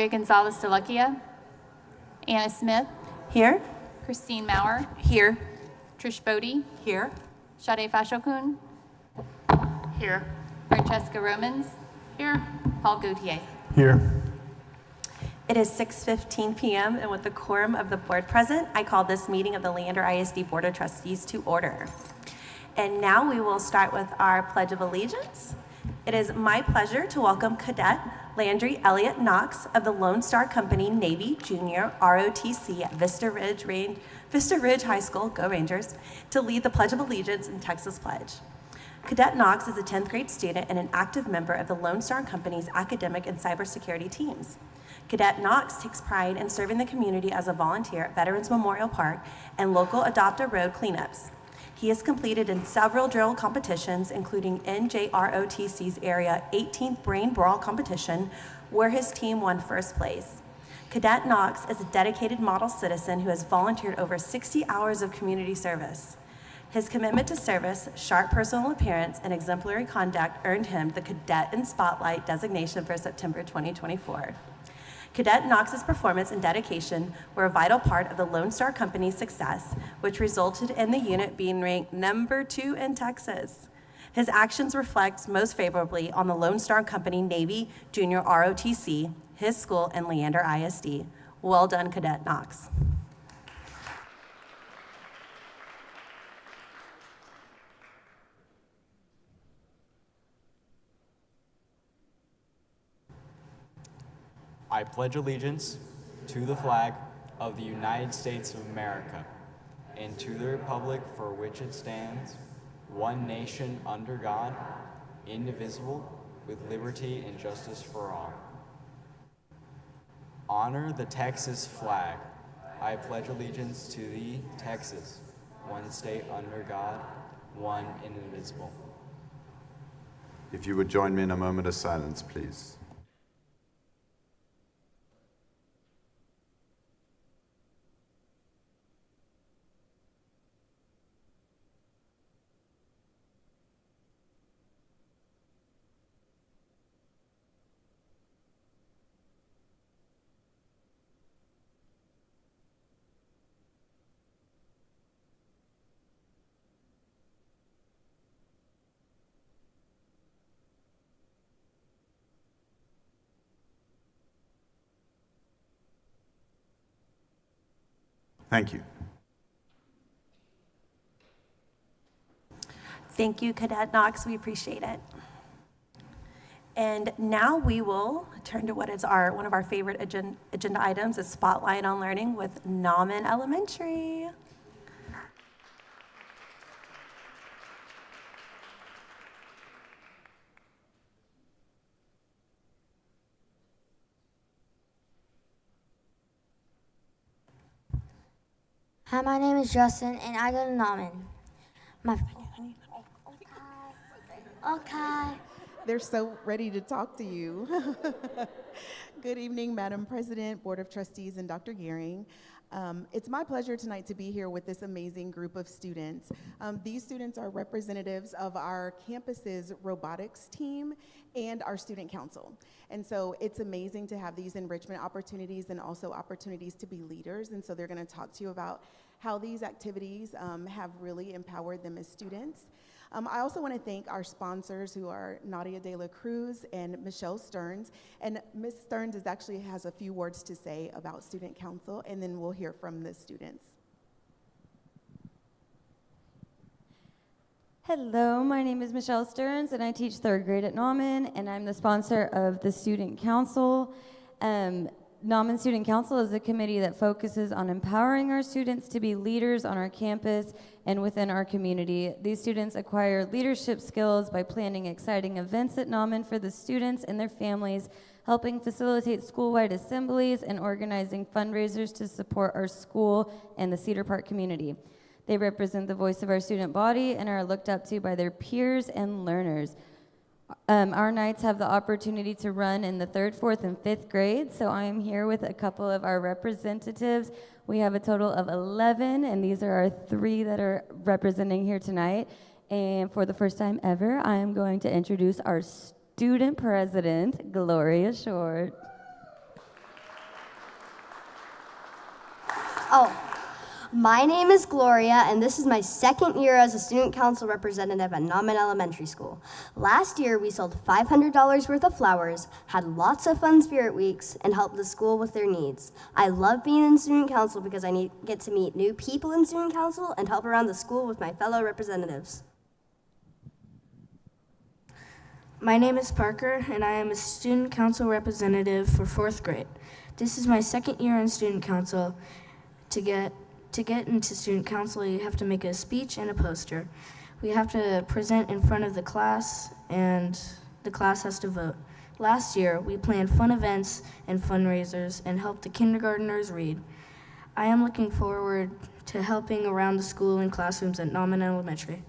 Victoria Gonzalez de Lucchia, Anna Smith, Here. Christine Maurer, Here. Trish Bodie, Here. Sade Fashokun, Here. Francesca Romans, Here. Paul Gauthier. Here. It is 6:15 p.m. and with the quorum of the board present, I call this meeting of the Leander ISD Board of Trustees to order. And now we will start with our Pledge of Allegiance. It is my pleasure to welcome Cadet Landry Elliott Knox of the Lone Star Company Navy Junior ROTC at Vista Ridge High School, go Rangers, to lead the Pledge of Allegiance and Texas Pledge. Cadet Knox is a 10th grade student and an active member of the Lone Star Company's academic and cybersecurity teams. Cadet Knox takes pride in serving the community as a volunteer at Veterans Memorial Park and local Adopt a Road cleanups. He has completed in several drill competitions, including NJROTC's Area 18th Brain Brawl competition, where his team won first place. Cadet Knox is a dedicated model citizen who has volunteered over 60 hours of community service. His commitment to service, sharp personal appearance, and exemplary conduct earned him the Cadet in Spotlight designation for September 2024. Cadet Knox's performance and dedication were a vital part of the Lone Star Company's success, which resulted in the unit being ranked number 2 in Texas. His actions reflect most favorably on the Lone Star Company Navy Junior ROTC, his school, and Leander ISD. Well done, Cadet Knox. I pledge allegiance to the flag of the United States of America and to the republic for which it stands, one nation under God, indivisible, with liberty and justice for all. Honor the Texas flag. I pledge allegiance to thee, Texas, one state under God, one indivisible. If you would join me in a moment of silence, please. Thank you. Thank you, Cadet Knox. We appreciate it. And now we will turn to what is one of our favorite agenda items, a Spotlight on Learning with Nauman Elementary. Hi, my name is Justin, and I go to Nauman. Okay. They're so ready to talk to you. Good evening, Madam President, Board of Trustees, and Dr. Gearing. It's my pleasure tonight to be here with this amazing group of students. These students are representatives of our campus's robotics team and our student council. And so it's amazing to have these enrichment opportunities and also opportunities to be leaders. And so they're going to talk to you about how these activities have really empowered them as students. I also want to thank our sponsors, who are Nadia De La Cruz and Michelle Stearns. And Ms. Stearns actually has a few words to say about Student Council, and then we'll hear from the students. Hello, my name is Michelle Stearns, and I teach 3rd grade at Nauman, and I'm the sponsor of the Student Council. Nauman Student Council is a committee that focuses on empowering our students to be leaders on our campus and within our community. These students acquire leadership skills by planning exciting events at Nauman for the students and their families, helping facilitate school-wide assemblies, and organizing fundraisers to support our school and the Cedar Park community. They represent the voice of our student body and are looked up to by their peers and learners. Our nights have the opportunity to run in the 3rd, 4th, and 5th grade, so I am here with a couple of our representatives. We have a total of 11, and these are our 3 that are representing here tonight. And for the first time ever, I am going to introduce our student president, Gloria Short. Oh, my name is Gloria, and this is my second year as a student council representative at Nauman Elementary School. Last year, we sold $500 worth of flowers, had lots of fun spirit weeks, and helped the school with their needs. I love being in student council because I get to meet new people in student council and help around the school with my fellow representatives. My name is Parker, and I am a student council representative for 4th grade. This is my second year in student council. To get into student council, you have to make a speech and a poster. We have to present in front of the class, and the class has to vote. Last year, we planned fun events and fundraisers and helped the kindergartners read. I am looking forward to helping around the school and classrooms at Nauman Elementary.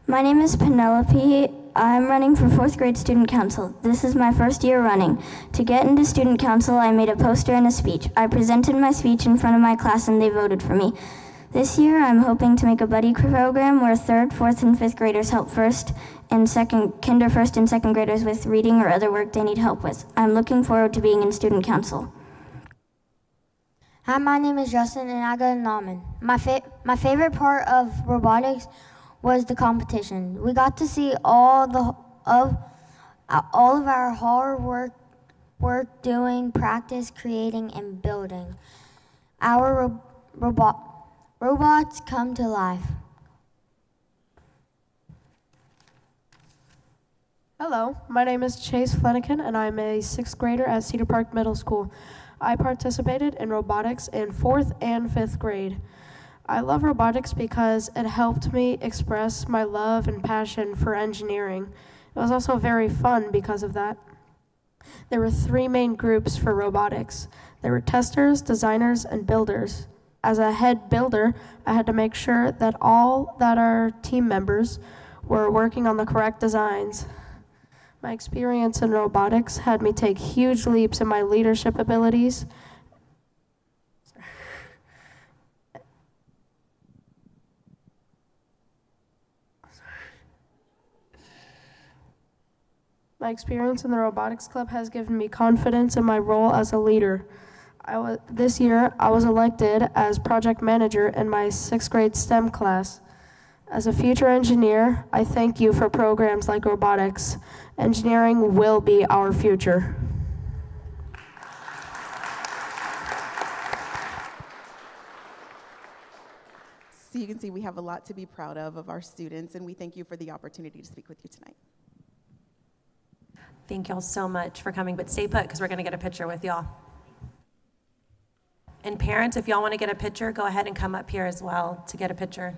My name is Penelope. I'm running for 4th grade student council. This is my first year running. To get into student council, I made a poster and a speech. I presented my speech in front of my class and they voted for me. This year, I'm hoping to make a buddy program where 3rd, 4th, and 5th graders help first and kinder first and 2nd graders with reading or other work they need help with. I'm looking forward to being in student council. Hi, my name is Justin, and I go to Nauman. My favorite part of robotics was the competition. We got to see all of our hard work doing, practice, creating, and building. Our robots come to life. Hello, my name is Chase Flanagan, and I'm a 6th grader at Cedar Park Middle School. I participated in robotics in 4th and 5th grade. I love robotics because it helped me express my love and passion for engineering. It was also very fun because of that. There were 3 main groups for robotics. There were testers, designers, and builders. As a head builder, I had to make sure that our team members were working on the correct designs. My experience in robotics had me take huge leaps in my leadership abilities. My experience in the robotics club has given me confidence in my role as a leader. This year, I was elected as project manager in my 6th grade STEM class. As a future engineer, I thank you for programs like robotics. Engineering will be our future. So you can see we have a lot to be proud of our students, and we thank you for the opportunity to speak with you tonight. Thank y'all so much for coming, but stay put because we're going to get a picture with y'all. And parents, if y'all want to get a picture, go ahead and come up here as well to get a picture.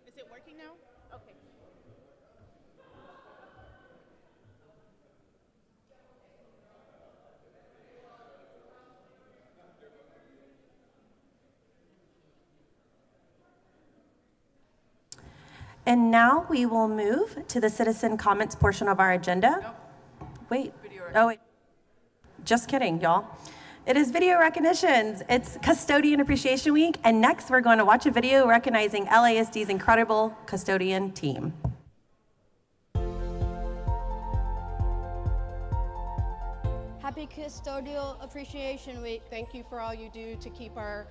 Is it working now? Okay. And now we will move to the citizen comments portion of our agenda. Nope. Wait. Wait. Just kidding, y'all. It is video recognitions. It's Custodian Appreciation Week, and next we're going to watch a video recognizing LASD's incredible custodian team. Happy Custodial Appreciation Week. Thank you for all you do to keep our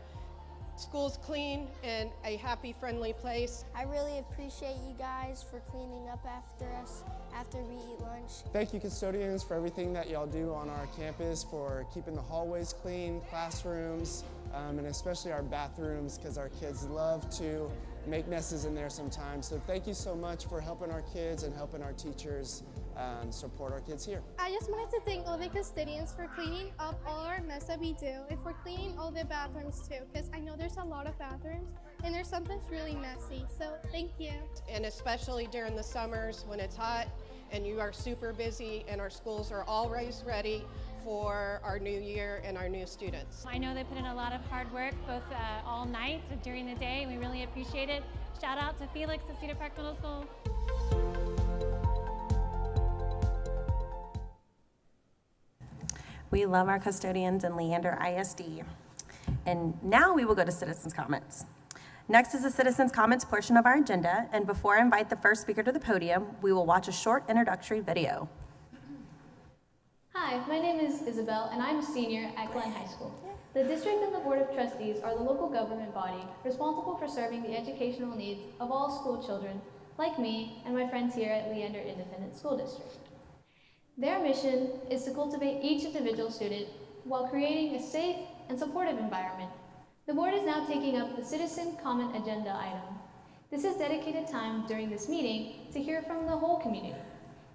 schools clean and a happy, friendly place. I really appreciate you guys for cleaning up after us after we eat lunch. Thank you, custodians, for everything that y'all do on our campus, for keeping the hallways clean, classrooms, and especially our bathrooms, because our kids love to make messes in there sometimes. So thank you so much for helping our kids and helping our teachers support our kids here. I just wanted to thank all the custodians for cleaning up all our mess that we do and for cleaning all the bathrooms too, because I know there's a lot of bathrooms and there's sometimes really messy, so thank you. And especially during the summers when it's hot and you are super busy and our schools are always ready for our new year and our new students. I know they put in a lot of hard work both all night and during the day. We really appreciate it. Shout out to Felix at Cedar Park Middle School. We love our custodians in Leander ISD. And now we will go to citizens' comments. Next is the citizens' comments portion of our agenda, and before I invite the first speaker to the podium, we will watch a short introductory video. Hi, my name is Isabel, and I'm a senior at Glen High School. The district and the Board of Trustees are the local government body responsible for serving the educational needs of all school children, like me and my friends here at Leander Independent School District. Their mission is to cultivate each individual student while creating a safe and supportive environment. The board is now taking up the citizen comment agenda item. This is dedicated time during this meeting to hear from the whole community,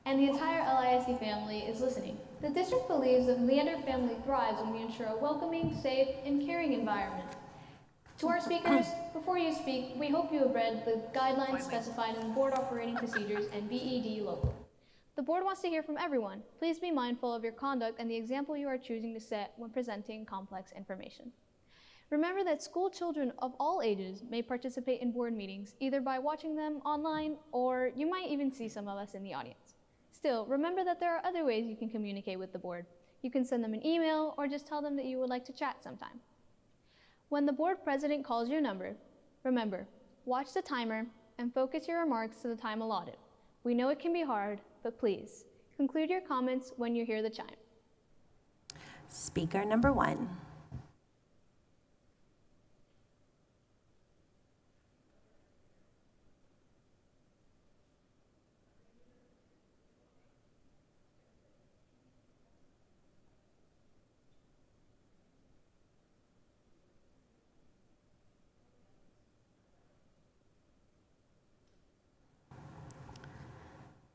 and the entire LISD family is listening. The district believes that Leander family thrives when we ensure a welcoming, safe, and caring environment. To our speakers, before you speak, we hope you have read the guidelines specified in the board operating procedures and BED local. The board wants to hear from everyone. Please be mindful of your conduct and the example you are choosing to set when presenting complex information. Remember that school children of all ages may participate in board meetings, either by watching them online or you might even see some of us in the audience. Still, remember that there are other ways you can communicate with the board. You can send them an email or just tell them that you would like to chat sometime. When the board president calls your number, remember, watch the timer and focus your remarks to the time allotted. We know it can be hard, but please, conclude your comments when you hear the chime. Speaker number 1.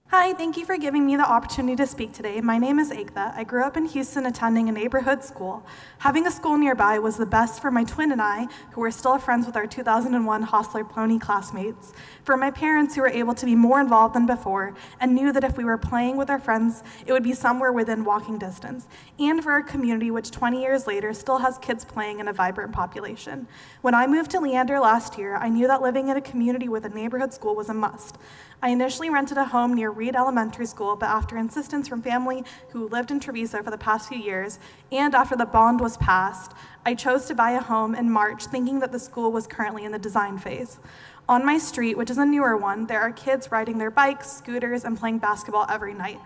Hi, thank you for giving me the opportunity to speak today. My name is Ekta. I grew up in Houston attending a neighborhood school. Having a school nearby was the best for my twin and I, who were still friends with our 2001 Hostler Pony classmates, for my parents who were able to be more involved than before and knew that if we were playing with our friends, it would be somewhere within walking distance, and for our community, which 20 years later still has kids playing in a vibrant population. When I moved to Leander last year, I knew that living in a community with a neighborhood school was a must. I initially rented a home near Reed Elementary School, but after insistence from family who lived in Treviso for the past few years, and after the bond was passed, I chose to buy a home in March, thinking that the school was currently in the design phase. On my street, which is a newer one, there are kids riding their bikes, scooters, and playing basketball every night.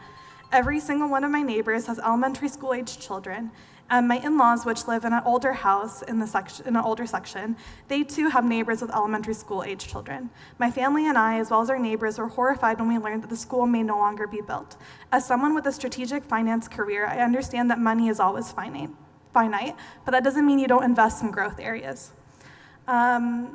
Every single one of my neighbors has elementary school-aged children, and my in-laws, which live in an older house in an older section, they too have neighbors with elementary school-aged children. My family and I, as well as our neighbors, were horrified when we learned that the school may no longer be built. As someone with a strategic finance career, I understand that money is always finite, but that doesn't mean you don't invest in growth areas. I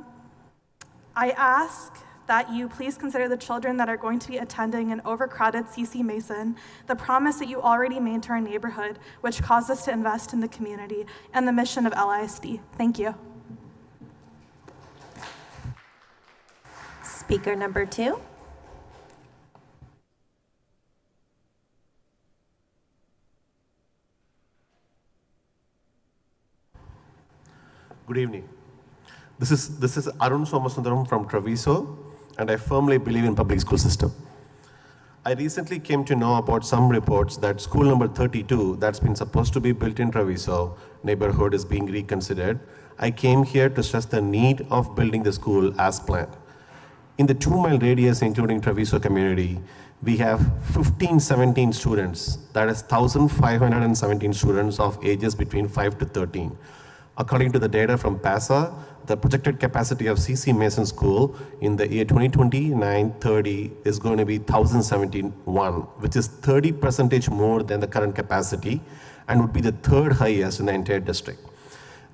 ask that you please consider the children that are going to be attending an overcrowded C.C. Mason, the promise that you already made to our neighborhood, which caused us to invest in the community, and the mission of LISD. Thank you. Speaker number 2. Good evening. This is Arun Somasundaram from Treviso, and I firmly believe in public school system. I recently came to know about some reports that school number 32 that's been supposed to be built in Treviso neighborhood is being reconsidered. I came here to stress the need of building the school as planned. In the 2-mile radius, including Treviso community, We have 1517 students, that is 1,517 students of ages between 5 to 13. According to the data from PASA, the projected capacity of C.C. Mason School in the year 2029-30 is going to be 1,071, which is 30% more than the current capacity and would be the third highest in the entire district.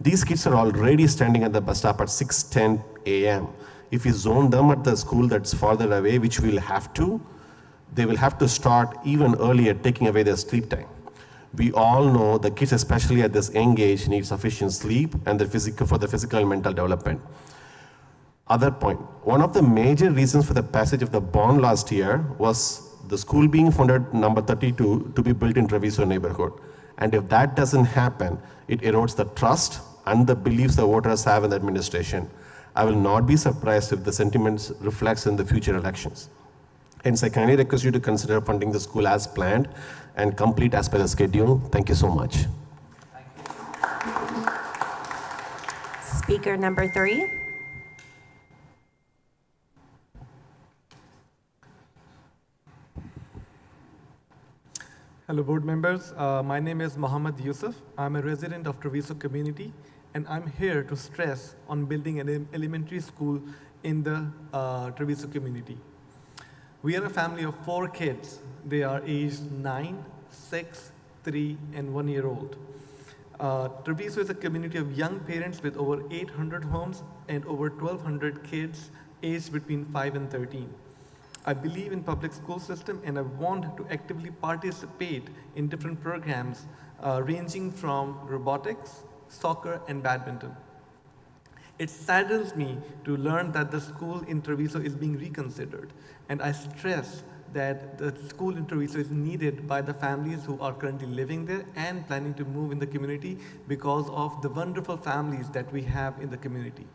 These kids are already standing at the bus stop at 6:10 a.m. If we zone them at the school that's farther away, which we'll have to, they will have to start even earlier, taking away their sleep time. We all know the kids, especially at this young age, need sufficient sleep and for the physical and mental development. Other point, one of the major reasons for the passage of the bond last year was the school being funded number 32 to be built in Treviso neighborhood. And if that doesn't happen, it erodes the trust and the beliefs the voters have in the administration. I will not be surprised if the sentiments reflects in the future elections. Hence, I kindly request you to consider funding the school as planned and complete as per the schedule. Thank you so much. Speaker number 3. Hello, board members. My name is Mohammed Yusuf. I'm a resident of Treviso community, and I'm here to stress on building an elementary school in the Treviso community. We are a family of 4 kids. They are aged 9, 6, 3, and 1 year old. Treviso is a community of young parents with over 800 homes and over 1,200 kids aged between 5 and 13. I believe in public school system, and I want to actively participate in different programs ranging from robotics, soccer, and badminton. It saddens me to learn that the school in Treviso is being reconsidered, and I stress that the school in Treviso is needed by the families who are currently living there and planning to move in the community because of the wonderful families that we have in the community.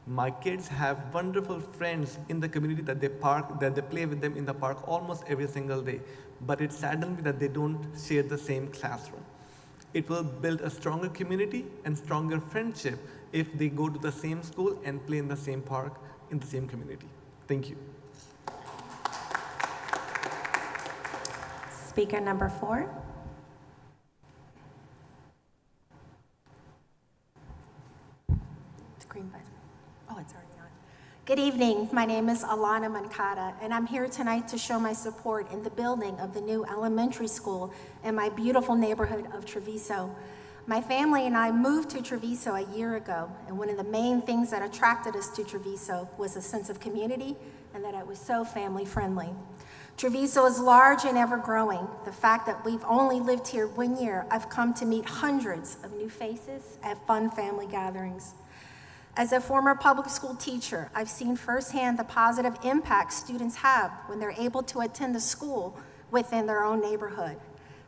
My kids have wonderful friends in the community that they play with them in the park almost every single day, but it saddens me that they don't share the same classroom. It will build a stronger community and stronger friendship if they go to the same school and play in the same park in the same community. Thank you. Speaker number 4. The green button. Oh, it's already on. Good evening. My name is Alana Mankata, and I'm here tonight to show my support in the building of the new elementary school in my beautiful neighborhood of Treviso. My family and I moved to Treviso a year ago, and one of the main things that attracted us to Treviso was a sense of community and that it was so family friendly. Treviso is large and ever growing. The fact that we've only lived here 1 year, I've come to meet hundreds of new faces at fun family gatherings. As a former public school teacher, I've seen firsthand the positive impact students have when they're able to attend the school within their own neighborhood.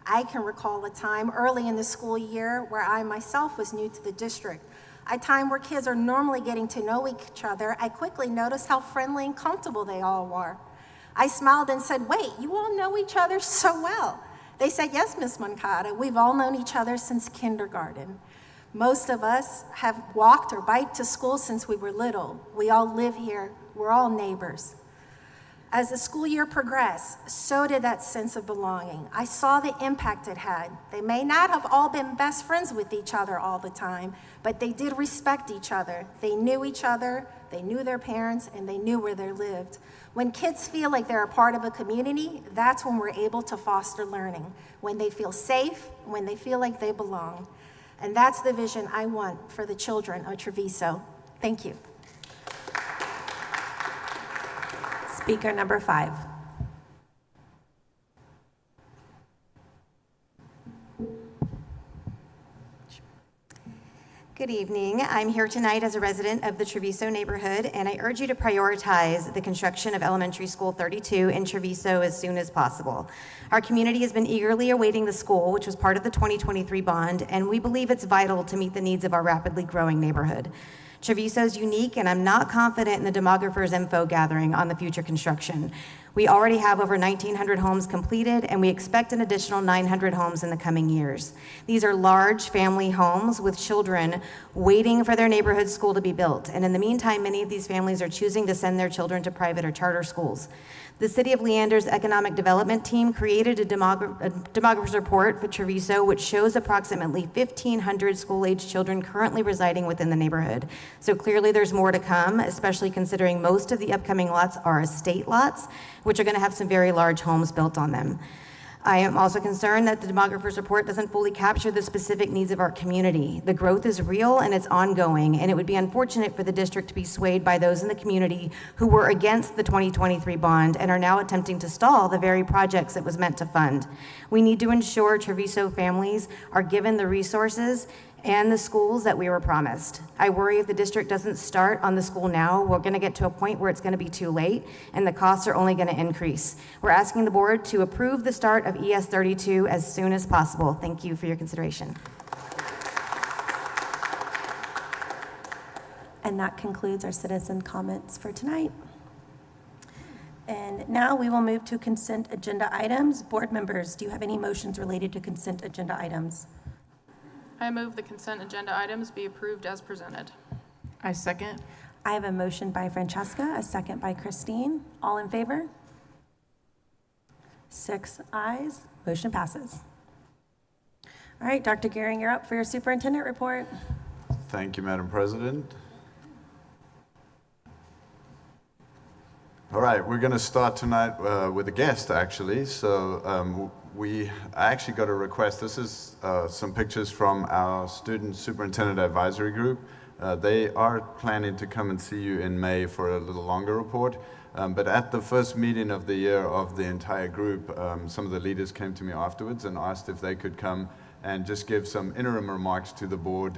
I can recall a time early in the school year where I myself was new to the district. A time where kids are normally getting to know each other, I quickly noticed how friendly and comfortable they all were. I smiled and said, "Wait, you all know each other so well?" They said, "Yes, Miss Mankata, we've all known each other since kindergarten." Most of us have walked or biked to school since we were little. We all live here. We're all neighbors. As the school year progressed, so did that sense of belonging. I saw the impact it had. They may not have all been best friends with each other all the time, but they did respect each other. They knew each other, they knew their parents, and they knew where they lived. When kids feel like they're a part of a community, that's when we're able to foster learning. When they feel safe, when they feel like they belong. And that's the vision I want for the children of Treviso. Thank you. Speaker number 5. Good evening. I'm here tonight as a resident of the Treviso neighborhood, and I urge you to prioritize the construction of Elementary School 32 in Treviso as soon as possible. Our community has been eagerly awaiting the school, which was part of the 2023 bond, and we believe it's vital to meet the needs of our rapidly growing neighborhood. Treviso is unique, and I'm not confident in the demographer's info gathering on the future construction. We already have over 1,900 homes completed, and we expect an additional 900 homes in the coming years. These are large family homes with children waiting for their neighborhood school to be built. And in the meantime, many of these families are choosing to send their children to private or charter schools. The City of Leander's Economic Development Team created a demographer's report for Treviso, which shows approximately 1,500 school-aged children currently residing within the neighborhood. So clearly there's more to come, especially considering most of the upcoming lots are estate lots, which are going to have some very large homes built on them. I am also concerned that the demographer's report doesn't fully capture the specific needs of our community. The growth is real and it's ongoing, and it would be unfortunate for the district to be swayed by those in the community who were against the 2023 bond and are now attempting to stall the very projects it was meant to fund. We need to ensure Treviso families are given the resources and the schools that we were promised. I worry if the district doesn't start on the school now, we're going to get to a point where it's going to be too late and the costs are only going to increase. We're asking the board to approve the start of ES 32 as soon as possible. Thank you for your consideration. And that concludes our citizen comments for tonight. And now we will move to consent agenda items. Board members, do you have any motions related to consent agenda items? I move the consent agenda items be approved as presented. I second. I have a motion by Francesca, a second by Christine. All in favor? 6 ayes. Motion passes. All right, Dr. Gehring, you're up for your superintendent report. Thank you, Madam President. All right, we're going to start tonight with a guest, actually. So I actually got a request. This is some pictures from our student superintendent advisory group. They are planning to come and see you in May for a little longer report. But at the first meeting of the year of the entire group, some of the leaders came to me afterwards and asked if they could come and just give some interim remarks to the board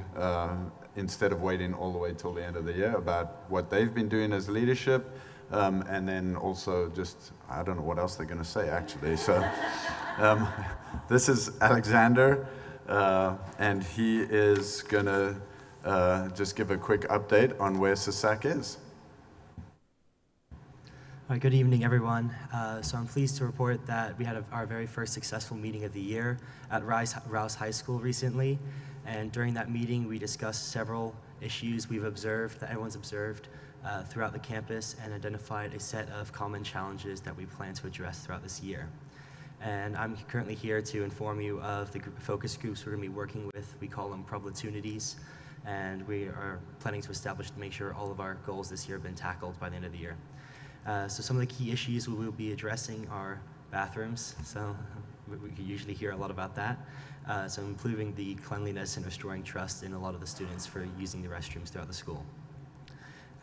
instead of waiting all the way till the end of the year about what they've been doing as leadership. And then also just, I don't know what else they're going to say, actually. So this is Alexander, and he is going to just give a quick update on where SASAC is. Good evening, everyone. So I'm pleased to report that we had our very first successful meeting of the year at Rouse High School recently. And during that meeting, we discussed several issues we've observed, that everyone's observed, throughout the campus, and identified a set of common challenges that we plan to address throughout this year. And I'm currently here to inform you of the focus groups we're going to be working with. We call them Problatunities, and we are planning to establish to make sure all of our goals this year have been tackled by the end of the year. So some of the key issues we will be addressing are bathrooms, so we usually hear a lot about that. So improving the cleanliness and restoring trust in a lot of the students for using the restrooms throughout the school.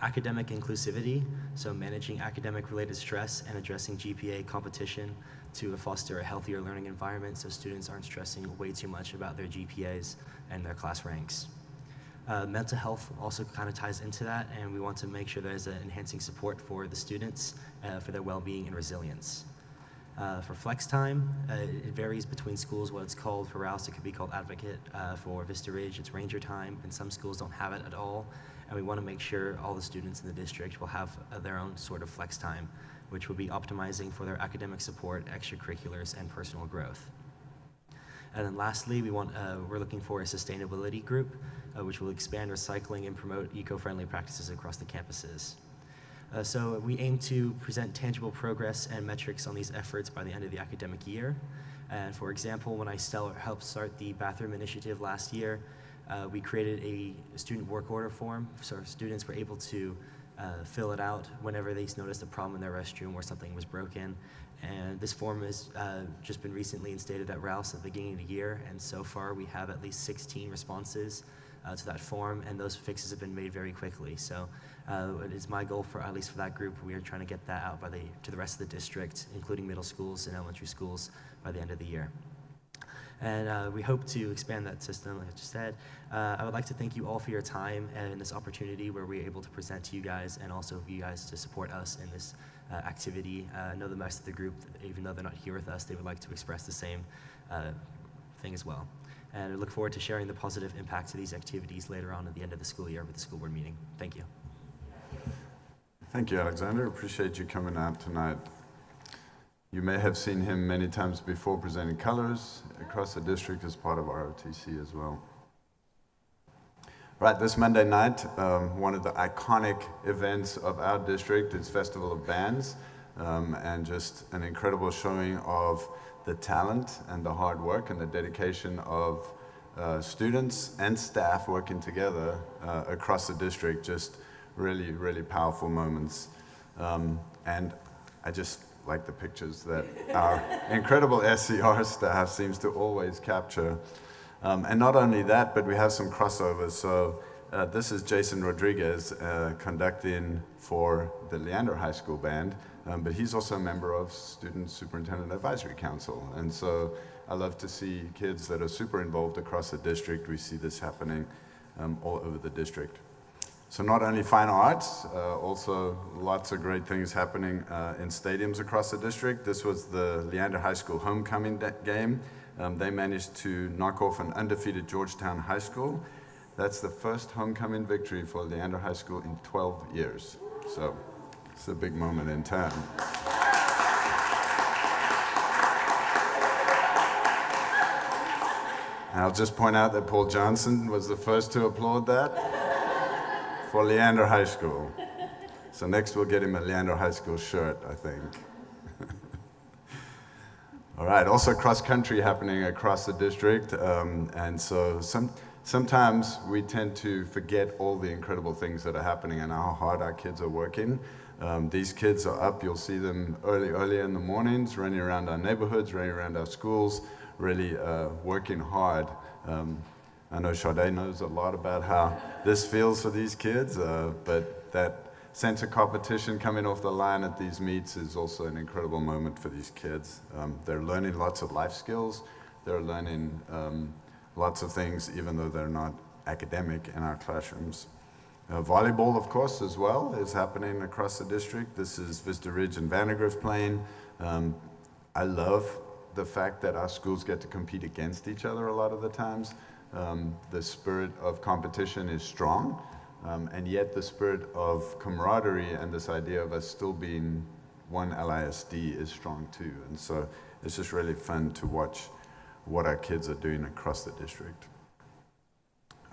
Academic inclusivity, so managing academic-related stress and addressing GPA competition to foster a healthier learning environment so students aren't stressing way too much about their GPAs and their class ranks. Mental health also kind of ties into that, and we want to make sure there's enhancing support for the students for their well-being and resilience. For flex time, it varies between schools what it's called. For Rouse, it could be called Advocate. For Vista Ridge, it's Ranger time, and some schools don't have it at all. And we want to make sure all the students in the district will have their own sort of flex time, which will be optimizing for their academic support, extracurriculars, and personal growth. And then lastly, we're looking for a sustainability group, which will expand recycling and promote eco-friendly practices across the campuses. So we aim to present tangible progress and metrics on these efforts by the end of the academic year. And for example, when I helped start the bathroom initiative last year, we created a student work order form, so students were able to fill it out whenever they noticed a problem in their restroom or something was broken. And this form has just been recently instated at Rouse at the beginning of the year, and so far we have at least 16 responses to that form, and those fixes have been made very quickly. So it is my goal, for at least for that group, we are trying to get that out to the rest of the district, including middle schools and elementary schools, by the end of the year. And we hope to expand that system, like I just said. I would like to thank you all for your time and this opportunity where we're able to present to you guys, and also for you guys to support us in this activity. I know the rest of the group, even though they're not here with us, they would like to express the same thing as well. And I look forward to sharing the positive impacts of these activities later on at the end of the school year with the school board meeting. Thank you. Thank you, Alexander. Appreciate you coming out tonight. You may have seen him many times before presenting colors across the district as part of ROTC as well. Right, this Monday night, one of the iconic events of our district is Festival of Bands, and just an incredible showing of the talent and the hard work and the dedication of students and staff working together across the district. Just really, really powerful moments. And I just like the pictures that our incredible SCR staff seems to always capture. And not only that, but we have some crossovers. So this is Jason Rodriguez conducting for the Leander High School Band, but he's also a member of Student Superintendent Advisory Council. And so I love to see kids that are super involved across the district. We see this happening all over the district. So not only fine arts, also lots of great things happening in stadiums across the district. This was the Leander High School homecoming game. They managed to knock off an undefeated Georgetown High School. That's the first homecoming victory for Leander High School in 12 years. So it's a big moment in town. And I'll just point out that Paul Johnson was the first to applaud that for Leander High School. So next we'll get him a Leander High School shirt, I think. All right, also cross-country happening across the district. And so sometimes we tend to forget all the incredible things that are happening and how hard our kids are working. These kids are up, you'll see them early in the mornings, running around our neighborhoods, running around our schools, really working hard. I know Sade knows a lot about how this feels for these kids, but that sense of competition coming off the line at these meets is also an incredible moment for these kids. They're learning lots of life skills. They're learning lots of things, even though they're not academic in our classrooms. Volleyball, of course, as well, is happening across the district. This is Vista Ridge and Vandergrift playing. I love the fact that our schools get to compete against each other a lot of the times. The spirit of competition is strong, and yet the spirit of camaraderie and this idea of us still being one LISD is strong too. And so it's just really fun to watch what our kids are doing across the district.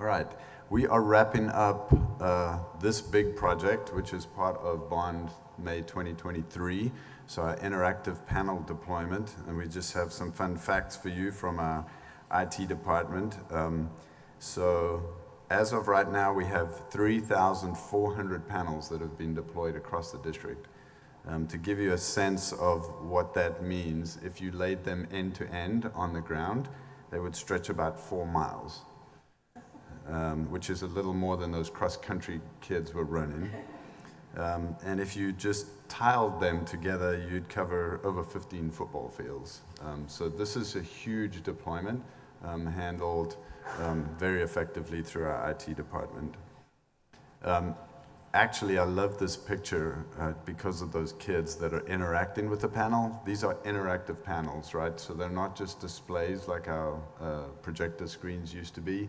All right, we are wrapping up this big project, which is part of Bond May 2023, so our interactive panel deployment, and we just have some fun facts for you from our IT department. So as of right now, we have 3,400 panels that have been deployed across the district. To give you a sense of what that means, if you laid them end to end on the ground, they would stretch about 4 miles, which is a little more than those cross-country kids were running. And if you just tiled them together, you'd cover over 15 football fields. So this is a huge deployment, handled very effectively through our IT department. Actually, I love this picture because of those kids that are interacting with the panel. These are interactive panels, right? So they're not just displays like our projector screens used to be.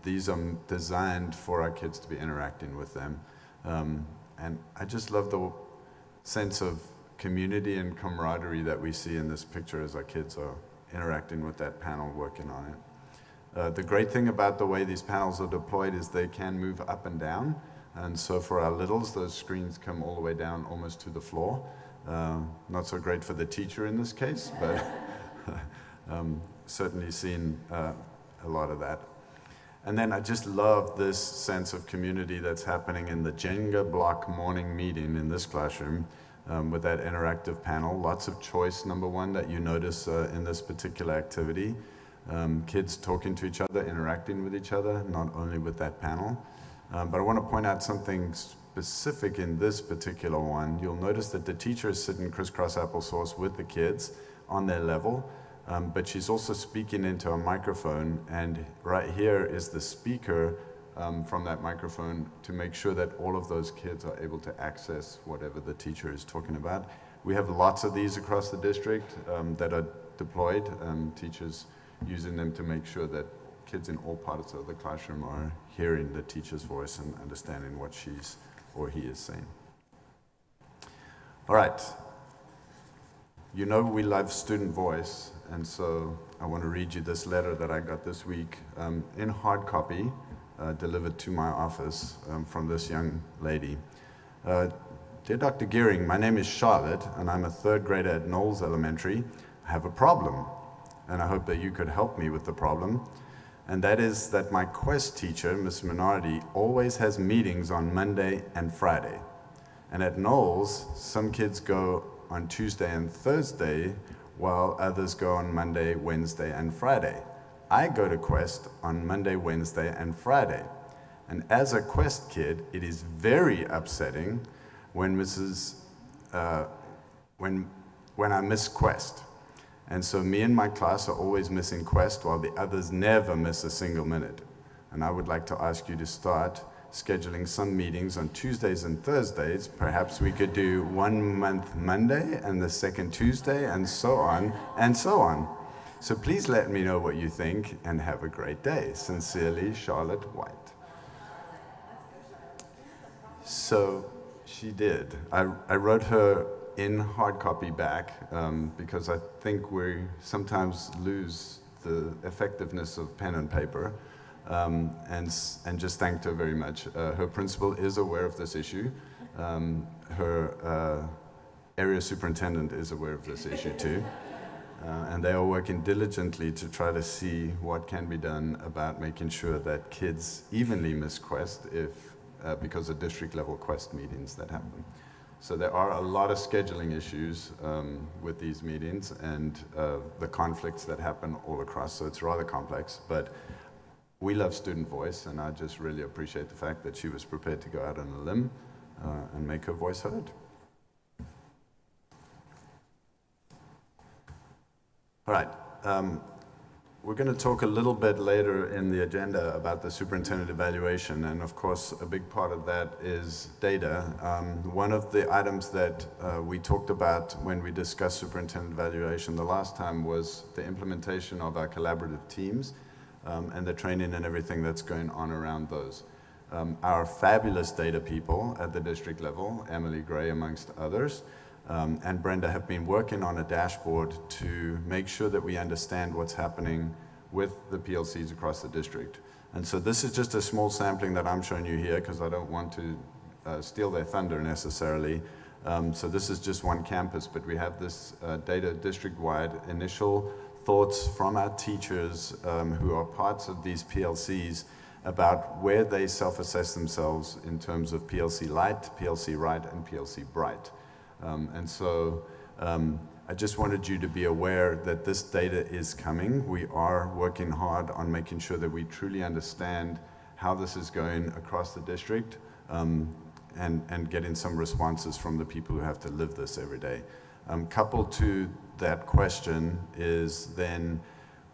These are designed for our kids to be interacting with them. And I just love the sense of community and camaraderie that we see in this picture as our kids are interacting with that panel, working on it. The great thing about the way these panels are deployed is they can move up and down. And so for our littles, those screens come all the way down almost to the floor. Not so great for the teacher in this case, but certainly seen a lot of that. And then I just love this sense of community that's happening in the Jenga block morning meeting in this classroom with that interactive panel. Lots of choice, number one, that you notice in this particular activity. Kids talking to each other, interacting with each other, not only with that panel. But I want to point out something specific in this particular one. You'll notice that the teacher is sitting crisscross applesauce with the kids on their level, but she's also speaking into a microphone, and right here is the speaker from that microphone to make sure that all of those kids are able to access whatever the teacher is talking about. We have lots of these across the district that are deployed, teachers using them to make sure that kids in all parts of the classroom are hearing the teacher's voice and understanding what she's or he is saying. All right. You know we love student voice, and so I want to read you this letter that I got this week in hard copy, delivered to my office from this young lady. Dear Dr. Gearing, my name is Charlotte, and I'm a third grader at Knowles Elementary. I have a problem, and I hope that you could help me with the problem. And that is that my Quest teacher, Ms. Minardi, always has meetings on Monday and Friday. And at Knowles, some kids go on Tuesday and Thursday, while others go on Monday, Wednesday, and Friday. I go to Quest on Monday, Wednesday, and Friday. And as a Quest kid, it is very upsetting when I miss Quest. And so me and my class are always missing Quest, while the others never miss a single minute. And I would like to ask you to start scheduling some meetings on Tuesdays and Thursdays. Perhaps we could do 1 month Monday and the second Tuesday, and so on, and so on. So please let me know what you think, and have a great day. Sincerely, Charlotte White. So she did. I wrote her in hard copy back because I think we sometimes lose the effectiveness of pen and paper, and just thanked her very much. Her principal is aware of this issue. Her area superintendent is aware of this issue too. And they are working diligently to try to see what can be done about making sure that kids evenly miss Quest because of district level Quest meetings that happen. So there are a lot of scheduling issues with these meetings, and the conflicts that happen all across, so it's rather complex, but we love student voice, and I just really appreciate the fact that she was prepared to go out on a limb and make her voice heard. All right, we're going to talk a little bit later in the agenda about the superintendent evaluation, and of course a big part of that is data. One of the items that we talked about when we discussed superintendent evaluation the last time was the implementation of our collaborative teams and the training and everything that's going on around those. Our fabulous data people at the district level, Emily Gray amongst others, and Brenda have been working on a dashboard to make sure that we understand what's happening with the PLCs across the district. And so this is just a small sampling that I'm showing you here because I don't want to steal their thunder necessarily. So this is just one campus, but we have this data district-wide initial thoughts from our teachers who are parts of these PLCs about where they self-assess themselves in terms of PLC Light, PLC Right, and PLC Bright. And so I just wanted you to be aware that this data is coming. We are working hard on making sure that we truly understand how this is going across the district and getting some responses from the people who have to live this every day. Coupled to that question is then,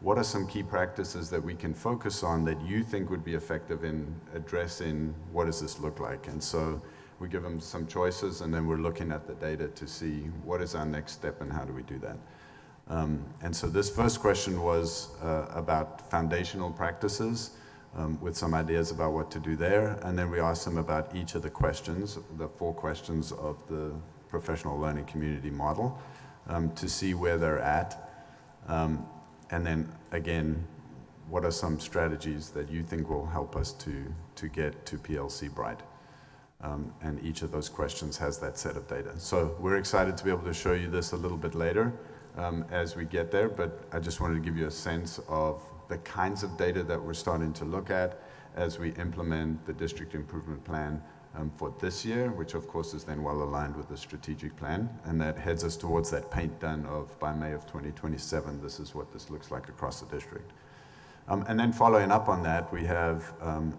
what are some key practices that we can focus on that you think would be effective in addressing what does this look like? And so we give them some choices, and then we're looking at the data to see what is our next step and how do we do that. And so this first question was about foundational practices with some ideas about what to do there. And then we asked them about each of the questions, the 4 questions of the professional learning community model, to see where they're at. And then again, what are some strategies that you think will help us to get to PLC Bright? And each of those questions has that set of data. So we're excited to be able to show you this a little bit later as we get there, but I just wanted to give you a sense of the kinds of data that we're starting to look at as we implement the district improvement plan for this year, which of course is then well aligned with the strategic plan, and that heads us towards that paint done of by May of 2027, this is what this looks like across the district. And then following up on that, we have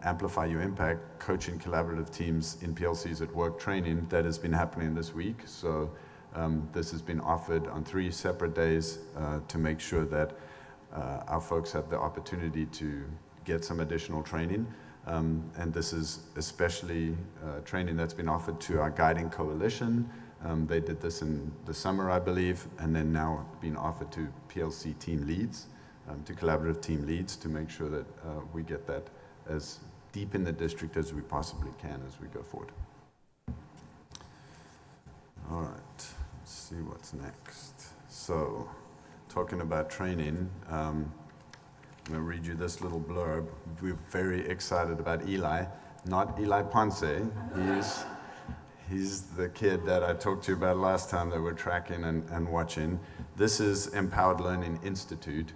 Amplify Your Impact, coaching collaborative teams in PLCs at work training that has been happening this week. So this has been offered on 3 separate days to make sure that our folks have the opportunity to get some additional training. And this is especially training that's been offered to our guiding coalition. They did this in the summer, I believe, and then now being offered to PLC team leads. To collaborative team leads to make sure that we get that as deep in the district as we possibly can as we go forward. All right, let's see what's next. So, talking about training, I'm going to read you this little blurb. We're very excited about Eli, not Eli Ponce. He's the kid that I talked to you about last time that we're tracking and watching. This is Empowered Learning Institute.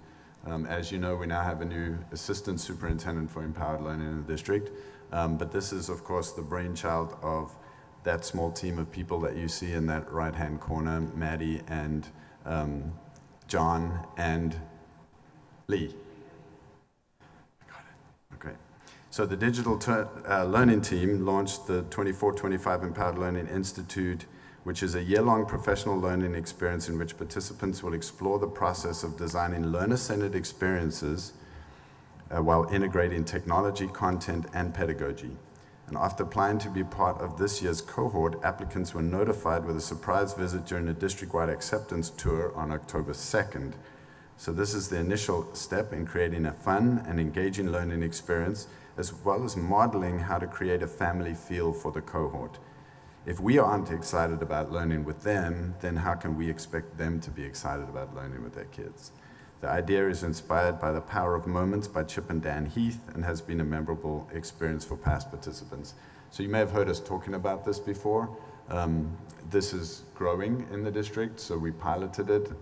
As you know, we now have a new assistant superintendent for empowered learning in the district. But this is, of course, the brainchild of that small team of people that you see in that right-hand corner, Maddie and John and Lee. Got it. Okay. So the digital learning team launched the 24-25 Empowered Learning Institute, which is a year-long professional learning experience in which participants will explore the process of designing learner-centered experiences while integrating technology, content, and pedagogy. And after applying to be part of this year's cohort, applicants were notified with a surprise visit during a district-wide acceptance tour on October 2nd. So this is the initial step in creating a fun and engaging learning experience, as well as modeling how to create a family feel for the cohort. If we aren't excited about learning with them, then how can we expect them to be excited about learning with their kids? The idea is inspired by The Power of Moments by Chip and Dan Heath and has been a memorable experience for past participants. So you may have heard us talking about this before. This is growing in the district, so we piloted it.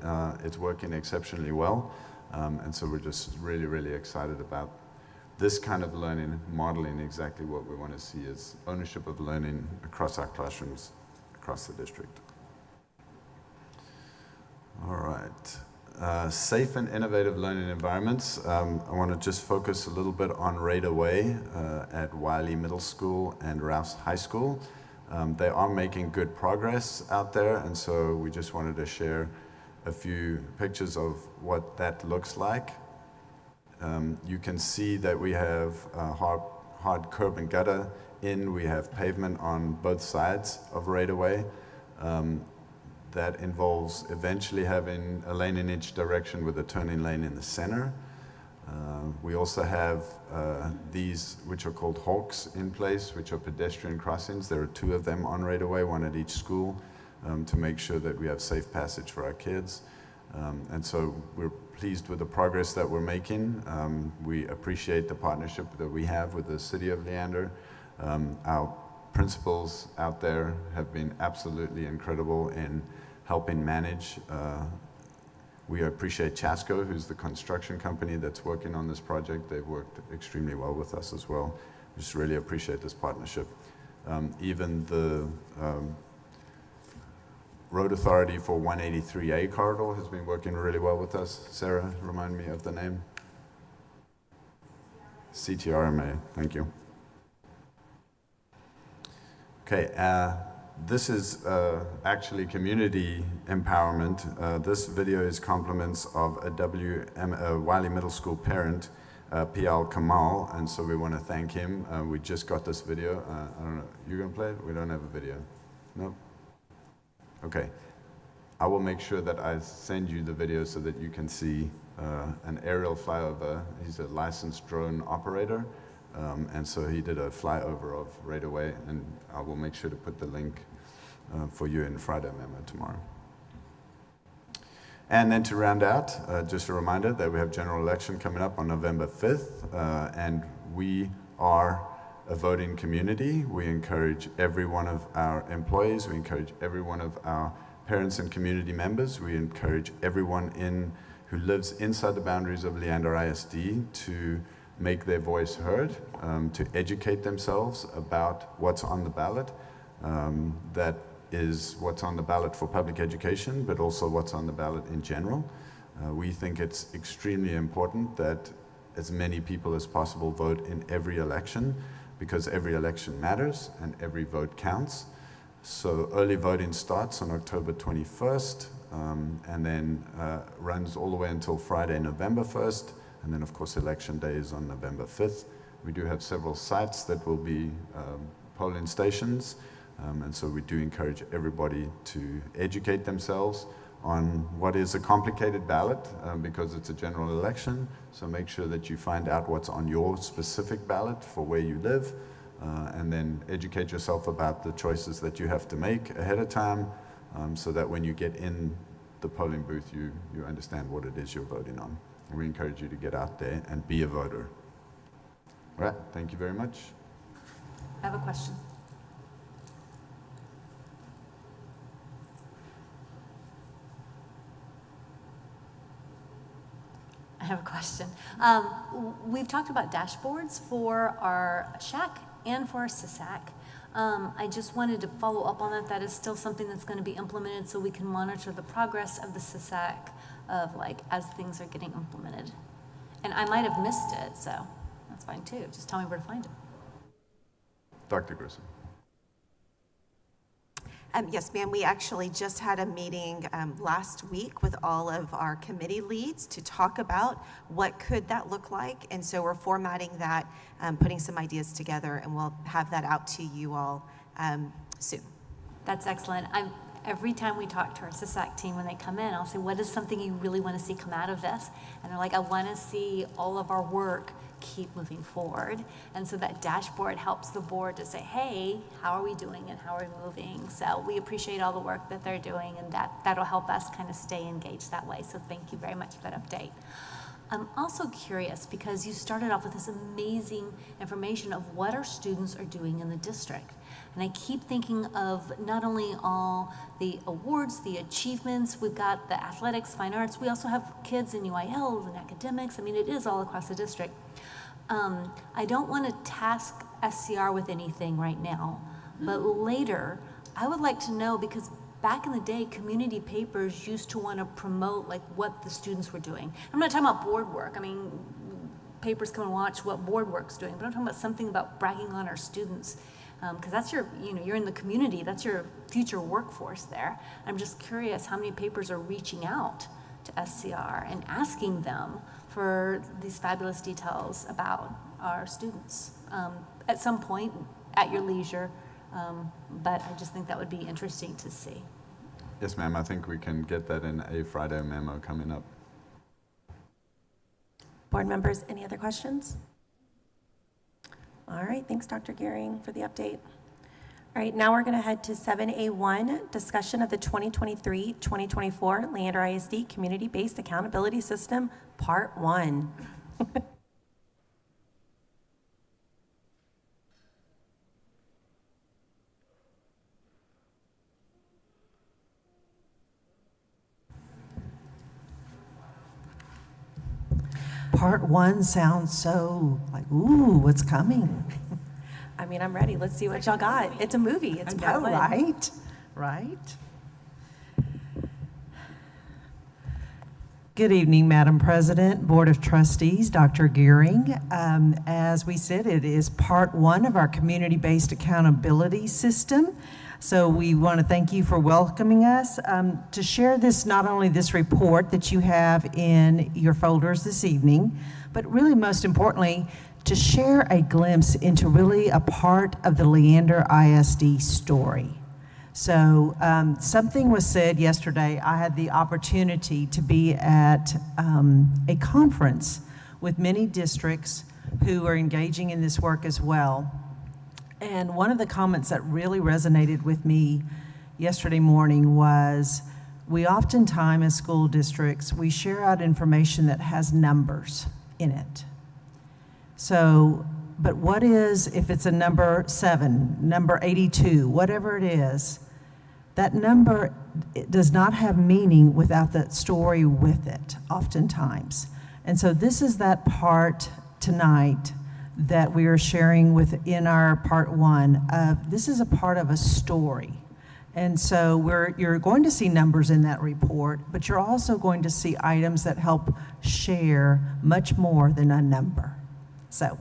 It's working exceptionally well. And so we're just really, really excited about this kind of learning, modeling exactly what we want to see as ownership of learning across our classrooms, across the district. All right. Safe and innovative learning environments. I want to just focus a little bit on Right Away at Wiley Middle School and Rouse High School. They are making good progress out there, and so we just wanted to share a few pictures of what that looks like. You can see that we have hard curb and gutter in. We have pavement on both sides of Right Away. That involves eventually having a lane in each direction with a turning lane in the center. We also have these, which are called hawks, in place, which are pedestrian crossings. There are 2 of them on Right Away, 1 at each school, to make sure that we have safe passage for our kids. And so we're pleased with the progress that we're making. We appreciate the partnership that we have with the City of Leander. Our principals out there have been absolutely incredible in helping manage. We appreciate Chasco, who's the construction company that's working on this project. They've worked extremely well with us as well. We just really appreciate this partnership. Even the Road Authority for 183A corridor has been working really well with us. Sarah, remind me of the name. CTRMA, thank you. Okay, this is actually community empowerment. This video is compliments of a Wiley Middle School parent, Pial Kamal, and so we want to thank him. We just got this video. I don't know, you gonna play it? We don't have a video. No? Okay. I will make sure that I send you the video so that you can see an aerial flyover. He's a licensed drone operator. And so he did a flyover of Right Away, and I will make sure to put the link for you in Friday memo tomorrow. And then to round out, just a reminder that we have general election coming up on November 5th, and we are a voting community. We encourage every one of our employees, we encourage every one of our parents and community members, we encourage everyone who lives inside the boundaries of Leander ISD to make their voice heard, to educate themselves about what's on the ballot. That is what's on the ballot for public education, but also what's on the ballot in general. We think it's extremely important that as many people as possible vote in every election, because every election matters and every vote counts. So early voting starts on October 21st, and then runs all the way until Friday, November 1st. And then, of course, Election Day is on November 5th. We do have several sites that will be polling stations. And so we do encourage everybody to educate themselves on what is a complicated ballot because it's a general election. So make sure that you find out what's on your specific ballot for where you live. And then educate yourself about the choices that you have to make ahead of time so that when you get in the polling booth, you understand what it is you're voting on. And we encourage you to get out there and be a voter. All right, thank you very much. I have a question. I have a question. We've talked about dashboards for our SHAC and for our CSAC. I just wanted to follow up on that. That is still something that's going to be implemented so we can monitor the progress of the CSAC of like as things are getting implemented. And I might have missed it, so that's fine too. Just tell me where to find it. Dr. Grissom. Yes, ma'am. We actually just had a meeting last week with all of our committee leads to talk about what could that look like. And so we're formatting that, putting some ideas together, and we'll have that out to you all soon. That's excellent. Every time we talk to our CSAC team when they come in, I'll say, what is something you really want to see come out of this? And they're like, I want to see all of our work keep moving forward. And so that dashboard helps the board to say, hey, how are we doing and how are we moving? So we appreciate all the work that they're doing, and that'll help us kind of stay engaged that way. So thank you very much for that update. I'm also curious because you started off with this amazing information of what our students are doing in the district. And I keep thinking of not only all the awards, the achievements, we've got the athletics, fine arts, we also have kids in UIL and academics. I mean, it is all across the district. I don't want to task SCR with anything right now, but later, I would like to know, because back in the day, community papers used to want to promote like what the students were doing. I'm not talking about board work. I mean, papers come and watch what board work's doing, but I'm talking about something about bragging on our students. Because that's your, you're in the community, that's your future workforce there. I'm just curious how many papers are reaching out to SCR and asking them for these fabulous details about our students. At some point, at your leisure, but I just think that would be interesting to see. Yes, ma'am, I think we can get that in a Friday memo coming up. Board members, any other questions? All right, thanks, Dr. Gehring, for the update. All right, now we're going to head to 7A1, discussion of the 2023-2024 Leander ISD Community-Based Accountability System, Part 1. Part 1 sounds so like, ooh, what's coming? I mean, I'm ready. Let's see what y'all got. It's a movie. It's part 1. Right? Right? Good evening, Madam President, Board of Trustees, Dr. Gehring. As we said, it is part 1 of our community-based accountability system. So we want to thank you for welcoming us to share this, not only this report that you have in your folders this evening, but really most importantly, to share a glimpse into really a part of the Leander ISD story. So something was said yesterday. I had the opportunity to be at a conference with many districts who are engaging in this work as well. And one of the comments that really resonated with me yesterday morning was, we oftentimes as school districts, we share out information that has numbers in it. So, but what is, if it's a number 7, number 82, whatever it is, that number does not have meaning without that story with it, oftentimes. And so this is that part tonight that we are sharing within our part 1 of, this is a part of a story. And so you're going to see numbers in that report, but you're also going to see items that help share much more than a number. So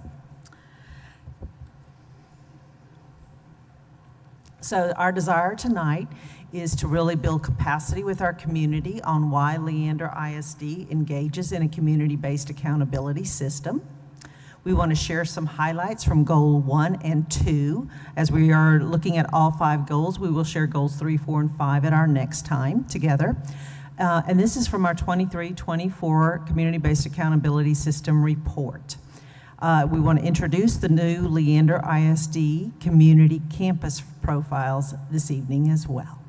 our desire tonight is to really build capacity with our community on why Leander ISD engages in a community-based accountability system. We want to share some highlights from goal 1 and 2. As we are looking at all 5 goals, we will share goals 3, 4, and 5 at our next time together. And this is from our 23-24 Community-Based Accountability System report. We want to introduce the new Leander ISD Community Campus profiles this evening as well.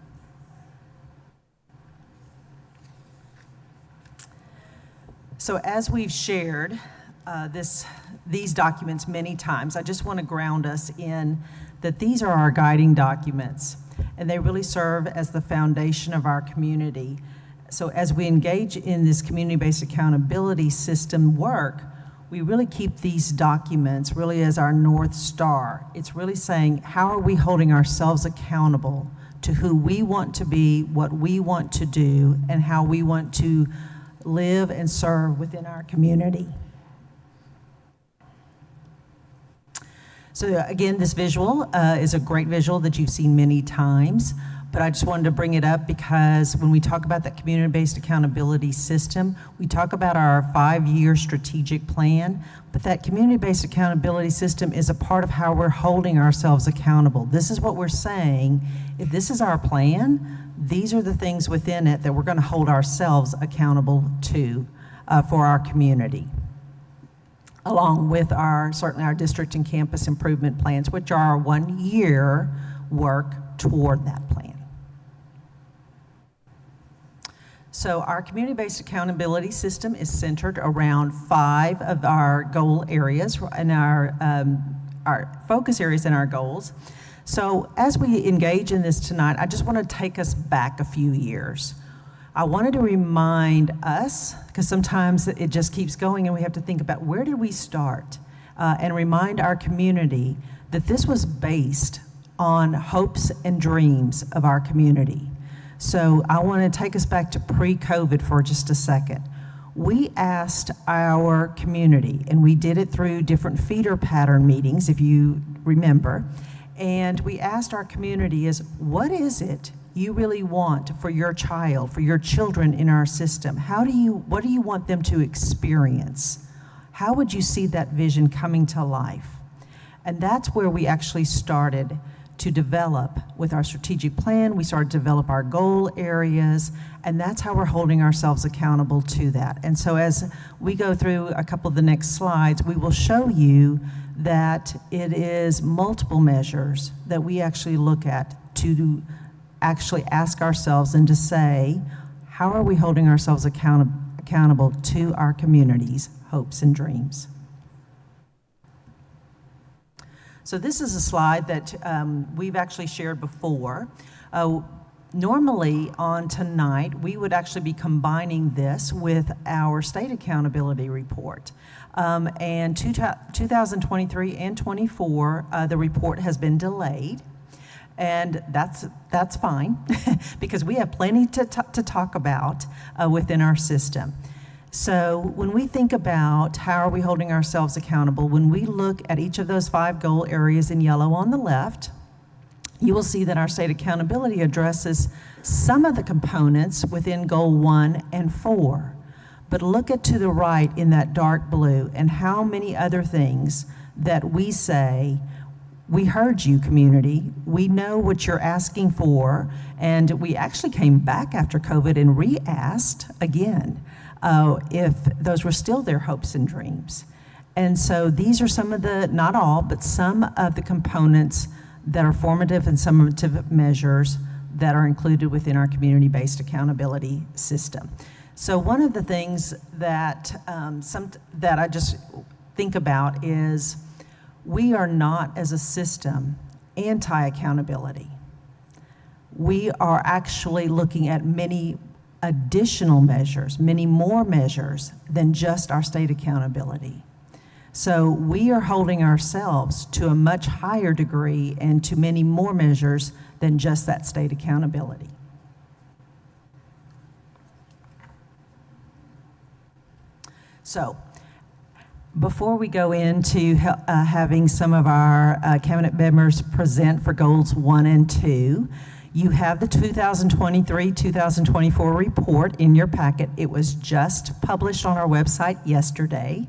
So as we've shared these documents many times, I just want to ground us in that these are our guiding documents, and they really serve as the foundation of our community. So as we engage in this community-based accountability system work, we really keep these documents really as our North Star. It's really saying, how are we holding ourselves accountable to who we want to be, what we want to do, and how we want to live and serve within our community. So again, this visual is a great visual that you've seen many times, but I just wanted to bring it up because when we talk about that community-based accountability system, we talk about our 5-year strategic plan, but that community-based accountability system is a part of how we're holding ourselves accountable. This is what we're saying. If this is our plan, these are the things within it that we're going to hold ourselves accountable to for our community, along with certainly our district and campus improvement plans, which are our 1-year work toward that plan. So our community-based accountability system is centered around 5 of our goal areas and our focus areas and our goals. So as we engage in this tonight, I just want to take us back a few years. I wanted to remind us, because sometimes it just keeps going and we have to think about where did we start, and remind our community that this was based on hopes and dreams of our community. So I want to take us back to pre-COVID for just a second. We asked our community, and we did it through different feeder pattern meetings, if you remember, and we asked our community what is it you really want for your child, for your children in our system? What do you want them to experience? How would you see that vision coming to life? And that's where we actually started to develop with our strategic plan. We started to develop our goal areas, and that's how we're holding ourselves accountable to that. And so as we go through a couple of the next slides, we will show you that it is multiple measures that we actually look at to actually ask ourselves and to say, how are we holding ourselves accountable to our community's hopes and dreams? So this is a slide that we've actually shared before. Normally on tonight, we would actually be combining this with our state accountability report. And 2023 and 24, the report has been delayed. And that's fine because we have plenty to talk about within our system. So when we think about how are we holding ourselves accountable, when we look at each of those 5 goal areas in yellow on the left, you will see that our state accountability addresses some of the components within goal 1 and 4. But look to the right in that dark blue and how many other things that we say, we heard you, community. We know what you're asking for. And we actually came back after COVID and re-asked again if those were still their hopes and dreams. And so these are some of the, not all, but some of the components that are formative and summative measures that are included within our community-based accountability system. So one of the things that, that I just think about is we are not, as a system, anti-accountability. We are actually looking at many additional measures, many more measures than just our state accountability. So we are holding ourselves to a much higher degree and to many more measures than just that state accountability. So before we go into having some of our cabinet members present for goals 1 and 2, you have the 2023-2024 report in your packet. It was just published on our website yesterday.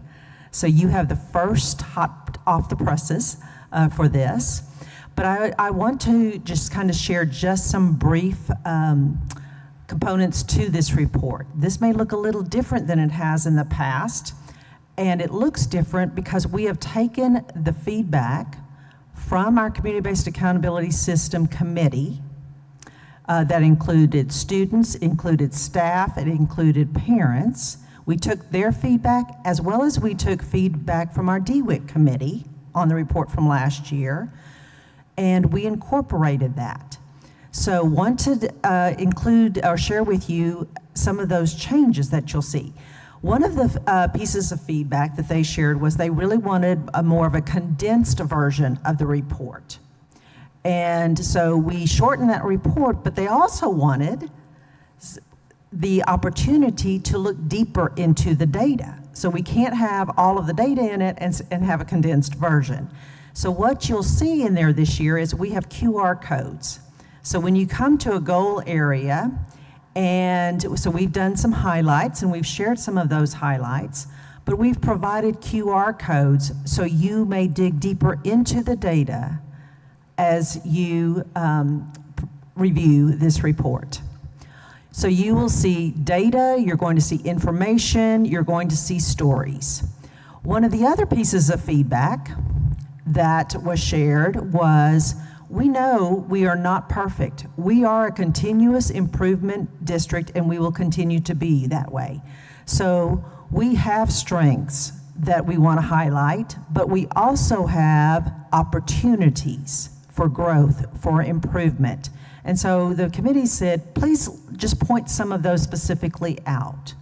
So you have the first hot off the presses for this. But I want to just kind of share just some brief components to this report. This may look a little different than it has in the past. And it looks different because we have taken the feedback from our community-based accountability system committee that included students, included staff, it included parents. We took their feedback as well as we took feedback from our DWIC committee on the report from last year, and we incorporated that. So want to include or share with you some of those changes that you'll see. One of the pieces of feedback that they shared was they really wanted more of a condensed version of the report. And so we shortened that report, but they also wanted the opportunity to look deeper into the data. So we can't have all of the data in it and have a condensed version. So what you'll see in there this year is we have QR codes. So when you come to a goal area, and so we've done some highlights and we've shared some of those highlights, but we've provided QR codes so you may dig deeper into the data as you review this report. So you will see data, you're going to see information, you're going to see stories. One of the other pieces of feedback that was shared was, we know we are not perfect. We are a continuous improvement district and we will continue to be that way. So we have strengths that we want to highlight, but we also have opportunities for growth, for improvement. And so the committee said, please just point some of those specifically out.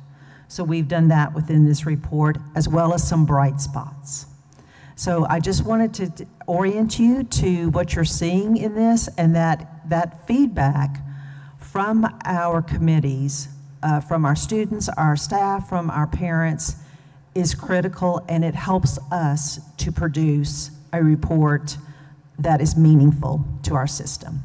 So we've done that within this report, as well as some bright spots. So I just wanted to orient you to what you're seeing in this, and that feedback from our committees, from our students, our staff, from our parents, is critical, and it helps us to produce a report that is meaningful to our system.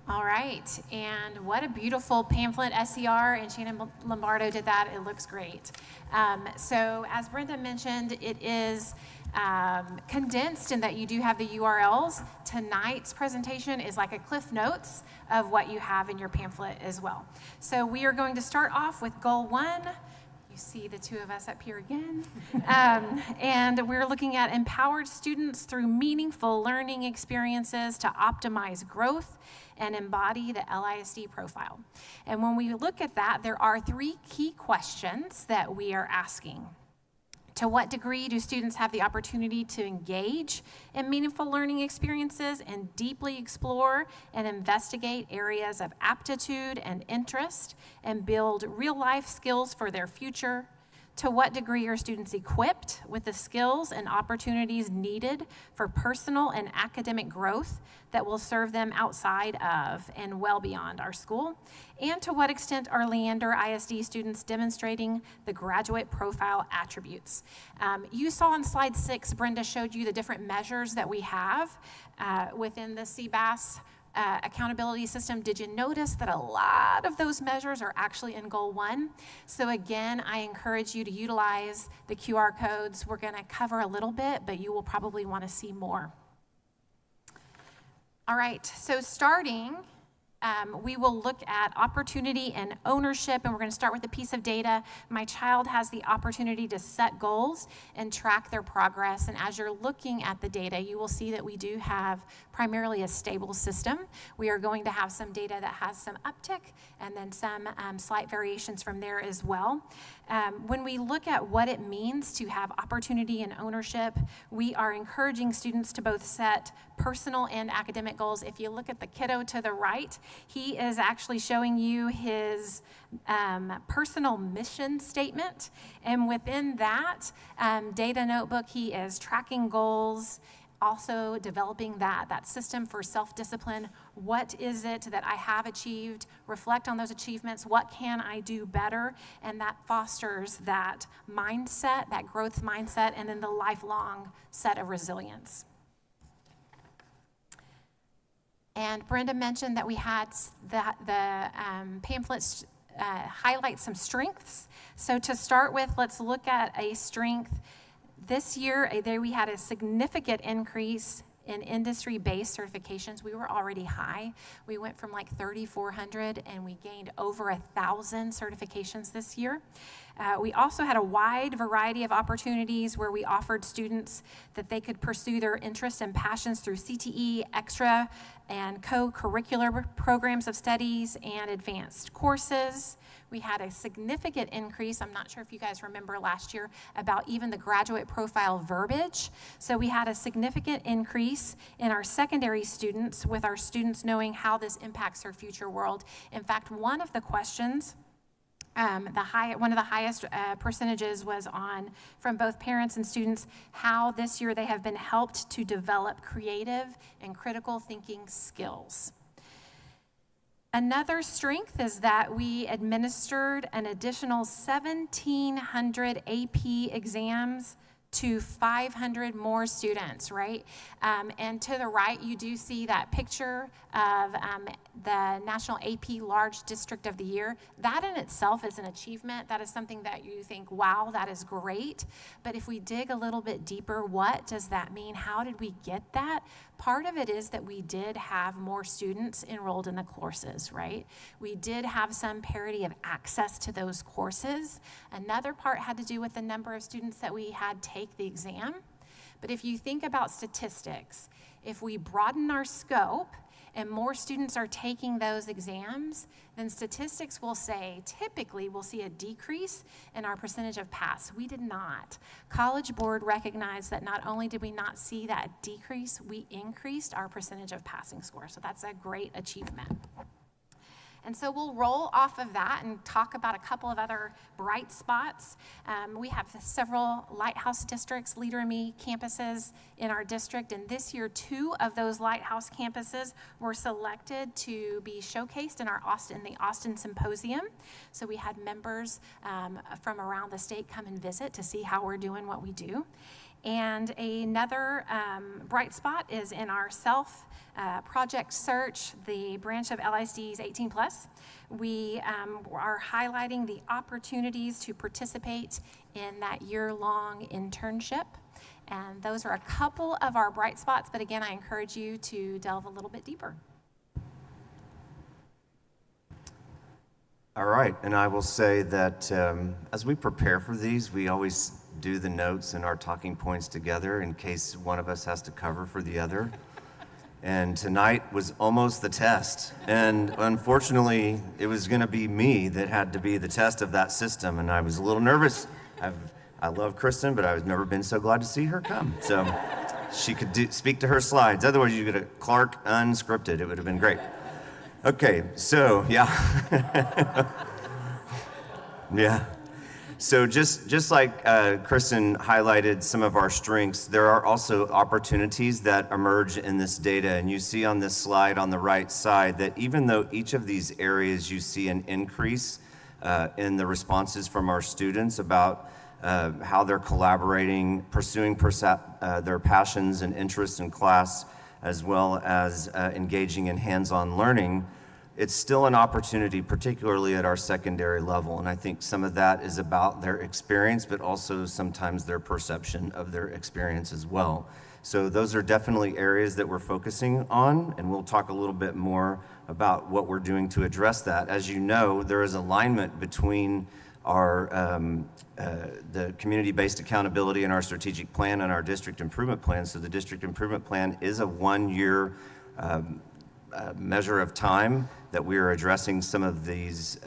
All right, and what a beautiful pamphlet. SCR and Shannon Lombardo did that. It looks great. So as Brenda mentioned, it is condensed in that you do have the URLs. Tonight's presentation is like a Cliff Notes of what you have in your pamphlet as well. So we are going to start off with Goal 1. You see the two of us up here again. And we're looking at empowered students through meaningful learning experiences to optimize growth and embody the LISD profile. And when we look at that, there are 3 key questions that we are asking. To what degree do students have the opportunity to engage in meaningful learning experiences and deeply explore and investigate areas of aptitude and interest and build real-life skills for their future? To what degree are students equipped with the skills and opportunities needed for personal and academic growth that will serve them outside of and well beyond our school? And to what extent are Leander ISD students demonstrating the graduate profile attributes? You saw on slide 6, Brenda showed you the different measures that we have within the CBAS accountability system. Did you notice that a lot of those measures are actually in Goal 1? So again, I encourage you to utilize the QR codes. We're going to cover a little bit, but you will probably want to see more. All right, so starting, we will look at opportunity and ownership, and we're going to start with a piece of data. My child has the opportunity to set goals and track their progress, and as you're looking at the data, you will see that we do have primarily a stable system. We are going to have some data that has some uptick and then some slight variations from there as well. When we look at what it means to have opportunity and ownership, we are encouraging students to both set personal and academic goals. If you look at the kiddo to the right, he is actually showing you his personal mission statement. And within that data notebook, he is tracking goals, also developing that system for self-discipline. What is it that I have achieved? Reflect on those achievements. What can I do better? And that fosters that mindset, that growth mindset, and then the lifelong set of resilience. And Brenda mentioned that we had the pamphlets highlight some strengths. So to start with, let's look at a strength. This year, we had a significant increase in industry-based certifications, we were already high. We went from like 3,400 and we gained over 1,000 certifications this year. We also had a wide variety of opportunities where we offered students that they could pursue their interests and passions through CTE, extra, and co-curricular programs of studies and advanced courses. We had a significant increase. I'm not sure if you guys remember last year about even the graduate profile verbiage. So we had a significant increase in our secondary students, with our students knowing how this impacts their future world. In fact, one of the questions, one of the highest percentages was on, from both parents and students, how this year they have been helped to develop creative and critical thinking skills. Another strength is that we administered an additional 1,700 AP exams to 500 more students, right? And to the right, you do see that picture of the National AP Large District of the Year. That in itself is an achievement. That is something that you think, wow, that is great. But if we dig a little bit deeper, what does that mean? How did we get that? Part of it is that we did have more students enrolled in the courses, right? We did have some parity of access to those courses. Another part had to do with the number of students that we had take the exam. But if you think about statistics, if we broaden our scope and more students are taking those exams, then statistics will say, typically we'll see a decrease in our percentage of pass. We did not. College Board recognized that not only did we not see that decrease, we increased our percentage of passing score. So that's a great achievement. And so we'll roll off of that and talk about a couple of other bright spots. We have several Lighthouse districts, Leader and Me campuses in our district, and this year 2 of those Lighthouse campuses were selected to be showcased in the Austin Symposium. So we had members from around the state come and visit to see how we're doing what we do. And another bright spot is in our Project Search, the branch of LISD's 18 plus. We are highlighting the opportunities to participate in that year-long internship. And those are a couple of our bright spots, but again, I encourage you to delve a little bit deeper. All right, and I will say that as we prepare for these, we always do the notes and our talking points together in case one of us has to cover for the other. And tonight was almost the test. And unfortunately, it was going to be me that had to be the test of that system. And I was a little nervous. I love Kristen, but I've never been so glad to see her come. So she could speak to her slides. Otherwise, you get a Clark unscripted. It would have been great. Okay, so yeah. Yeah. So just like Kristen highlighted some of our strengths, there are also opportunities that emerge in this data. And you see on this slide on the right side that even though each of these areas you see an increase in the responses from our students about how they're collaborating, pursuing their passions and interests in class, as well as engaging in hands-on learning, it's still an opportunity, particularly at our secondary level. And I think some of that is about their experience, but also sometimes their perception of their experience as well. So those are definitely areas that we're focusing on, and we'll talk a little bit more about what we're doing to address that. As you know, there is alignment between our the community-based accountability and our strategic plan and our district improvement plan. So the district improvement plan is a one-year measure of time that we are addressing some of this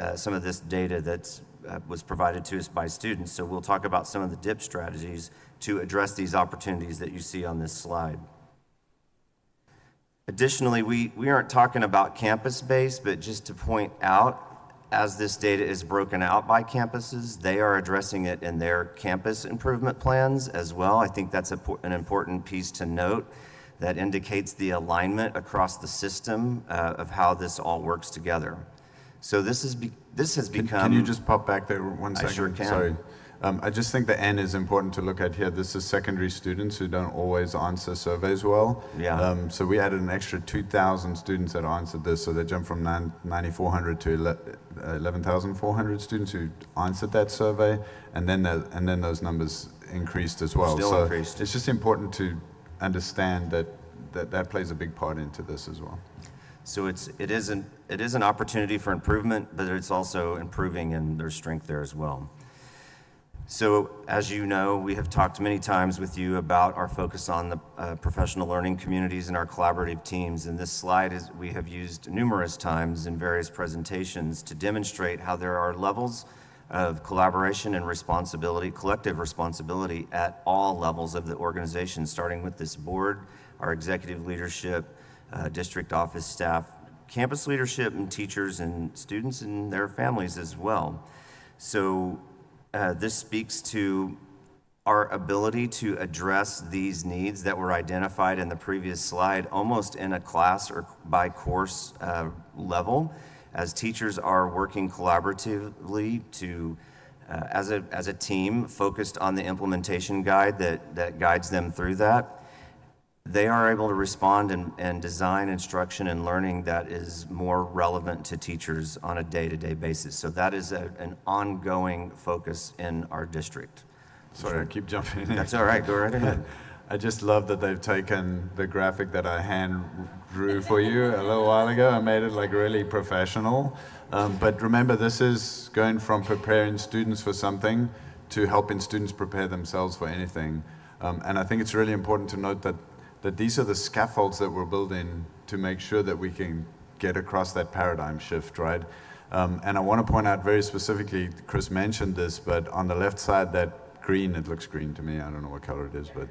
data that was provided to us by students. So we'll talk about some of the DIP strategies to address these opportunities that you see on this slide. Additionally, we aren't talking about campus-based, but just to point out, as this data is broken out by campuses, they are addressing it in their campus improvement plans as well. I think that's an important piece to note that indicates the alignment across the system of how this all works together. So this has become... Can you just pop back there 1 second? I sure can. Sorry. I just think the N is important to look at here. This is secondary students who don't always answer surveys well. Yeah. So we added an extra 2,000 students that answered this, so they jumped from 9,400 to 11,400 students who answered that survey, and then those numbers increased as well. Still increased. It's just important to understand that that plays a big part into this as well. So it is an opportunity for improvement, but it's also improving in their strength there as well. So as you know, we have talked many times with you about our focus on the professional learning communities and our collaborative teams. And this slide we have used numerous times in various presentations to demonstrate how there are levels of collaboration and responsibility, collective responsibility at all levels of the organization, starting with this board, our executive leadership, district office staff, campus leadership, and teachers and students and their families as well. So this speaks to our ability to address these needs that were identified in the previous slide almost in a class or by course level, as teachers are working collaboratively to, as a team focused on the implementation guide that guides them through that. They are able to respond and design instruction and learning that is more relevant to teachers on a day-to-day basis. So that is an ongoing focus in our district. Sorry, I keep jumping in. That's all right, go right ahead. I just love that they've taken the graphic that I hand drew for you a little while ago and made it like really professional. But remember, this is going from preparing students for something to helping students prepare themselves for anything. And I think it's really important to note that these are the scaffolds that we're building to make sure that we can get across that paradigm shift, right? And I want to point out very specifically, Chris mentioned this, but on the left side, that green, it looks green to me, I don't know what color it is, but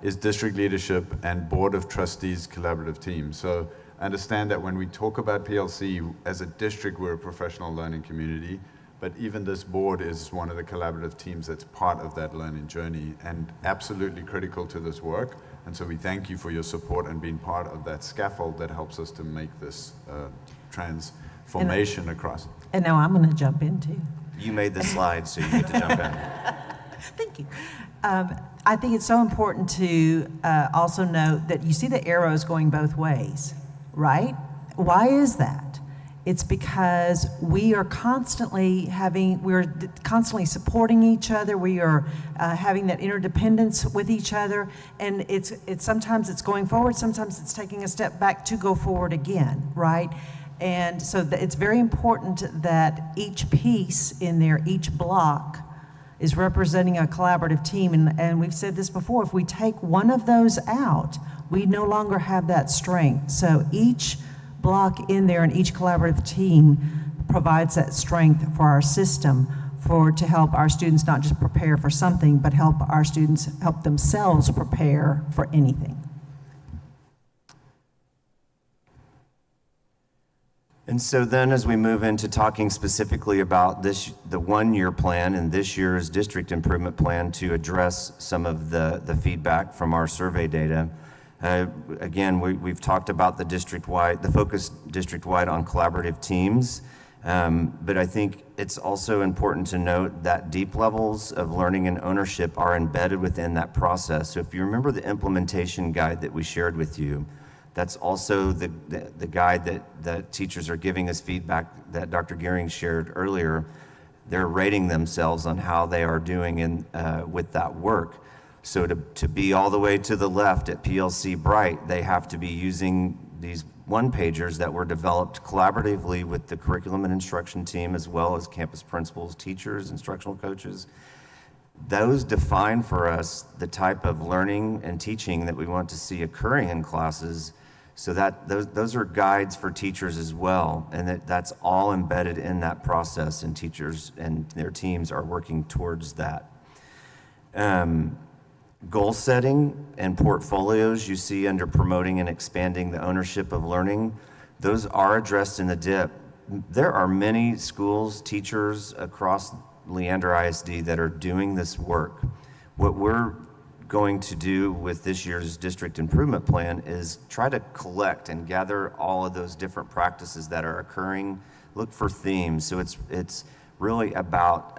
is district leadership and board of trustees collaborative team. So understand that when we talk about PLC, as a district, we're a professional learning community, but even this board is one of the collaborative teams that's part of that learning journey and absolutely critical to this work. And so we thank you for your support and being part of that scaffold that helps us to make this transformation across. And now I'm going to jump in too. You made the slide, so you get to jump in. Thank you. I think it's so important to also note that you see the arrows going both ways, right? Why is that? It's because we're constantly supporting each other. We are having that interdependence with each other, and it's sometimes it's going forward, sometimes it's taking a step back to go forward again, right? And so it's very important that each piece in there, each block, is representing a collaborative team. And we've said this before, if we take one of those out, we no longer have that strength. So each block in there and each collaborative team provides that strength for our system to help our students not just prepare for something, but help our students help themselves prepare for anything. And so then as we move into talking specifically about the one-year plan and this year's district improvement plan to address some of the feedback from our survey data, again, we've talked about the focus district-wide on collaborative teams, but I think it's also important to note that deep levels of learning and ownership are embedded within that process. So if you remember the implementation guide that we shared with you, that's also the guide that teachers are giving us feedback that Dr. Gearing shared earlier. They're rating themselves on how they are doing with that work. So to be all the way to the left at PLC Bright, they have to be using these one-pagers that were developed collaboratively with the curriculum and instruction team, as well as campus principals, teachers, instructional coaches. Those define for us the type of learning and teaching that we want to see occurring in classes, so that those are guides for teachers as well, and that's all embedded in that process, and teachers and their teams are working towards that. Goal setting and portfolios you see under promoting and expanding the ownership of learning, those are addressed in the DIP. There are many schools, teachers across Leander ISD that are doing this work. What we're going to do with this year's district improvement plan is try to collect and gather all of those different practices that are occurring, look for themes. So it's really about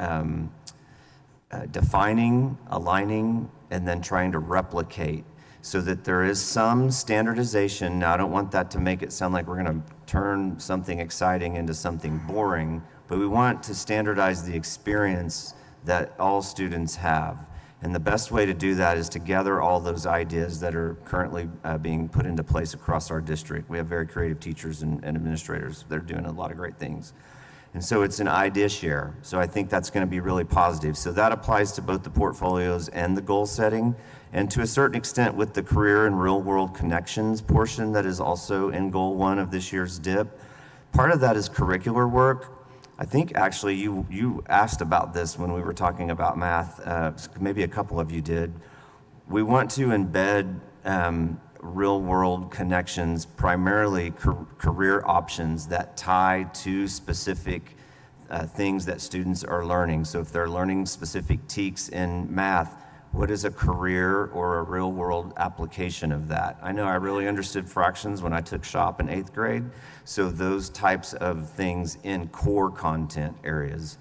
defining, aligning, and then trying to replicate so that there is some standardization. Now, I don't want that to make it sound like we're going to turn something exciting into something boring, but we want to standardize the experience that all students have. And the best way to do that is to gather all those ideas that are currently being put into place across our district. We have very creative teachers and administrators. They're doing a lot of great things. And so it's an idea share. So I think that's going to be really positive. So that applies to both the portfolios and the goal setting, and to a certain extent with the career and real world connections portion that is also in goal 1 of this year's DIP. Part of that is curricular work. I think actually you asked about this when we were talking about math, maybe a couple of you did. We want to embed real world connections, primarily career options that tie to specific things that students are learning. So if they're learning specific TEKs in math, what is a career or a real world application of that? I know I really understood fractions when I took SHOP in 8th grade. So those types of things in core content areas.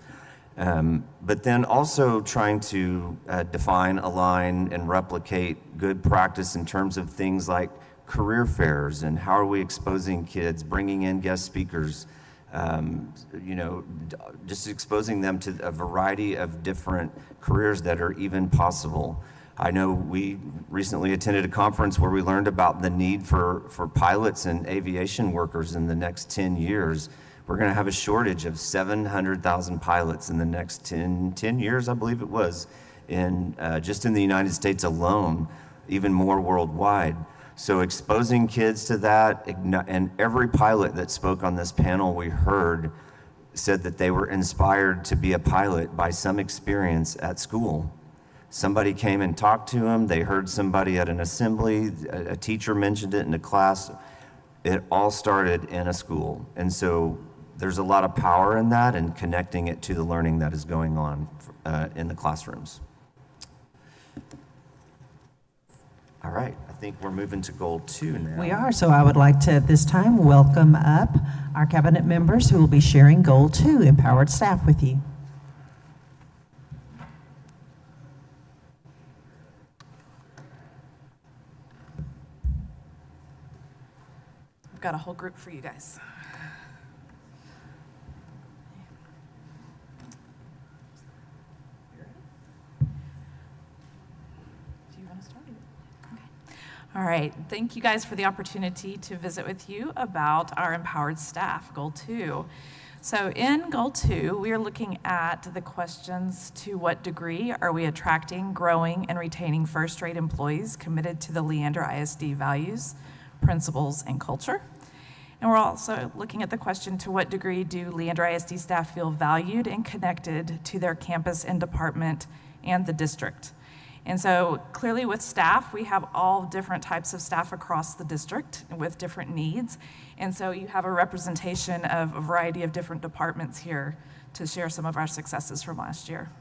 But then also trying to define, align, and replicate good practice in terms of things like career fairs and how are we exposing kids, bringing in guest speakers, just exposing them to a variety of different careers that are even possible. I know we recently attended a conference where we learned about the need for pilots and aviation workers in the next 10 years. We're going to have a shortage of 700,000 pilots in the next 10 years, I believe it was, just in the United States alone, even more worldwide. So exposing kids to that, and every pilot that spoke on this panel we heard said that they were inspired to be a pilot by some experience at school. Somebody came and talked to them, they heard somebody at an assembly, a teacher mentioned it in a class. It all started in a school. And so there's a lot of power in that and connecting it to the learning that is going on in the classrooms. All right, I think we're moving to goal 2 now. We are, so I would like to at this time welcome up our cabinet members who will be sharing goal 2, empowered staff, with you. I've got a whole group for you guys. All right, thank you guys for the opportunity to visit with you about our empowered staff, goal 2. So in goal 2, we are looking at the questions: to what degree are we attracting, growing, and retaining first-rate employees committed to the Leander ISD values, principles, and culture? And we're also looking at the question: to what degree do Leander ISD staff feel valued and connected to their campus and department and the district? And so clearly with staff, we have all different types of staff across the district with different needs. And so you have a representation of a variety of different departments here to share some of our successes from last year.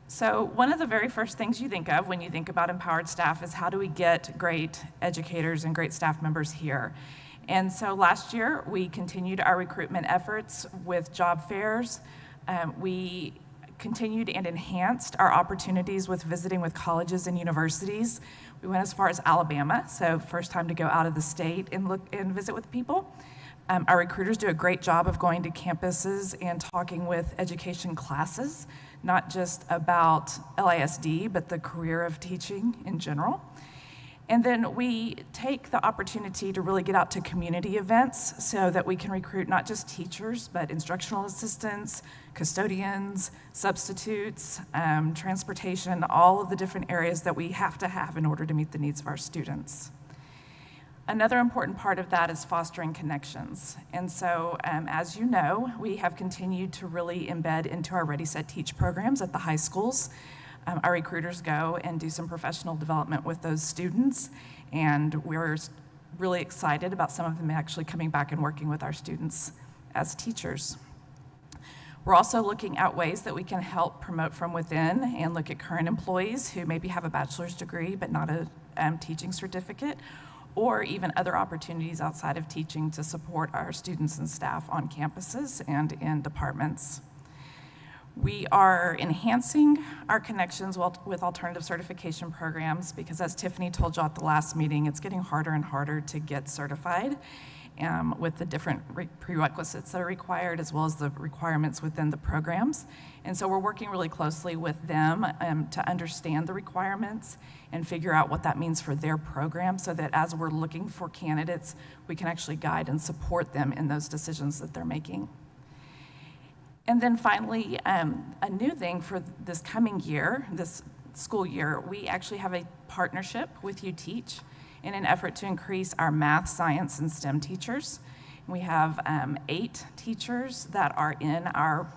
So one of the very first things you think of when you think about empowered staff is how do we get great educators and great staff members here? And so last year, we continued our recruitment efforts with job fairs. We continued and enhanced our opportunities with visiting with colleges and universities. We went as far as Alabama, so first time to go out of the state and look and visit with people. Our recruiters do a great job of going to campuses and talking with education classes, not just about LISD, but the career of teaching in general. And then we take the opportunity to really get out to community events so that we can recruit not just teachers, but instructional assistants, custodians, substitutes, transportation, all of the different areas that we have to have in order to meet the needs of our students. Another important part of that is fostering connections. And so, as you know, we have continued to really embed into our Ready, Set, Teach programs at the high schools. Our recruiters go and do some professional development with those students, and we're really excited about some of them actually coming back and working with our students as teachers. We're also looking at ways that we can help promote from within and look at current employees who maybe have a bachelor's degree but not a teaching certificate, or even other opportunities outside of teaching to support our students and staff on campuses and in departments. We are enhancing our connections with alternative certification programs because, as Tiffany told you at the last meeting, it's getting harder and harder to get certified. with the different prerequisites that are required, as well as the requirements within the programs. And so we're working really closely with them to understand the requirements and figure out what that means for their program, so that as we're looking for candidates, we can actually guide and support them in those decisions that they're making. And then finally, a new thing for this coming year, this school year, we actually have a partnership with UTeach in an effort to increase our math, science, and STEM teachers. We have 8 teachers that are in our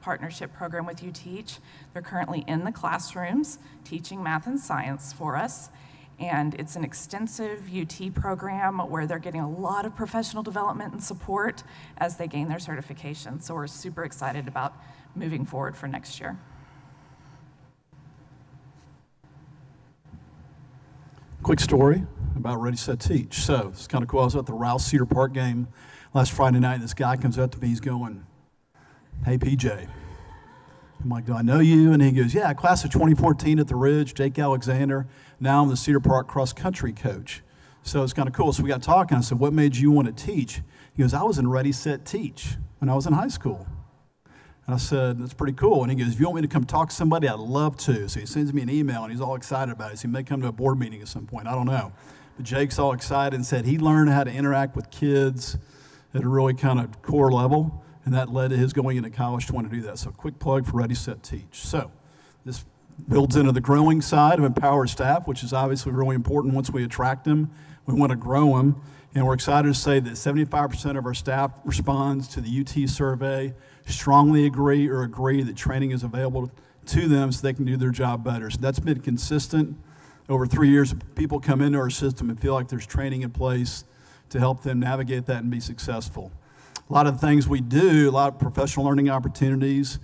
partnership program with UTeach. They're currently in the classrooms teaching math and science for us. And it's an extensive UT program where they're getting a lot of professional development and support as they gain their certification. So we're super excited about moving forward for next year. Quick story about Ready, Set, Teach. So it's kind of cool. I was at the Rouse Cedar Park game last Friday night, and this guy comes up to me. He's going, "Hey, PJ." I'm like, "Do I know you?" And he goes, "Yeah, class of 2014 at the Ridge, Jake Alexander. Now I'm the Cedar Park cross-country coach." So it's kind of cool. So we got talking. I said, "What made you want to teach?" He goes, "I was in Ready, Set, Teach when I was in high school." And I said, "That's pretty cool." And he goes, "If you want me to come talk to somebody, I'd love to." So he sends me an email, and he's all excited about it. So he may come to a board meeting at some point. I don't know. But Jake's all excited and said he learned how to interact with kids at a really kind of core level, and that led to his going into college to want to do that. So quick plug for Ready, Set, Teach. So this builds into the growing side of empowered staff, which is obviously really important. Once we attract them, we want to grow them. And we're excited to say that 75% of our staff responds to the UT survey, strongly agree that training is available to them so they can do their job better. So that's been consistent over 3 years. People come into our system and feel like there's training in place to help them navigate that and be successful. A lot of the things we do, a lot of professional learning opportunities,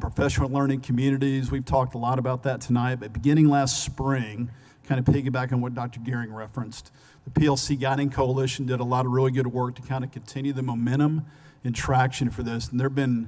professional learning communities. We've talked a lot about that tonight, but beginning last spring, kind of piggyback on what Dr. Gehring referenced, the PLC Guiding Coalition did a lot of really good work to kind of continue the momentum and traction for this. And there have been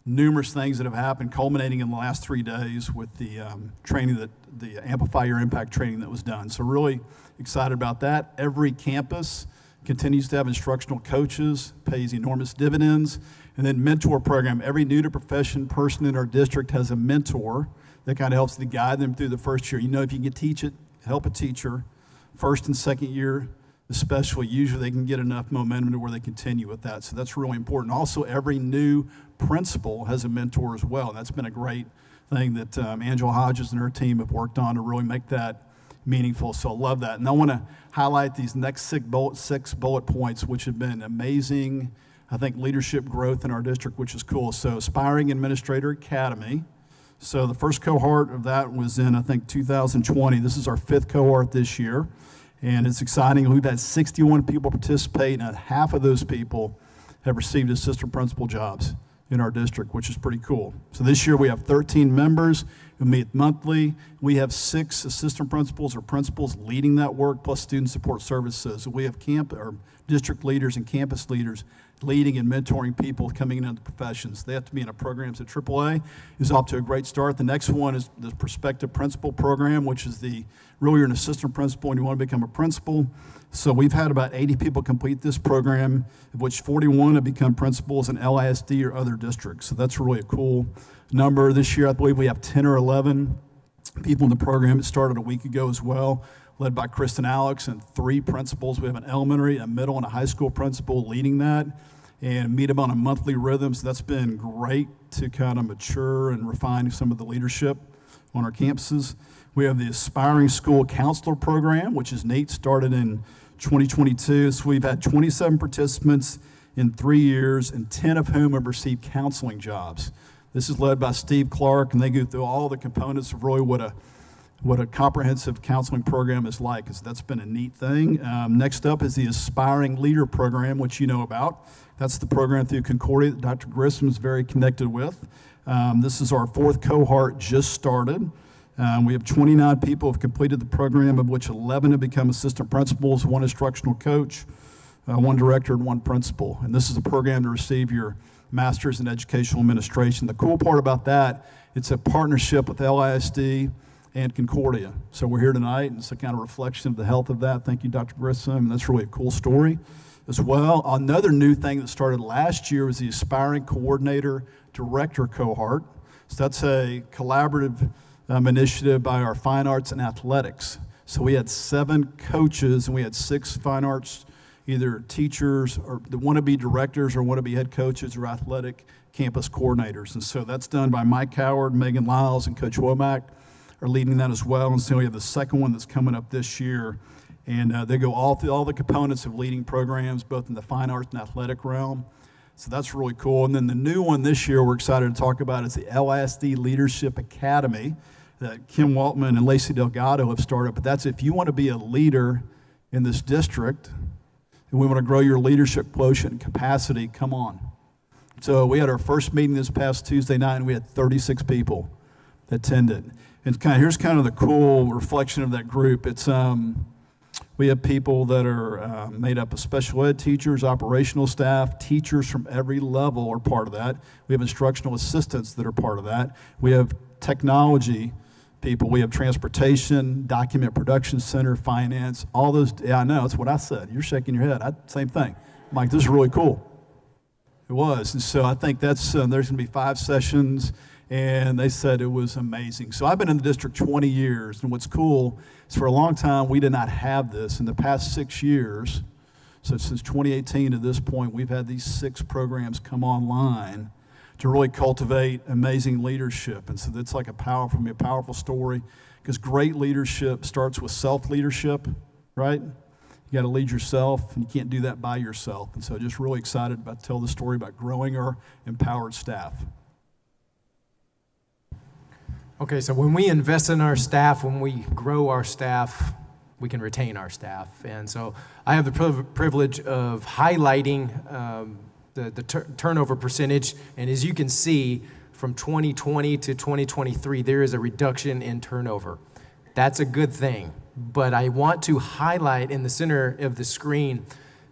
numerous things that have happened, culminating in the last 3 days with the training, the Amplify Your Impact training that was done. So really excited about that. Every campus continues to have instructional coaches, pays enormous dividends, and then mentor program. Every new to profession person in our district has a mentor that kind of helps to guide them through the first year. You know, if you can teach it, help a teacher, first and second year especially, usually they can get enough momentum to where they continue with that. So that's really important. Also, every new principal has a mentor as well. That's been a great thing that Angela Hodges and her team have worked on to really make that meaningful. So I love that. And I want to highlight these next 6 bullet points, which have been amazing, I think, leadership growth in our district, which is cool. So Aspiring Administrator Academy. So the first cohort of that was in, I think, 2020. This is our 5th cohort this year. And it's exciting. We've had 61 people participate, and half of those people have received assistant principal jobs in our district, which is pretty cool. So this year we have 13 members who meet monthly. We have 6 assistant principals or principals leading that work, plus student support services. So we have district leaders and campus leaders leading and mentoring people coming into the professions. They have to be in a program. So AAA is off to a great start. The next one is the Prospective Principal Program, which is really you're an assistant principal and you want to become a principal. So we've had about 80 people complete this program, of which 41 have become principals in LISD or other districts. So that's really a cool number. This year, I believe we have 10 or 11 people in the program. It started a week ago as well, led by Kristen Alex and 3 principals. We have an elementary, a middle, and a high school principal leading that and meet them on a monthly rhythm. So that's been great to kind of mature and refine some of the leadership on our campuses. We have the Aspiring School Counselor Program, which is neat, started in 2022. So we've had 27 participants in 3 years, and 10 of whom have received counseling jobs. This is led by Steve Clark, and they go through all the components of really what a comprehensive counseling program is like. So that's been a neat thing. Next up is the Aspiring Leader Program, which you know about. That's the program through Concordia that Dr. Grissom is very connected with. This is our 4th cohort, just started. We have 29 people who have completed the program, of which 11 have become assistant principals, 1 instructional coach, 1 director, and 1 principal. And this is a program to receive your master's in educational administration. The cool part about that, it's a partnership with LISD and Concordia. So we're here tonight, and it's a kind of reflection of the health of that. Thank you, Dr. Grissom. That's really a cool story. as well. Another new thing that started last year was the Aspiring Coordinator Director Cohort. So that's a collaborative initiative by our Fine Arts and Athletics. So we had 7 coaches and we had 6 fine arts, either teachers or that want to be directors or want to be head coaches or athletic campus coordinators. And so that's done by Mike Howard, Megan Lyles, and Coach Womack are leading that as well. And so we have the second one that's coming up this year. And they go all through all the components of leading programs, both in the fine arts and athletic realm. So that's really cool. And then the new one this year we're excited to talk about is the LISD Leadership Academy that Kim Waltman and Lacey Delgado have started. But that's if you want to be a leader in this district and we want to grow your leadership quotient and capacity, come on. So we had our first meeting this past Tuesday night, and we had 36 people that attended. And here's kind of the cool reflection of that group. It's we have people that are made up of special ed teachers, operational staff, teachers from every level are part of that. We have instructional assistants that are part of that. We have technology people. We have transportation, document production center, finance, all those. Yeah, I know, that's what I said. You're shaking your head. Same thing. I'm like, this is really cool. It was. And so I think that's there's going to be 5 sessions, and they said it was amazing. So I've been in the district 20 years, and what's cool is for a long time we did not have this. In the past 6 years, so since 2018 to this point, we've had these 6 programs come online to really cultivate amazing leadership. And so that's like a powerful story, because great leadership starts with self-leadership, right? You got to lead yourself, and you can't do that by yourself. And so just really excited about to tell the story about growing our empowered staff. Okay, so when we invest in our staff, when we grow our staff, we can retain our staff. And so I have the privilege of highlighting the turnover percentage. And as you can see, from 2020 to 2023, there is a reduction in turnover. That's a good thing. But I want to highlight in the center of the screen,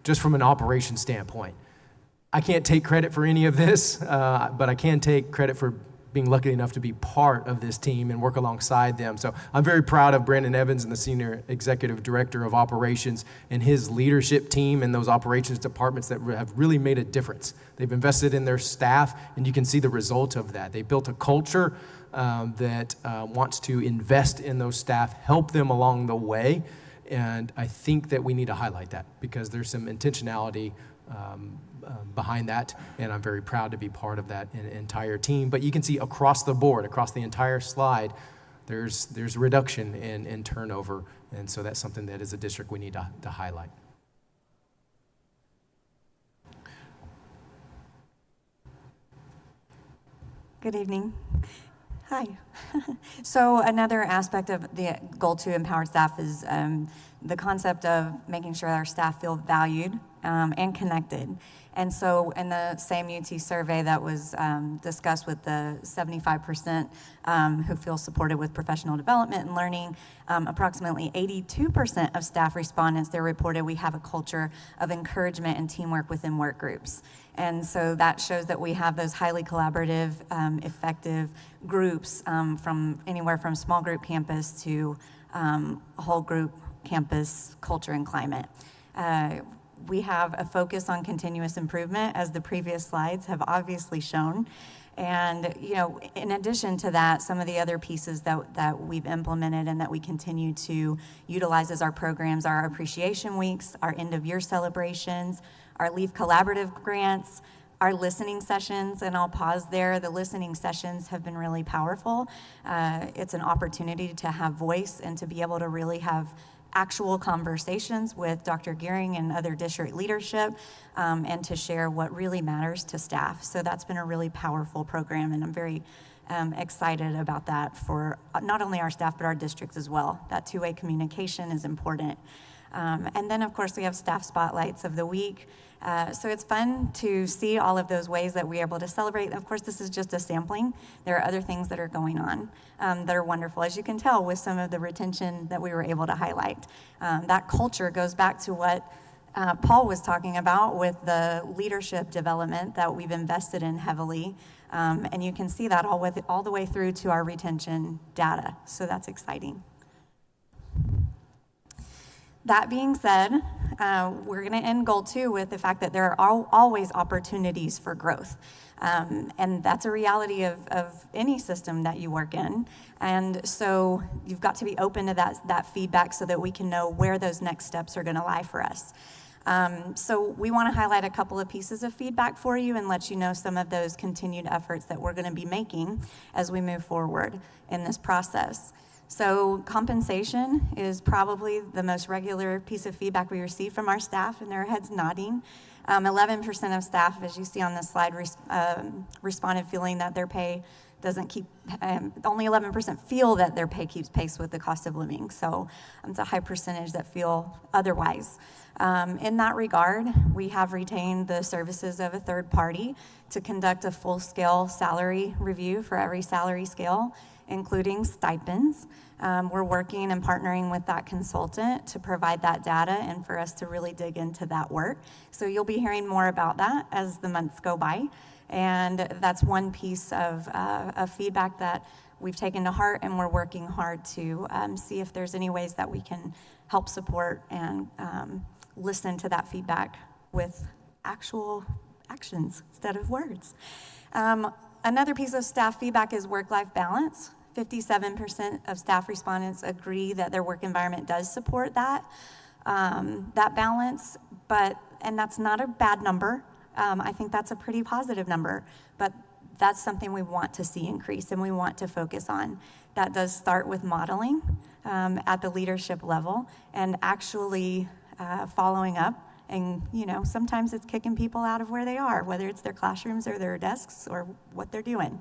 just from an operations standpoint. I can't take credit for any of this, but I can take credit for being lucky enough to be part of this team and work alongside them. So I'm very proud of Brandon Evans and the Senior Executive Director of Operations and his leadership team and those operations departments that have really made a difference. They've invested in their staff, and you can see the result of that. They built a culture that wants to invest in those staff, help them along the way, and I think that we need to highlight that because there's some intentionality behind that, and I'm very proud to be part of that entire team. But you can see across the board, across the entire slide, there's a reduction in turnover, and so that's something that as a district we need to highlight. Good evening. Hi. So another aspect of the goal to empower staff is the concept of making sure our staff feel valued and connected. And so in the same UT survey that was discussed with the 75% who feel supported with professional development and learning, approximately 82% of staff respondents there reported we have a culture of encouragement and teamwork within work groups. And so that shows that we have those highly collaborative, effective groups from anywhere from small group campus to whole group campus culture and climate. We have a focus on continuous improvement, as the previous slides have obviously shown. And, you know, in addition to that, some of the other pieces that we've implemented and that we continue to utilize as our programs are our appreciation weeks, our end of year celebrations, our Leave Collaborative grants, our listening sessions, and I'll pause there. The listening sessions have been really powerful. It's an opportunity to have voice and to be able to really have actual conversations with Dr. Gearing and other district leadership, and to share what really matters to staff. So that's been a really powerful program, and I'm very excited about that for not only our staff, but our districts as well. That two-way communication is important. And then, of course, we have staff spotlights of the week. So it's fun to see all of those ways that we're able to celebrate. Of course, this is just a sampling. There are other things that are going on that are wonderful, as you can tell with some of the retention that we were able to highlight. That culture goes back to what Paul was talking about with the leadership development that we've invested in heavily. And you can see that all the way through to our retention data. So that's exciting. That being said, we're going to end goal 2 with the fact that there are always opportunities for growth. And that's a reality of any system that you work in. And so you've got to be open to that feedback so that we can know where those next steps are going to lie for us. So we want to highlight a couple of pieces of feedback for you and let you know some of those continued efforts that we're going to be making as we move forward in this process. So compensation is probably the most regular piece of feedback we receive from our staff, and their heads nodding. 11% of staff, as you see on this slide, responded feeling that their pay doesn't keep, only 11% feel that their pay keeps pace with the cost of living. So it's a high percentage that feel otherwise. In that regard, we have retained the services of a third party to conduct a full-scale salary review for every salary scale, including stipends. We're working and partnering with that consultant to provide that data and for us to really dig into that work. So you'll be hearing more about that as the months go by. And that's one piece of feedback that we've taken to heart, and we're working hard to see if there's any ways that we can help support and listen to that feedback with actual actions instead of words. Another piece of staff feedback is work-life balance. 57% of staff respondents agree that their work environment does support that balance, and that's not a bad number. I think that's a pretty positive number, but that's something we want to see increase and we want to focus on. That does start with modeling at the leadership level and actually following up. And, sometimes it's kicking people out of where they are, whether it's their classrooms or their desks or what they're doing,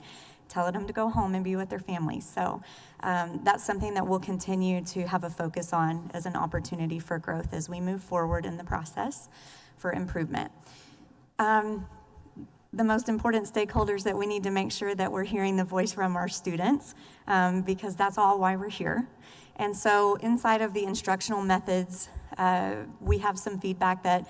telling them to go home and be with their families. So that's something that we'll continue to have a focus on as an opportunity for growth as we move forward in the process for improvement. The most important stakeholders that we need to make sure that we're hearing the voice from our students, because that's all why we're here. And so inside of the instructional methods, we have some feedback that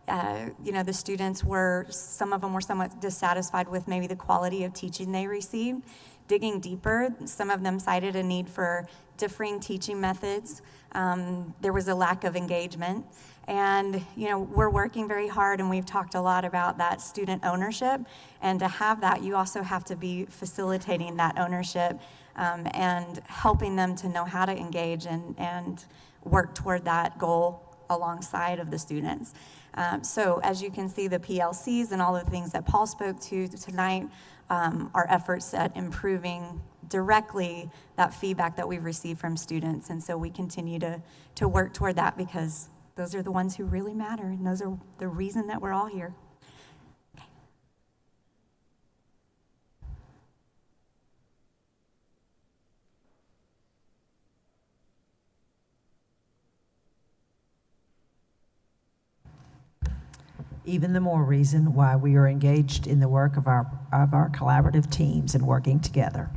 the students some of them were somewhat dissatisfied with maybe the quality of teaching they received. Digging deeper, some of them cited a need for differing teaching methods. There was a lack of engagement. And, we're working very hard, and we've talked a lot about that student ownership. And to have that, you also have to be facilitating that ownership and helping them to know how to engage and work toward that goal alongside of the students. So as you can see, the PLCs and all the things that Paul spoke to tonight are efforts at improving directly that feedback that we've received from students. And so we continue to work toward that because those are the ones who really matter, and those are the reason that we're all here. Okay. Even the more reason why we are engaged in the work of our collaborative teams and working together.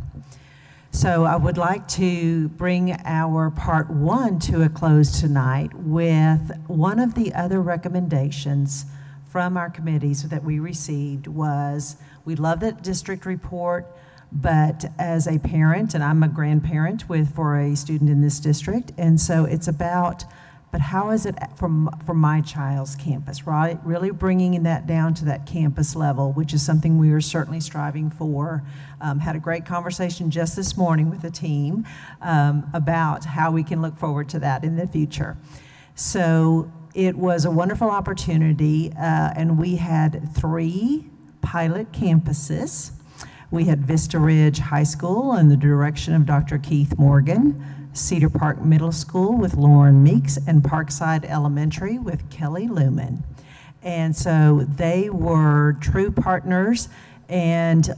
So I would like to bring our part 1 to a close tonight with one of the other recommendations from our committees that we received was, we love that district report, but as a parent, and I'm a grandparent for a student in this district, and so it's about, but how is it from my child's campus, right? Really bringing that down to that campus level, which is something we are certainly striving for. Had a great conversation just this morning with the team about how we can look forward to that in the future. So it was a wonderful opportunity, and we had 3 pilot campuses. We had Vista Ridge High School under the direction of Dr. Keith Morgan, Cedar Park Middle School with Lauren Meeks, and Parkside Elementary with Kelly Lumen. And so they were true partners, and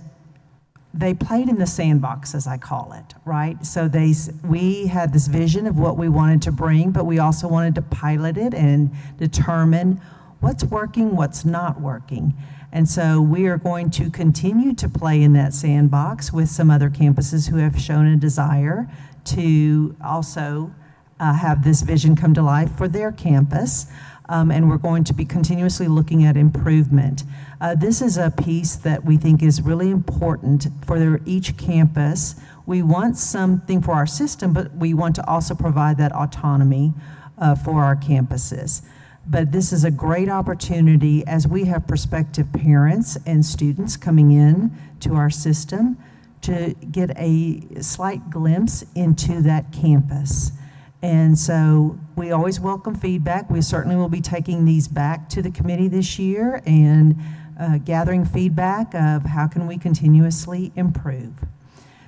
they played in the sandbox, as I call it, right? So we had this vision of what we wanted to bring, but we also wanted to pilot it and determine what's working, what's not working. And so we are going to continue to play in that sandbox with some other campuses who have shown a desire to also have this vision come to life for their campus. And we're going to be continuously looking at improvement. This is a piece that we think is really important for each campus. We want something for our system, but we want to also provide that autonomy for our campuses. But this is a great opportunity as we have prospective parents and students coming in to our system to get a slight glimpse into that campus. And so we always welcome feedback. We certainly will be taking these back to the committee this year and gathering feedback of how can we continuously improve.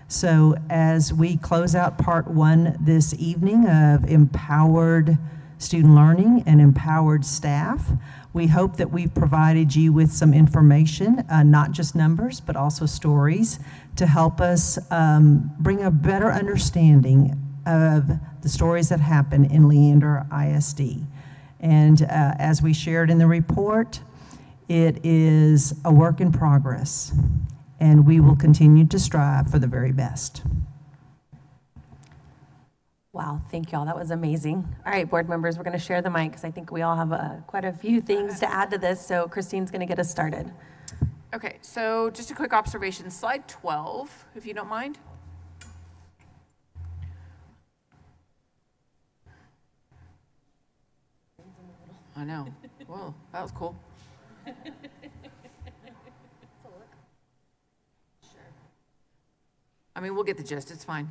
So as we close out part one this evening of empowered student learning and empowered staff, we hope that we've provided you with some information, not just numbers, but also stories to help us bring a better understanding of the stories that happen in Leander ISD. And as we shared in the report, it is a work in progress, and we will continue to strive for the very best. Wow, thank y'all. That was amazing. All right, board members, we're going to share the mic because I think we all have quite a few things to add to this. So Christine's going to get us started. Okay, so just a quick observation. Slide 12, if you don't mind. I know. Whoa, that was cool. I mean, we'll get the gist. It's fine.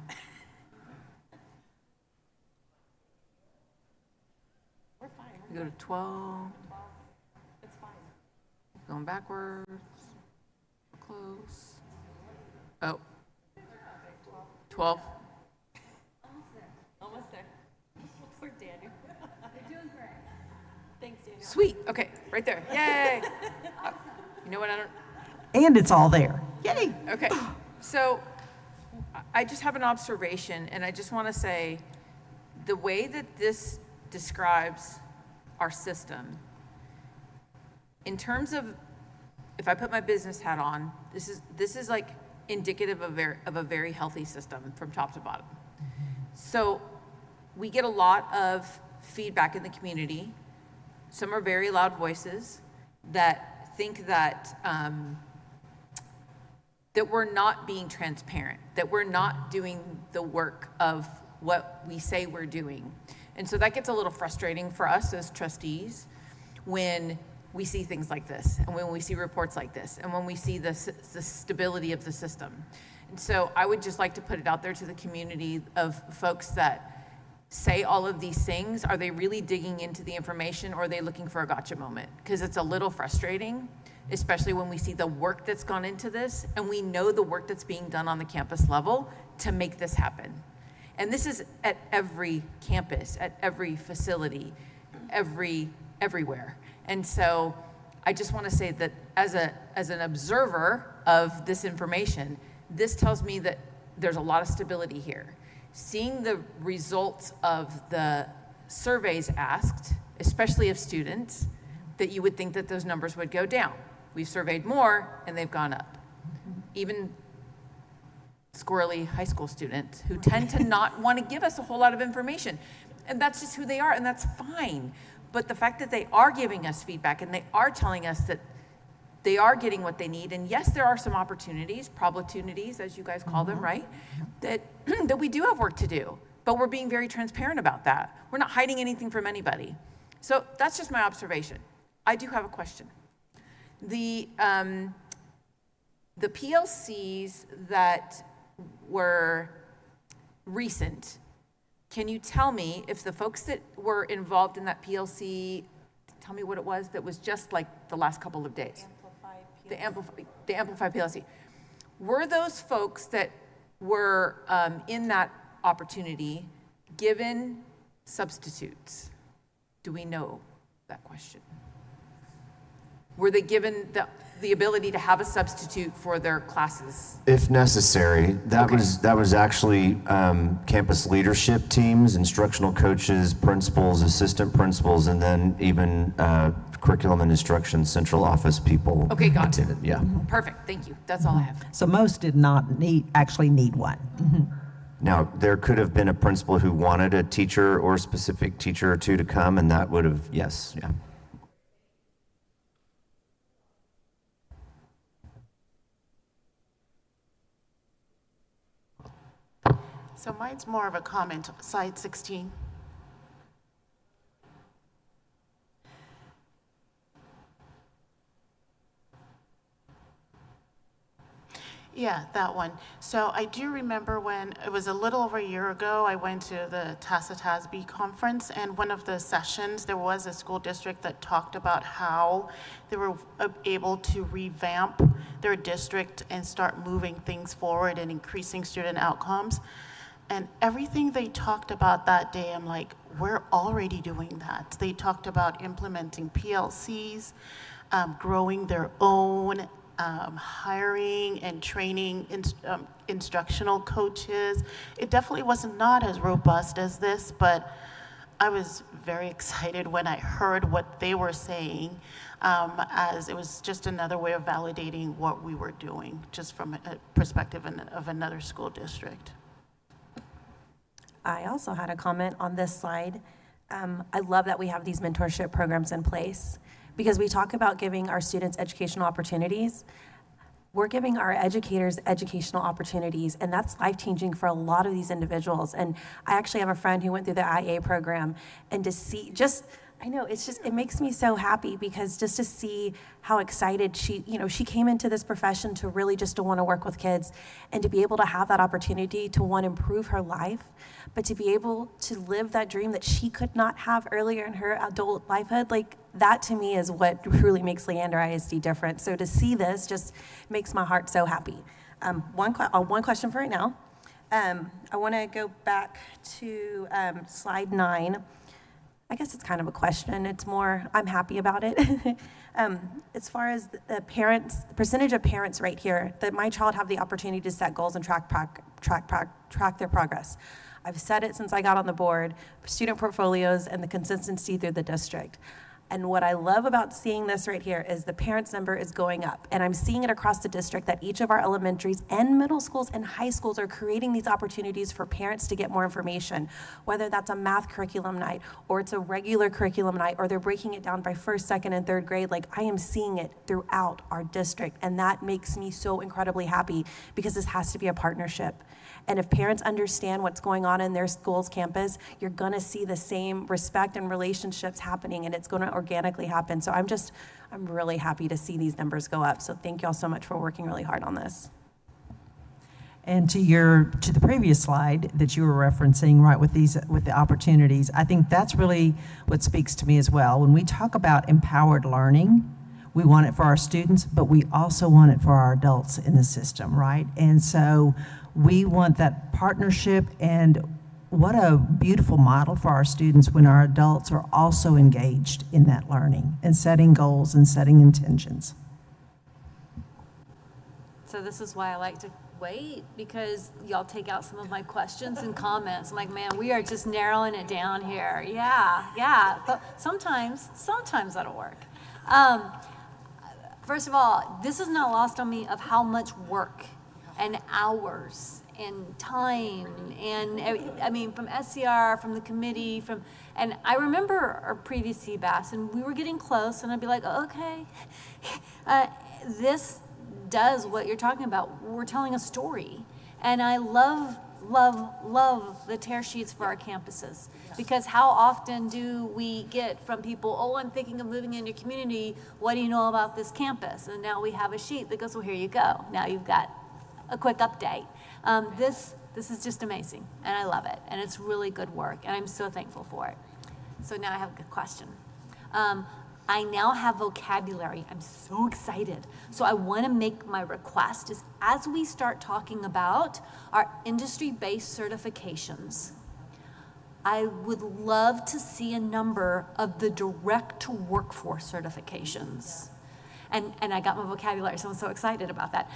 We're fine. We go to 12. It's fine. Going backwards. Close. Oh. 12. Almost there. Poor Daniel. You're doing great. Thanks, Daniel. Sweet. Okay, right there. Yay. You know what? I don't. And it's all there. Yay. Okay. So I just have an observation, and I just want to say the way that this describes our system, in terms of, if I put my business hat on, this is like indicative of a very healthy system from top to bottom. So we get a lot of feedback in the community. Some are very loud voices that think that that we're not being transparent, that we're not doing the work of what we say we're doing. And so that gets a little frustrating for us as trustees when we see things like this, and when we see reports like this, and when we see the stability of the system. And so I would just like to put it out there to the community of folks that say all of these things. Are they really digging into the information, or are they looking for a gotcha moment? Because it's a little frustrating, especially when we see the work that's gone into this, and we know the work that's being done on the campus level to make this happen. And this is at every campus, at every facility, everywhere. And so I just want to say that as an observer of this information, this tells me that there's a lot of stability here. Seeing the results of the surveys asked, especially of students, that you would think that those numbers would go down. We've surveyed more, and they've gone up. Even squirrely high school students who tend to not want to give us a whole lot of information. And that's just who they are, and that's fine. But the fact that they are giving us feedback, and they are telling us that they are getting what they need, and yes, there are some opportunities, probabilities, as you guys call them, right? That we do have work to do, but we're being very transparent about that. We're not hiding anything from anybody. So that's just my observation. I do have a question. The PLCs that were recent, can you tell me if the folks that were involved in that PLC, tell me what it was that was just like the last couple of days? The Amplify PLC. Were those folks that were in that opportunity given substitutes? Do we know that question? Were they given the ability to have a substitute for their classes? If necessary. That was actually campus leadership teams, instructional coaches, principals, assistant principals, and then even curriculum and instruction central office people. Okay, got it. Yeah. Perfect, thank you. That's all I have. So most did not actually need one. Now, there could have been a principal who wanted a teacher or a specific teacher or two to come, and that would have, yes, yeah. So mine's more of a comment, slide 16. Yeah, that one. So I do remember when it was a little over a year ago, I went to the TASB conference, and one of the sessions, there was a school district that talked about how they were able to revamp their district and start moving things forward and increasing student outcomes. And everything they talked about that day, I'm like, we're already doing that. They talked about implementing PLCs, growing their own, hiring and training instructional coaches. It definitely was not as robust as this, but I was very excited when I heard what they were saying, as it was just another way of validating what we were doing, just from a perspective of another school district. I also had a comment on this slide. I love that we have these mentorship programs in place because we talk about giving our students educational opportunities. We're giving our educators educational opportunities, and that's life-changing for a lot of these individuals. And I actually have a friend who went through the IA program, and to see I know, it makes me so happy because just to see how excited she came into this profession to really just to want to work with kids and to be able to have that opportunity to want to improve her life, but to be able to live that dream that she could not have earlier in her adult lifehood, like that to me is what really makes Leander ISD different. So to see this just makes my heart so happy. One question for right now. I want to go back to slide 9. I guess it's kind of a question. It's more, I'm happy about it. As far as the parents, the percentage of parents right here, that my child have the opportunity to set goals and track their progress. I've said it since I got on the board, student portfolios and the consistency through the district. And what I love about seeing this right here is the parents' number is going up. And I'm seeing it across the district that each of our elementaries and middle schools and high schools are creating these opportunities for parents to get more information, whether that's a math curriculum night or it's a regular curriculum night or they're breaking it down by first, second, and third grade. Like I am seeing it throughout our district. And that makes me so incredibly happy because this has to be a partnership. And if parents understand what's going on in their school's campus, you're going to see the same respect and relationships happening, and it's going to organically happen. So I'm really happy to see these numbers go up. So thank you all so much for working really hard on this. And to the previous slide that you were referencing, right, with the opportunities, I think that's really what speaks to me as well. When we talk about empowered learning, we want it for our students, but we also want it for our adults in the system, right? And so we want that partnership, and what a beautiful model for our students when our adults are also engaged in that learning and setting goals and setting intentions. So this is why I like to wait, because y'all take out some of my questions and comments. I'm like, man, we are just narrowing it down here. Yeah, but sometimes that'll work. First of all, this is not lost on me of how much work and hours and time and, I mean, from SCR, from the committee, and I remember our previous CBAS, and we were getting close, and I'd be like, okay, this does what you're talking about. We're telling a story, and I love the tear sheets for our campuses, because how often do we get from people, oh, I'm thinking of moving into your community, what do you know about this campus? And now we have a sheet that goes, well, here you go. Now you've got a quick update. This is just amazing, and I love it, and it's really good work, and I'm so thankful for it. So now I have a good question. I now have vocabulary. I'm so excited. So I want to make my request is as we start talking about our industry-based certifications, I would love to see a number of the direct-to-workforce certifications. And I got my vocabulary, so I'm so excited about that.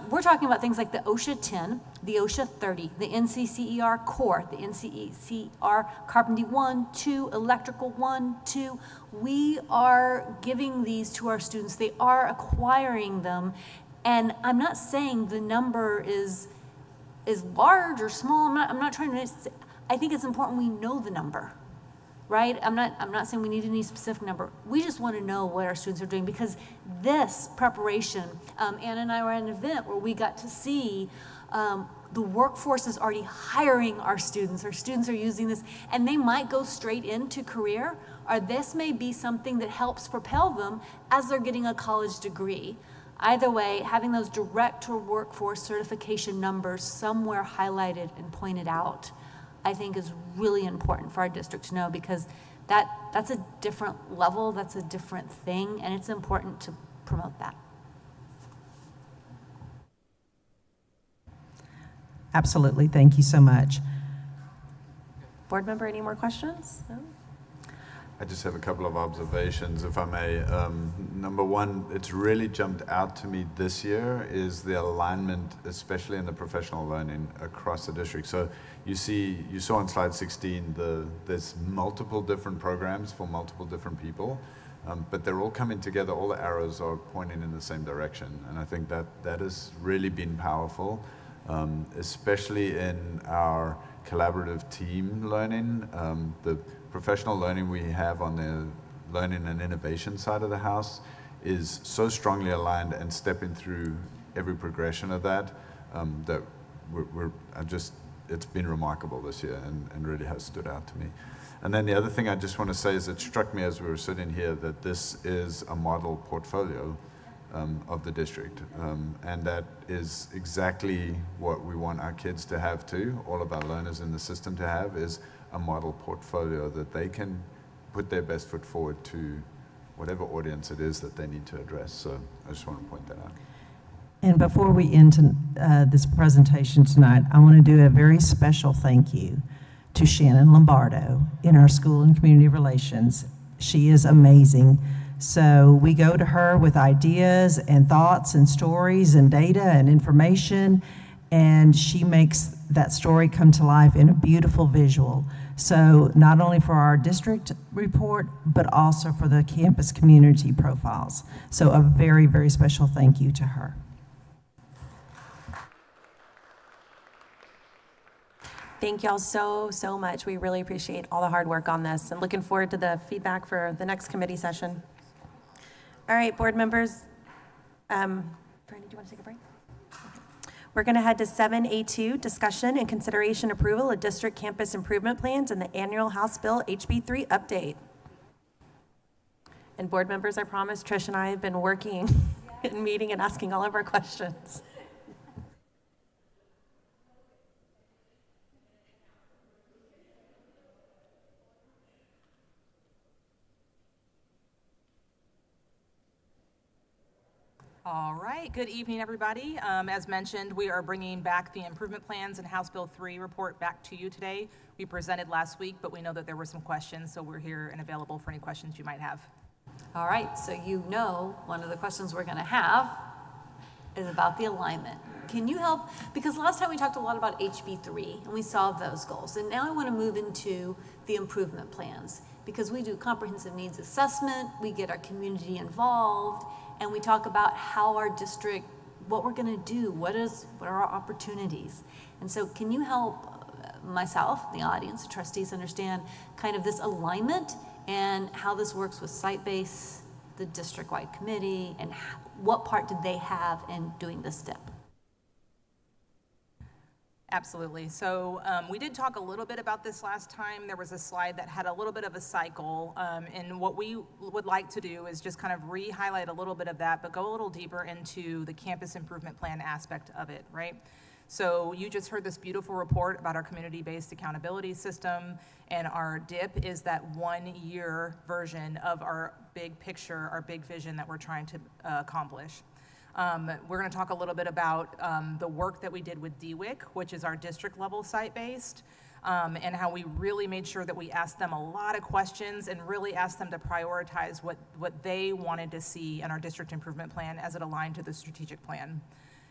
We're talking about things like the OSHA 10, the OSHA 30, the NCCER Core, the NCCER Carpentry 1, 2, Electrical 1, 2. We are giving these to our students. They are acquiring them. And I'm not saying the number is large or small. I'm not trying to, I think it's important we know the number. Right? I'm not saying we need any specific number. We just want to know what our students are doing, because this preparation, Anna and I were at an event where we got to see the workforce is already hiring our students. Our students are using this, and they might go straight into career, or this may be something that helps propel them as they're getting a college degree. Either way, having those director workforce certification numbers somewhere highlighted and pointed out, I think is really important for our district to know, because that's a different level, that's a different thing, and it's important to promote that. Absolutely, thank you so much. Board member, any more questions? No? I just have a couple of observations, if I may. Number one, it's really jumped out to me this year is the alignment, especially in the professional learning across the district. So you saw on slide 16, there's multiple different programs for multiple different people, but they're all coming together. All the arrows are pointing in the same direction, and I think that has really been powerful, especially in our collaborative team learning. The professional learning we have on the learning and innovation side of the house is so strongly aligned and stepping through every progression of that, that it's been remarkable this year and really has stood out to me. And then the other thing I just want to say is it struck me as we were sitting here that this is a model portfolio of the district. And that is exactly what we want our kids to have too, all of our learners in the system to have, is a model portfolio that they can put their best foot forward to whatever audience it is that they need to address. So I just want to point that out. And before we end this presentation tonight, I want to do a very special thank you to Shannon Lombardo in our school and community relations. She is amazing. So we go to her with ideas and thoughts and stories and data and information, and she makes that story come to life in a beautiful visual. So not only for our district report, but also for the campus community profiles. So a very, very special thank you to her. Thank y'all so much. We really appreciate all the hard work on this and looking forward to the feedback for the next committee session. All right, board members. Brandon, do you want to take a break? We're going to head to 7A2, discussion and consideration approval of district campus improvement plans and the annual House Bill HB3 update. And board members, I promise Trish and I have been working and meeting and asking all of our questions. All right, good evening, everybody. As mentioned, we are bringing back the improvement plans and House Bill 3 report back to you today. We presented last week, but we know that there were some questions, so we're here and available for any questions you might have. All right, so you know one of the questions we're going to have is about the alignment. Can you help? Because last time we talked a lot about HB3 and we saw those goals, and now I want to move into the improvement plans, because we do comprehensive needs assessment, we get our community involved, and we talk about how our district, what we're going to do, what are our opportunities. And so can you help myself, the audience, the trustees understand kind of this alignment and how this works with site-based, the district-wide committee, and what part did they have in doing this step? Absolutely. So we did talk a little bit about this last time. There was a slide that had a little bit of a cycle, and what we would like to do is just kind of re-highlight a little bit of that, but go a little deeper into the campus improvement plan aspect of it, right? So you just heard this beautiful report about our community-based accountability system, and our DIP is that 1 year version of our big picture, our big vision that we're trying to accomplish. We're going to talk a little bit about the work that we did with DWIC, which is our district level site-based, and how we really made sure that we asked them a lot of questions and really asked them to prioritize what they wanted to see in our district improvement plan as it aligned to the strategic plan.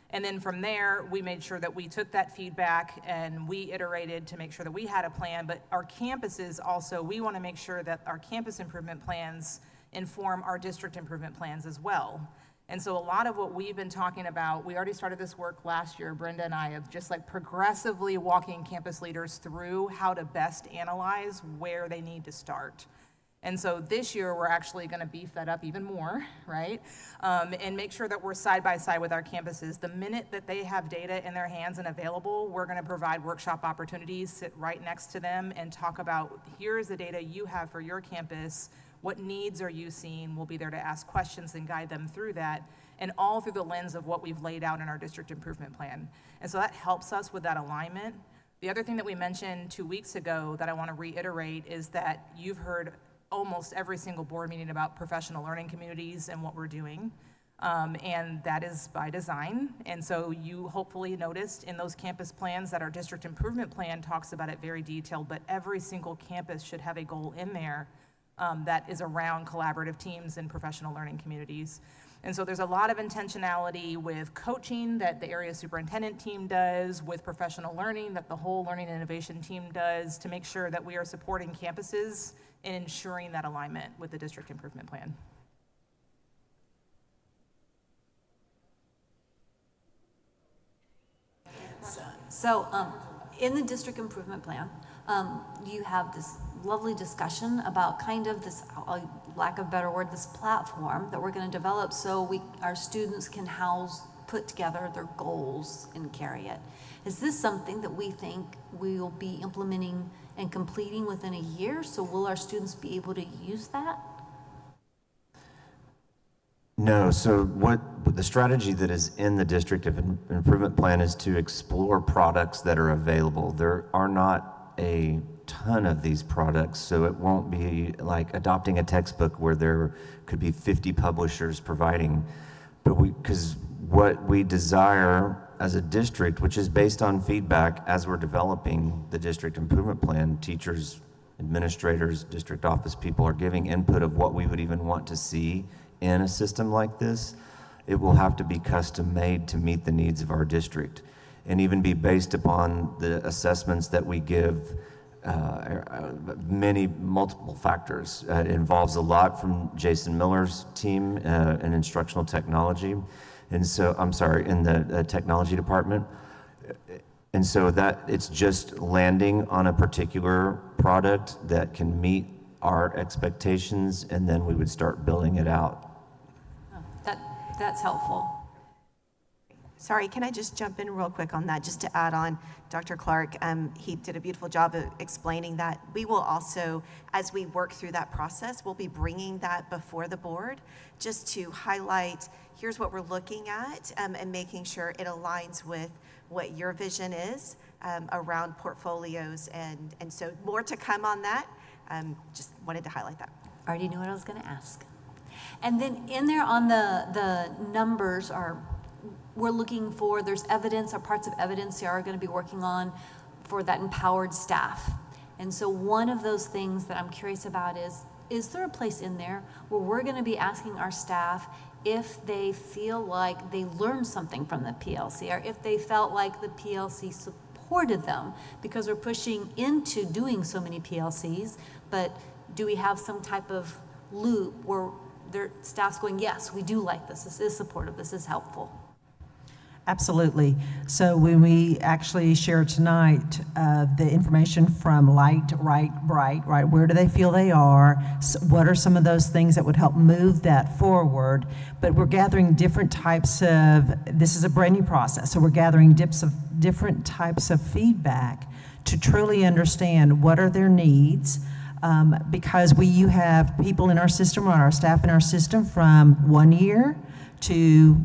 And then from there, we made sure that we took that feedback and we iterated to make sure that we had a plan, but our campuses also, we want to make sure that our campus improvement plans inform our district improvement plans as well. And so a lot of what we've been talking about, we already started this work last year, Brenda and I, of just like progressively walking campus leaders through how to best analyze where they need to start. And so this year, we're actually going to beef that up even more, right? And make sure that we're side by side with our campuses. The minute that they have data in their hands and available, we're going to provide workshop opportunities, sit right next to them and talk about, here's the data you have for your campus. What needs are you seeing? We'll be there to ask questions and guide them through that. and all through the lens of what we've laid out in our district improvement plan. And so that helps us with that alignment. The other thing that we mentioned 2 weeks ago that I want to reiterate is that you've heard almost every single board meeting about professional learning communities and what we're doing. And that is by design. And so you hopefully noticed in those campus plans that our district improvement plan talks about it very detailed, but every single campus should have a goal in there that is around collaborative teams and professional learning communities. And so there's a lot of intentionality with coaching that the area superintendent team does, with professional learning that the whole learning and innovation team does, to make sure that we are supporting campuses and ensuring that alignment with the district improvement plan. So in the district improvement plan, you have this lovely discussion about kind of this, lack of a better word, this platform that we're going to develop so our students can put together their goals and carry it. Is this something that we think we will be implementing and completing within a year? So will our students be able to use that? No, so what the strategy that is in the district improvement plan is to explore products that are available. There are not a ton of these products, so it won't be like adopting a textbook where there could be 50 publishers providing, but because what we desire as a district, which is based on feedback as we're developing the district improvement plan, teachers, administrators, district office people are giving input of what we would even want to see in a system like this. It will have to be custom made to meet the needs of our district and even be based upon the assessments that we give, multiple factors. It involves a lot from Jason Miller's team in instructional technology. And so, I'm sorry, in the technology department. And so that it's just landing on a particular product that can meet our expectations, and then we would start building it out. That's helpful. Sorry, can I just jump in real quick on that, just to add on? Dr. Clark, he did a beautiful job of explaining that. We will also, as we work through that process, we'll be bringing that before the board just to highlight, here's what we're looking at, and making sure it aligns with what your vision is around portfolios. And so more to come on that. Just wanted to highlight that. I already knew what I was going to ask. And then in there on the numbers we're looking for, there's evidence or parts of evidence you are going to be working on for that empowered staff. And so one of those things that I'm curious about is there a place in there where we're going to be asking our staff if they feel like they learned something from the PLC, or if they felt like the PLC supported them, because we're pushing into doing so many PLCs, but do we have some type of loop where their staff's going, yes, we do like this is supportive, this is helpful? Absolutely. So when we actually share tonight the information from light, right, bright, right, where do they feel they are? So what are some of those things that would help move that forward? But we're gathering different types of, this is a brand new process, so we're gathering different types of feedback to truly understand what are their needs, because you have people in our system, or our staff in our system, from 1 year to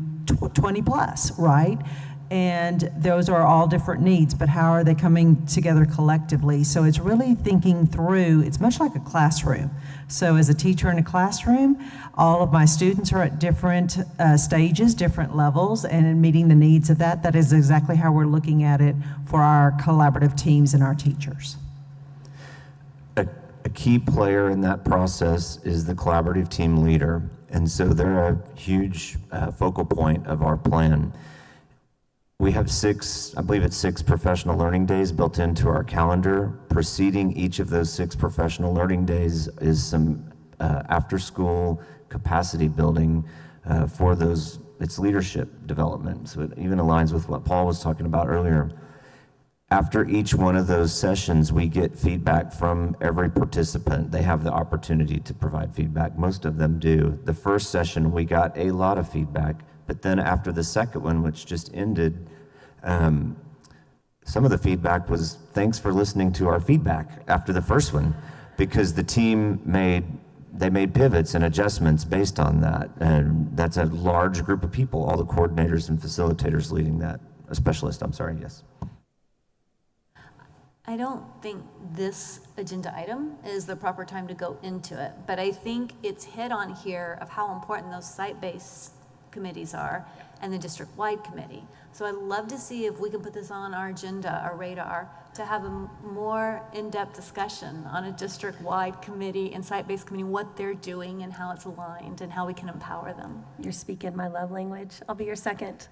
20 plus, right? And those are all different needs, but how are they coming together collectively? So it's really thinking through, it's much like a classroom. So as a teacher in a classroom, all of my students are at different stages, different levels, and in meeting the needs of that is exactly how we're looking at it for our collaborative teams and our teachers. A key player in that process is the collaborative team leader. And so they're a huge focal point of our plan. We have six professional learning days built into our calendar. Preceding each of those 6 professional learning days is some after-school capacity building for those. It's leadership development. So it even aligns with what Paul was talking about earlier. After each one of those sessions, we get feedback from every participant. They have the opportunity to provide feedback. Most of them do. The first session, we got a lot of feedback, but then after the second one, which just ended, some of the feedback was, thanks for listening to our feedback after the first one, because the team made they made pivots and adjustments based on that. And that's a large group of people, all the coordinators and facilitators leading that. A specialist, I'm sorry, yes. I don't think this agenda item is the proper time to go into it, but I think it's hit on here of how important those site-based committees are and the district-wide committee. So I'd love to see if we can put this on our agenda, our radar, to have a more in-depth discussion on a district-wide committee and site-based committee, what they're doing and how it's aligned and how we can empower them. You're speaking my love language. I'll be your second.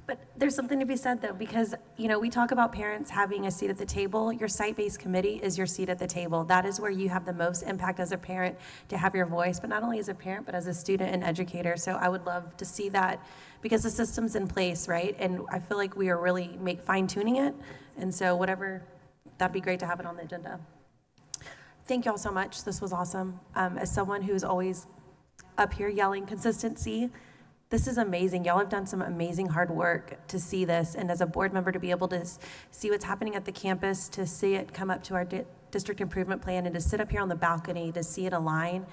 But there's something to be said though, because we talk about parents having a seat at the table. Your site-based committee is your seat at the table. That is where you have the most impact as a parent to have your voice, but not only as a parent, but as a student and educator. So I would love to see that because the system's in place, right? And I feel like we are really fine-tuning it. And so that'd be great to have it on the agenda. Thank y'all so much. This was awesome. As someone who's always up here yelling consistency, this is amazing. Y'all have done some amazing hard work to see this. And as a board member, to be able to see what's happening at the campus, to see it come up to our district improvement plan, and to sit up here on the balcony, to see it align.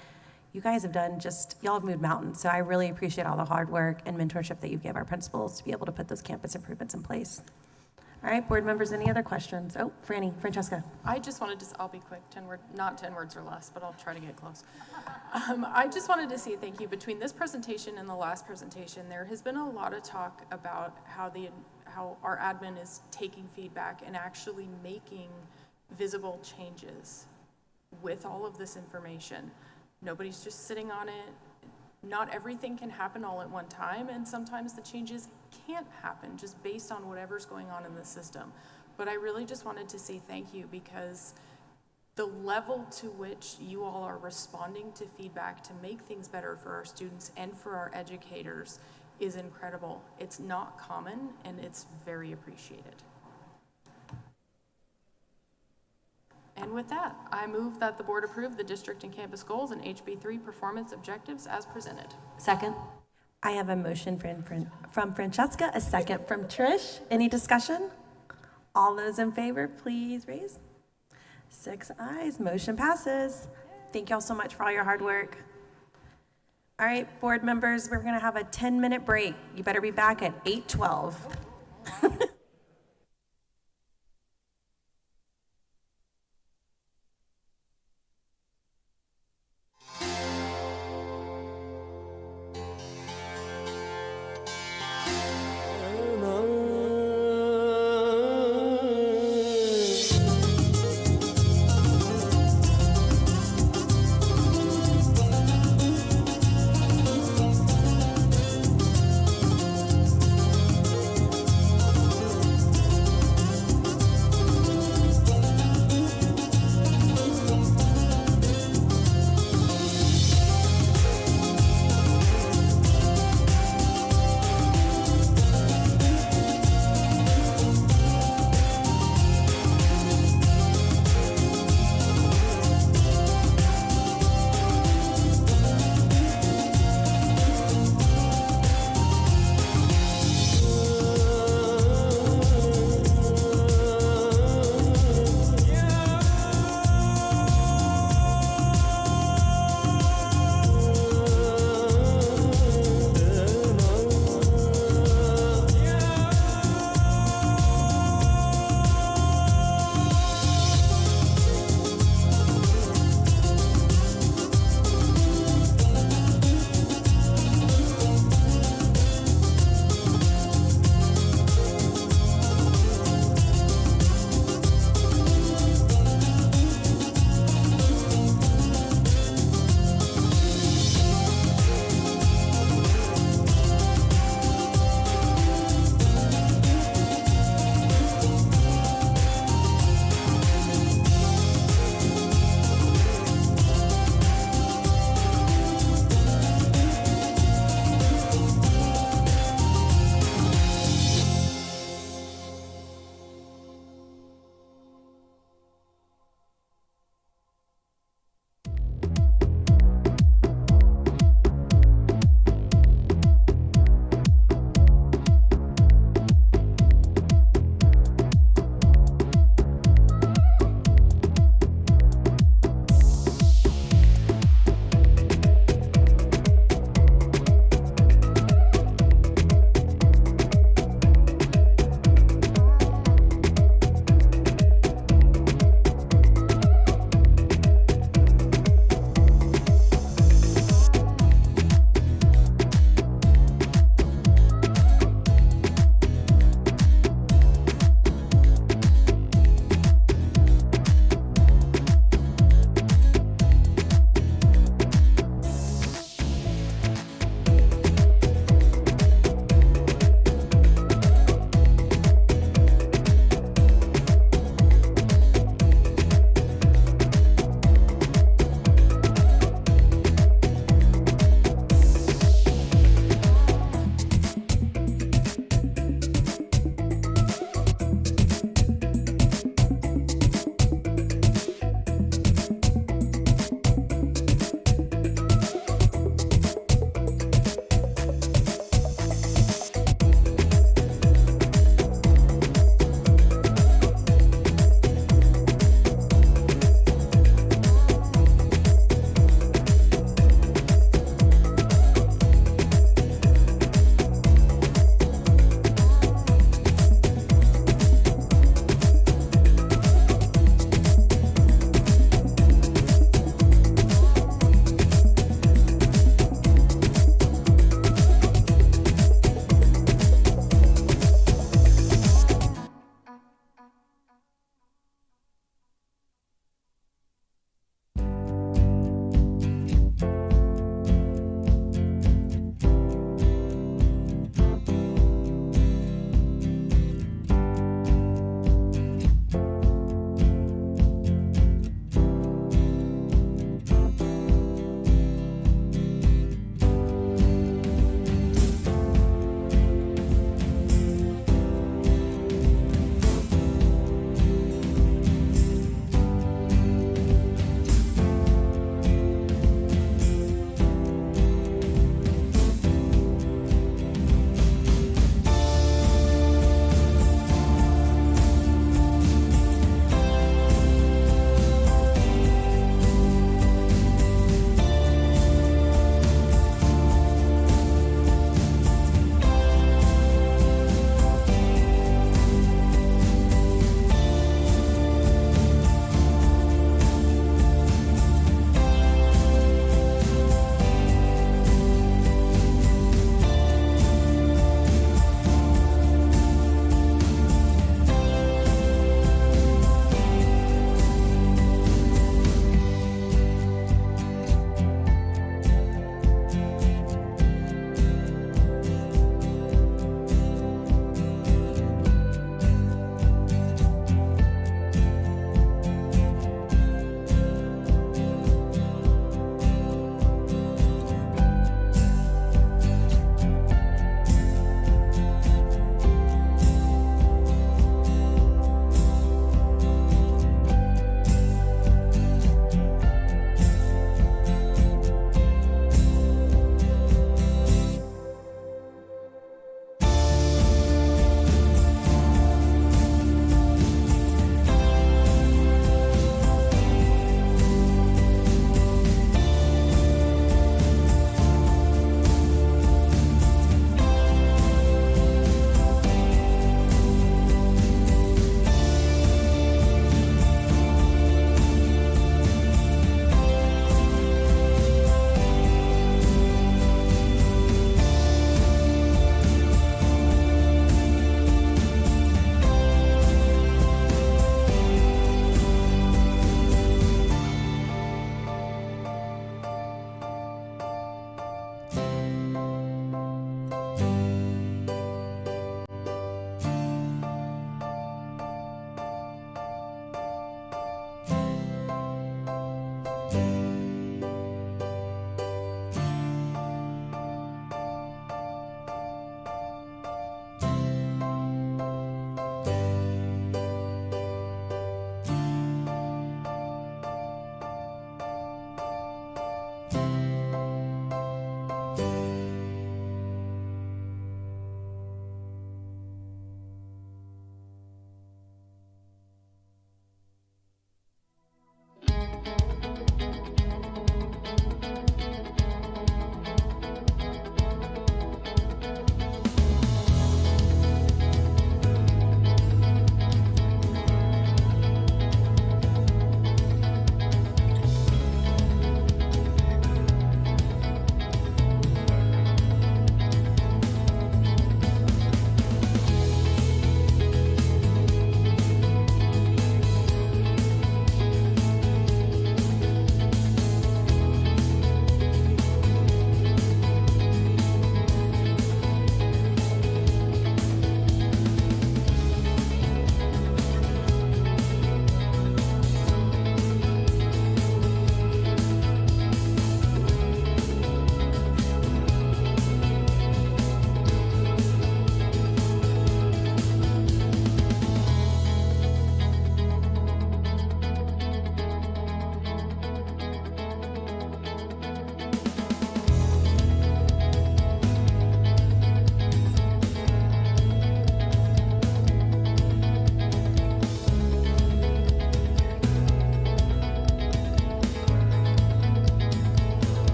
You guys have y'all have moved mountains. So I really appreciate all the hard work and mentorship that you give our principals to be able to put those campus improvements in place. All right, board members, any other questions? Oh, Francesca. I just wanted to, I'll be quick, not 10 words or less, but I'll try to get close. I just wanted to say thank you. Between this presentation and the last presentation, there has been a lot of talk about how our admin is taking feedback and actually making visible changes with all of this information. Nobody's just sitting on it. Not everything can happen all at one time, and sometimes the changes can't happen just based on whatever's going on in the system. But I really just wanted to say thank you, because the level to which you all are responding to feedback to make things better for our students and for our educators is incredible. It's not common, and it's very appreciated. And with that, I move that the board approve the district and campus goals and HB3 performance objectives as presented. Second. I have a motion from Francesca, a second from Trish. Any discussion? All those in favor, please raise. 6 ayes, motion passes. Thank y'all so much for all your hard work. All right, board members, we're gonna have a 10-minute break. You better be back at 8:12.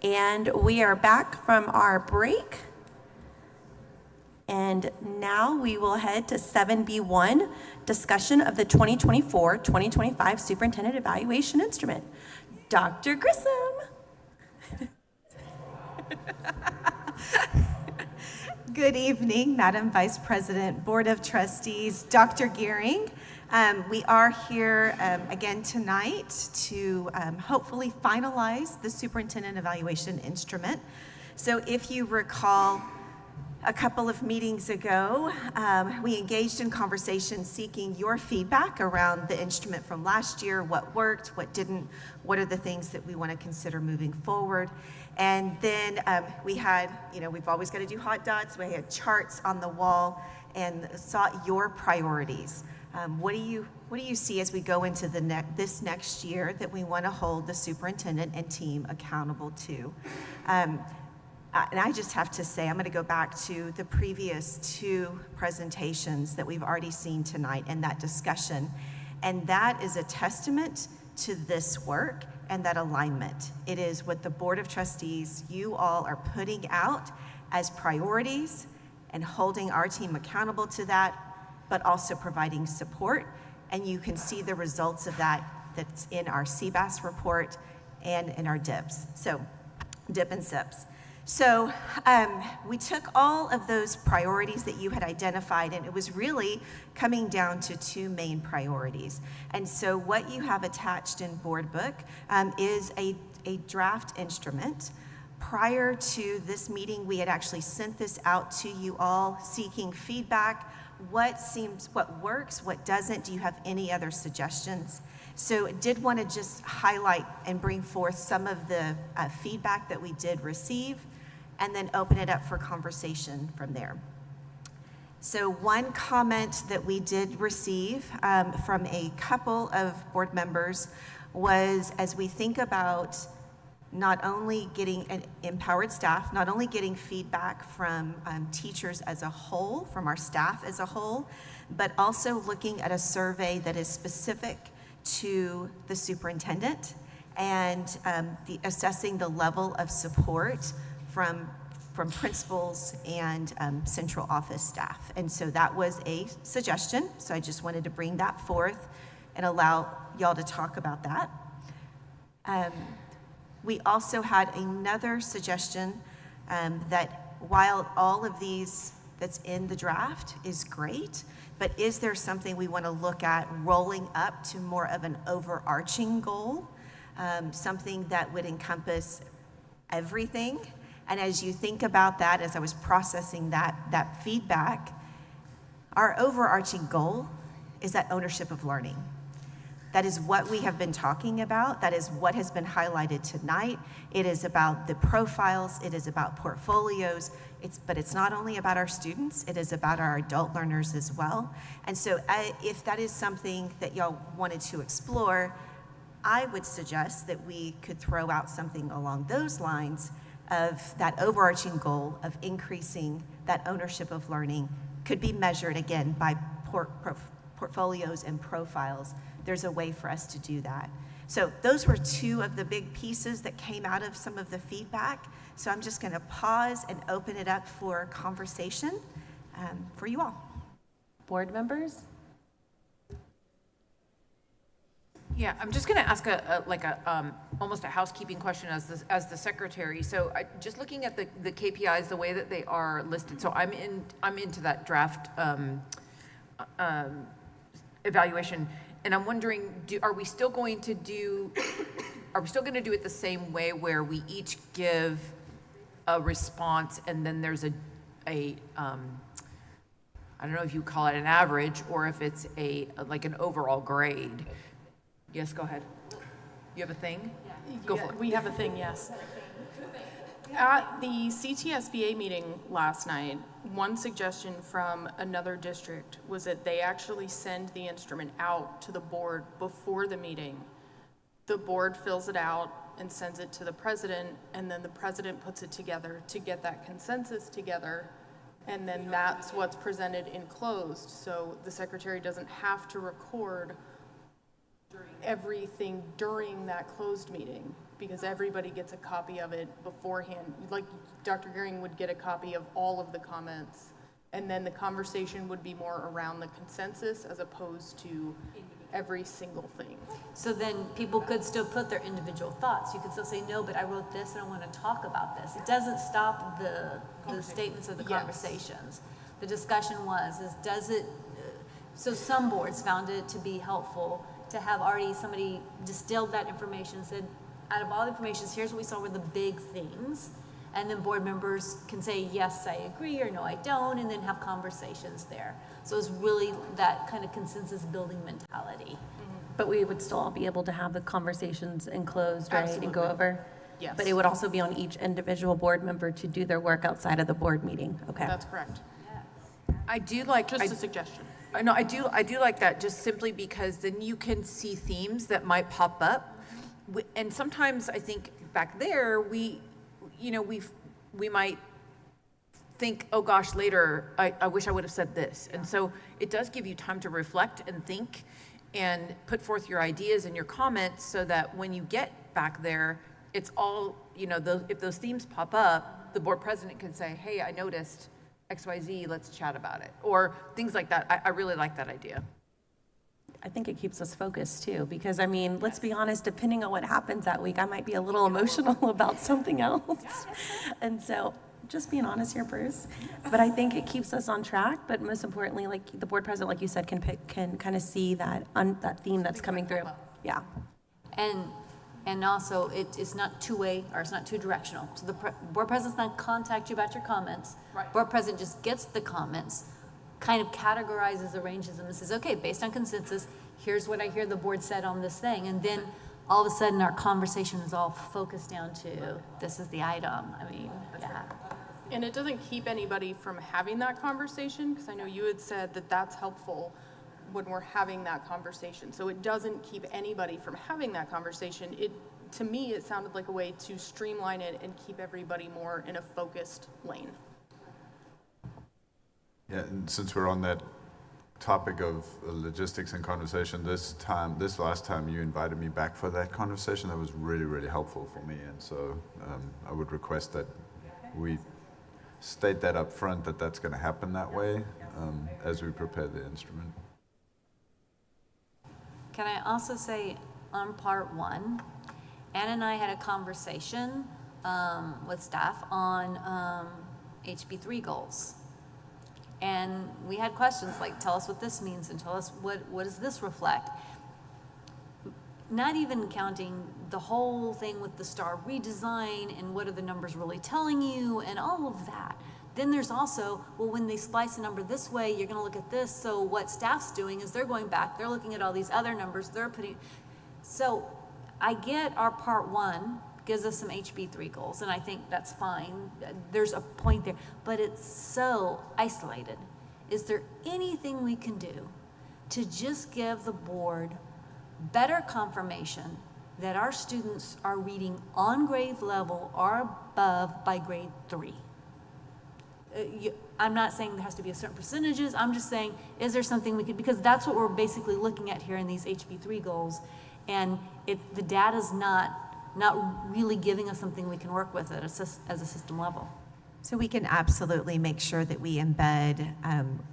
And we are back from our break. And now we will head to 7B1, discussion of the 2024-2025 Superintendent Evaluation Instrument. Dr. Grissom. Good evening, Madam Vice President, Board of Trustees, Dr. Gearing. We are here again tonight to hopefully finalize the Superintendent Evaluation Instrument. So if you recall, a couple of meetings ago, we engaged in conversation seeking your feedback around the instrument from last year, what worked, what didn't, what are the things that we want to consider moving forward. And then we had, we've always got to do hot dots. We had charts on the wall and sought your priorities. What do you see as we go into this next year that we want to hold the superintendent and team accountable to? And I just have to say, I'm going to go back to the previous two presentations that we've already seen tonight and that discussion. And that is a testament to this work and that alignment. It is what the Board of Trustees, you all are putting out as priorities and holding our team accountable to that, but also providing support. And you can see the results of that that's in our CBAS report and in our DIPs. So, DIP and SIPs. So we took all of those priorities that you had identified, and it was really coming down to two main priorities. And so what you have attached in Board Book is a draft instrument. Prior to this meeting, we had actually sent this out to you all seeking feedback. What works, what doesn't? Do you have any other suggestions? So I did want to just highlight and bring forth some of the feedback that we did receive, and then open it up for conversation from there. So one comment that we did receive from a couple of board members was, as we think about not only getting an empowered staff, not only getting feedback from teachers as a whole, from our staff as a whole, but also looking at a survey that is specific to the superintendent and assessing the level of support from principals and central office staff. And so that was a suggestion. So I just wanted to bring that forth and allow y'all to talk about that. We also had another suggestion that while all of these that's in the draft is great, but is there something we want to look at rolling up to more of an overarching goal, something that would encompass everything? And as you think about that, as I was processing that feedback, our overarching goal is that ownership of learning. That is what we have been talking about. That is what has been highlighted tonight. It is about the profiles. It is about portfolios. But it's not only about our students. It is about our adult learners as well. And so if that is something that y'all wanted to explore, I would suggest that we could throw out something along those lines of that overarching goal of increasing that ownership of learning could be measured again by portfolios and profiles. There's a way for us to do that. So those were two of the big pieces that came out of some of the feedback. So I'm just going to pause and open it up for conversation for you all. Board members? Yeah, I'm just going to ask almost a housekeeping question as the secretary. So just looking at the KPIs, the way that they are listed. So I'm into that draft evaluation, and I'm wondering, are we still going to do it the same way, where we each give a response, and then there's I don't know if you call it an average or if it's like an overall grade. Yes, go ahead. You have a thing? Go for it. We have a thing, yes. At the CTSBA meeting last night, one suggestion from another district was that they actually send the instrument out to the board before the meeting. The board fills it out and sends it to the president, and then the president puts it together to get that consensus together, and then that's what's presented in closed. So the secretary doesn't have to record everything during that closed meeting. because everybody gets a copy of it beforehand. Like Dr. Gearing would get a copy of all of the comments, and then the conversation would be more around the consensus as opposed to every single thing. So then people could still put their individual thoughts. You could still say, no, but I wrote this and I want to talk about this. It doesn't stop the statements of the conversations. The discussion does it, so some boards found it to be helpful to have already somebody distilled that information, said, out of all the information, here's what we saw were the big things. And then board members can say, yes, I agree, or no, I don't, and then have conversations there. So it's really that kind of consensus building mentality. But we would still all be able to have the conversations enclosed, right, and go over? Yes. But it would also be on each individual board member to do their work outside of the board meeting, okay? That's correct. I do like. Just a suggestion. No, I do like that, just simply because then you can see themes that might pop up. And sometimes I think back there, we might think, oh gosh, later, I wish I would have said this. And so it does give you time to reflect and think and put forth your ideas and your comments so that when you get back there, it's all, if those themes pop up, the board president can say, hey, I noticed XYZ, let's chat about it. Or things like that. I really like that idea. I think it keeps us focused too, because I mean, let's be honest, depending on what happens that week, I might be a little emotional about something else. And so just being honest here, Bruce. But I think it keeps us on track, but most importantly, like the board president, like you said, can kind of see that theme that's coming through. Yeah. And also, it's not two-way, or it's not two-directional. So the board president's not contact you about your comments. Right. Board president just gets the comments, kind of categorizes, arranges them, and says, okay, based on consensus, here's what I hear the board said on this thing. And then all of a sudden, our conversation is all focused down to, this is the item. I mean, yeah. And it doesn't keep anybody from having that conversation, because I know you had said that that's helpful when we're having that conversation. So it doesn't keep anybody from having that conversation. To me, it sounded like a way to streamline it and keep everybody more in a focused lane. Yeah, and since we're on that topic of logistics and conversation, this last time you invited me back for that conversation, that was really, really helpful for me. And so I would request that we state that up front, that that's going to happen that way as we prepare the instrument. Can I also say on part one, Ann and I had a conversation with staff on HB3 goals. And we had questions like, tell us what this means and tell us what does this reflect? Not even counting the whole thing with the STAR redesign and what are the numbers really telling you and all of that. Then there's also, well, when they splice a number this way, you're going to look at this. So what staff's doing is they're going back, they're looking at all these other numbers, they're putting. So I get our part one gives us some HB3 goals, and I think that's fine. There's a point there, but it's so isolated. Is there anything we can do to just give the board better confirmation that our students are reading on grade level or above by grade 3? I'm not saying there has to be a certain percentages. I'm just saying, is there something we could, because that's what we're basically looking at here in these HB3 goals, and the data's not really giving us something we can work with as a system level. So we can absolutely make sure that we embed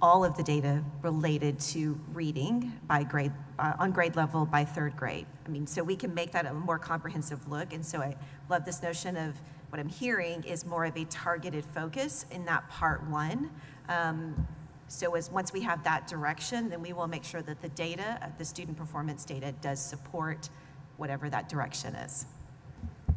all of the data related to reading by grade, on grade level by 3rd grade. I mean, so we can make that a more comprehensive look. And so I love this notion of what I'm hearing is more of a targeted focus in that part one. So once we have that direction, then we will make sure that the data, the student performance data, does support whatever that direction is.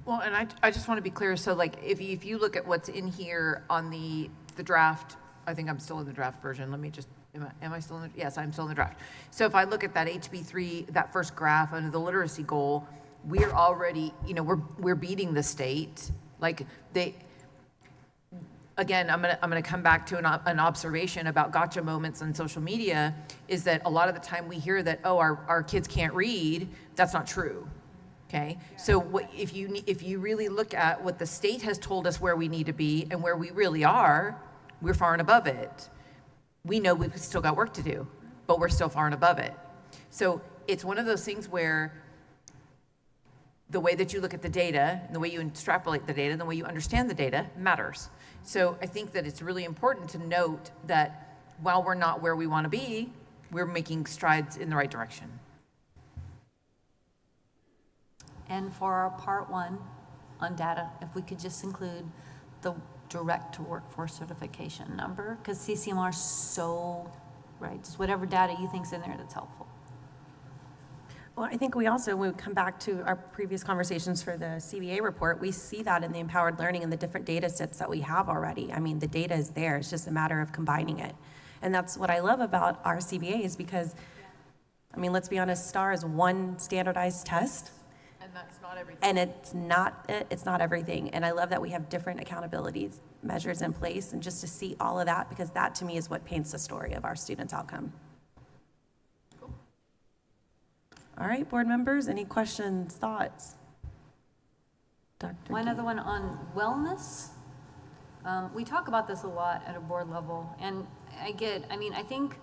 Well, and I just want to be clear. So like, if you look at what's in here on the draft, I think I'm still in the draft version. Let me just, am I still in the, yes, I'm still in the draft. So if I look at that HB3, that first graph under the literacy goal, we're already, we're beating the state. Like again, I'm gonna come back to an observation about gotcha moments on social media, is that a lot of the time we hear that, oh, our kids can't read. That's not true. Okay, so if you really look at what the state has told us where we need to be and where we really are, we're far and above it. We know we've still got work to do, but we're still far and above it. So it's one of those things where the way that you look at the data, and the way you extrapolate the data, and the way you understand the data matters. So I think that it's really important to note that while we're not where we want to be, we're making strides in the right direction. And for our part one on data, if we could just include the direct to workforce certification number, because CCMR is so, right, just whatever data you think's in there that's helpful. Well, I think we also, when we come back to our previous conversations for the CBA report, we see that in the empowered learning and the different data sets that we have already. I mean, the data is there. It's just a matter of combining it. And that's what I love about our CBA is because, I mean, let's be honest, STAR is one standardized test. And that's not everything. And it's not everything. And I love that we have different accountability measures in place and just to see all of that, because that to me is what paints the story of our students' outcome. All right, board members, any questions, thoughts? Dr. One other one on wellness. We talk about this a lot at a board level, and I think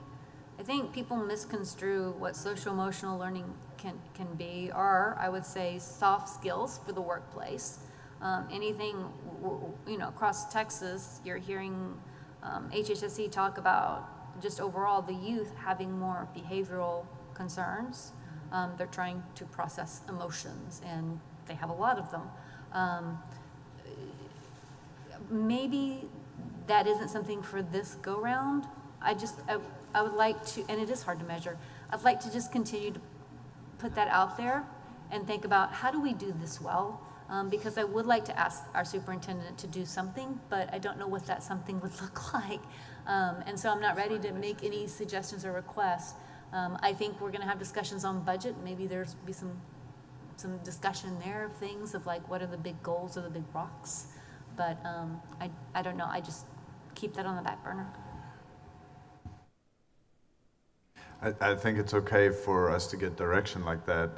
people misconstrue what social emotional learning can be, or I would say soft skills for the workplace. Anything, across Texas, you're hearing HHSC talk about just overall the youth having more behavioral concerns. They're trying to process emotions, and they have a lot of them. Maybe that isn't something for this go-round. I would like to, and it is hard to measure, I'd like to just continue to put that out there and think about how do we do this well? Because I would like to ask our superintendent to do something, but I don't know what that something would look like. And so I'm not ready to make any suggestions or requests. I think we're gonna have discussions on budget. Maybe there's be some discussion there of things of like, what are the big goals or the big rocks? But I don't know, I just keep that on the back burner. I think it's okay for us to get direction like that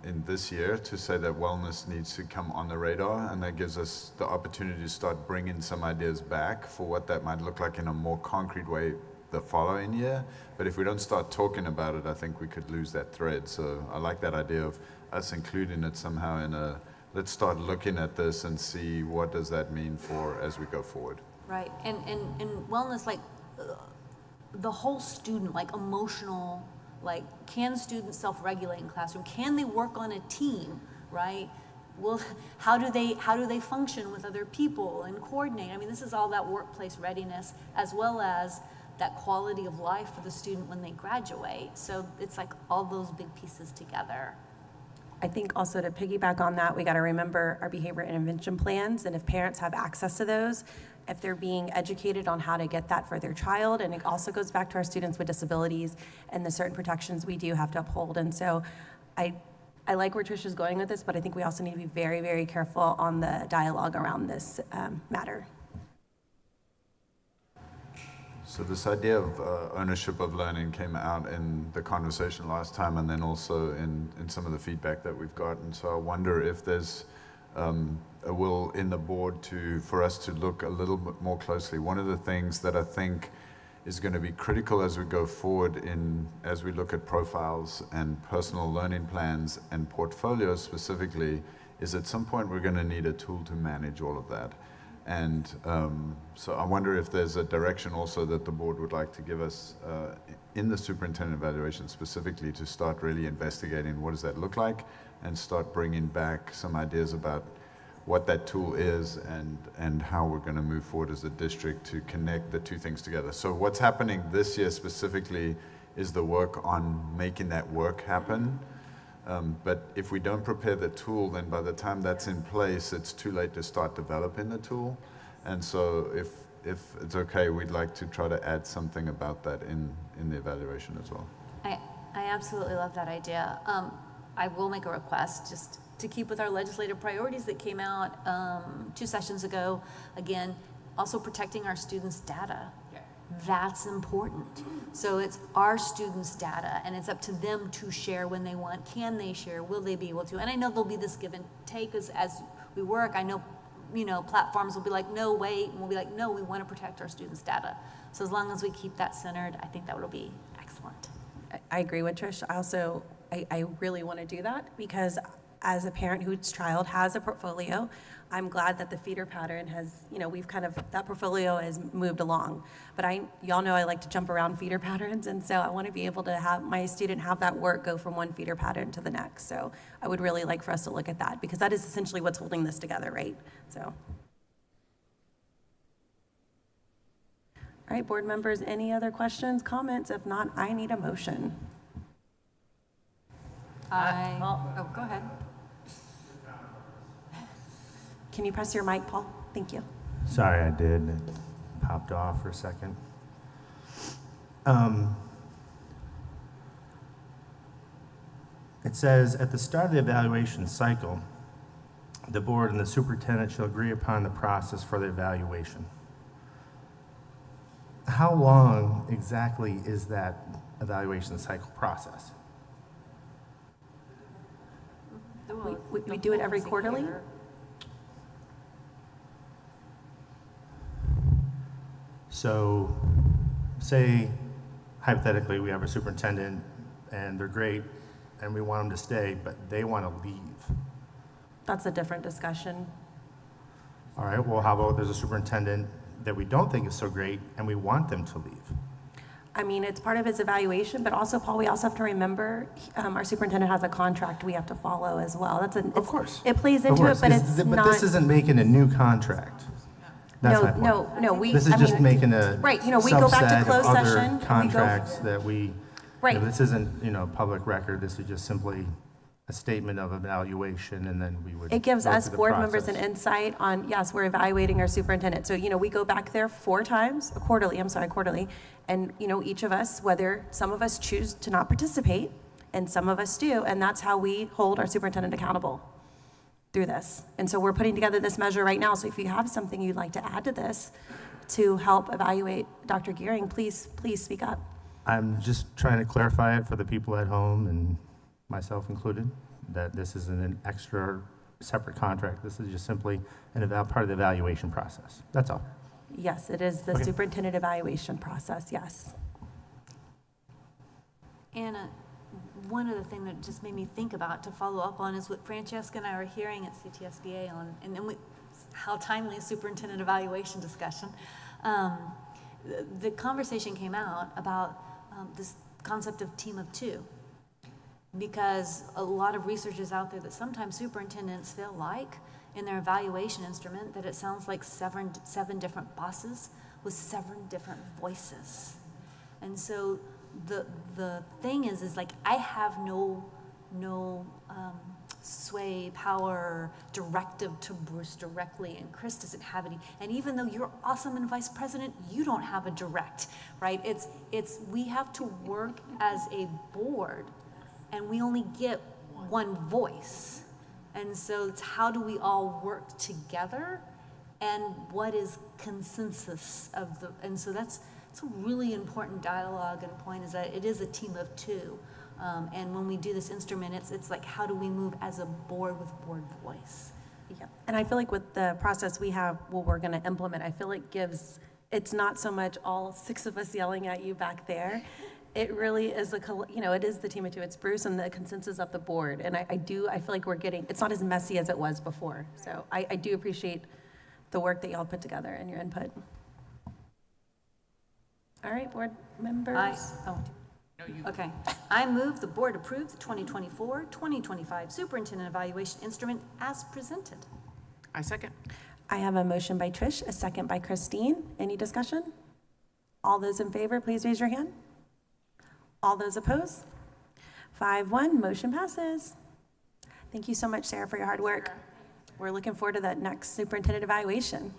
in this year to say that wellness needs to come on the radar, and that gives us the opportunity to start bringing some ideas back for what that might look like in a more concrete way the following year. But if we don't start talking about it, I think we could lose that thread. So I like that idea of us including it somehow in a, let's start looking at this and see what does that mean for as we go forward. Right, and wellness, like the whole student, like emotional, like can students self-regulate in classroom? Can they work on a team, right? Well, how do they function with other people and coordinate? I mean, this is all that workplace readiness as well as that quality of life for the student when they graduate. So it's like all those big pieces together. I think also to piggyback on that, we got to remember our behavior intervention plans, and if parents have access to those, if they're being educated on how to get that for their child, and it also goes back to our students with disabilities and the certain protections we do have to uphold. And so I like where Trisha's going with this, but I think we also need to be very, very careful on the dialogue around this matter. So this idea of ownership of learning came out in the conversation last time, and then also in some of the feedback that we've gotten. So I wonder if there's a will in the board for us to look a little bit more closely. One of the things that I think is going to be critical as we go forward as we look at profiles and personal learning plans and portfolios specifically, is at some point we're going to need a tool to manage all of that. And so I wonder if there's a direction also that the board would like to give us in the superintendent evaluation specifically to start really investigating what does that look like and start bringing back some ideas about what that tool is and how we're going to move forward as a district to connect the two things together. So what's happening this year specifically is the work on making that work happen. But if we don't prepare the tool, then by the time that's in place, it's too late to start developing the tool. And so if it's okay, we'd like to try to add something about that in the evaluation as well. I absolutely love that idea. I will make a request just to keep with our legislative priorities that came out 2 sessions ago. Again, also protecting our students' data. That's important. So it's our students' data, and it's up to them to share when they want. Can they share? Will they be able to? And I know there'll be this give and take as we work. I know, platforms will be like, no, wait, and we'll be like, no, we want to protect our students' data. So as long as we keep that centered, I think that will be excellent. I agree with Trish. I really want to do that because as a parent whose child has a portfolio, I'm glad that the feeder pattern has, we've kind of, that portfolio has moved along. But y'all know I like to jump around feeder patterns, and so I want to be able to have my student have that work go from one feeder pattern to the next. So I would really like for us to look at that, because that is essentially what's holding this together, right? So. All right, board members, any other questions, comments? If not, I need a motion. Oh, go ahead. Can you press your mic, Paul? Thank you. Sorry, I did. It popped off for a second. It says, at the start of the evaluation cycle, the board and the superintendent shall agree upon the process for the evaluation. How long exactly is that evaluation cycle process? We do it every quarterly? So, say, hypothetically, we have a superintendent and they're great and we want them to stay, but they want to leave. That's a different discussion. All right, well, how about there's a superintendent that we don't think is so great and we want them to leave? I mean, it's part of his evaluation, but also, Paul, we also have to remember our superintendent has a contract we have to follow as well. Of course. It plays into it, but it's not. But this isn't making a new contract. That's my point. No. This is just making a right. We go back to closed subset of session. other contracts that we. Right. This isn't public record. This is just simply a statement of evaluation, and then we would. It gives go us through the board process. members an insight on, yes, we're evaluating our superintendent. So, we go back there quarterly, and, each of us, whether some of us choose to not participate and some of us do, and that's how we hold our superintendent accountable through this. And so we're putting together this measure right now. So if you have something you'd like to add to this to help evaluate Dr. Gearing, please speak up. I'm just trying to clarify it for the people at home, and myself included, that this isn't an extra separate contract. This is just simply part of the evaluation process. That's all. Yes, it is the superintendent evaluation process, yes. Anna, one other thing that just made me think about to follow up on is what Francesca and I were hearing at CTSBA on, and then how timely a superintendent evaluation discussion. The conversation came out about this concept of team of two, because a lot of research is out there that sometimes superintendents feel like in their evaluation instrument that it sounds like seven different bosses with 7 different voices. And so the thing is like I have no sway, power, directive to Bruce directly, and Chris doesn't have any. And even though you're awesome and vice president, you don't have a direct, right? It's we have to work as a board, and we only get one voice. And so it's how do we all work together, and what is consensus of the, and so it's a really important dialogue and point, is that it is a team of two. And when we do this instrument, it's like, how do we move as a board with board voice? Yeah. And I feel like with the process we have, what we're going to implement, I feel like it's not so much all 6 of us yelling at you back there. It really is it is the team of two. It's Bruce and the consensus of the board. And I feel like it's not as messy as it was before. So I do appreciate the work that y'all put together and your input. All right, board members. Okay. I move the board approve the 2024-2025 superintendent evaluation instrument as presented. I second. I have a motion by Trish, a second by Christine. Any discussion? All those in favor, please raise your hand. All those opposed? 5-1, motion passes. Thank you so much, Sarah, for your hard work. We're looking forward to that next superintendent evaluation.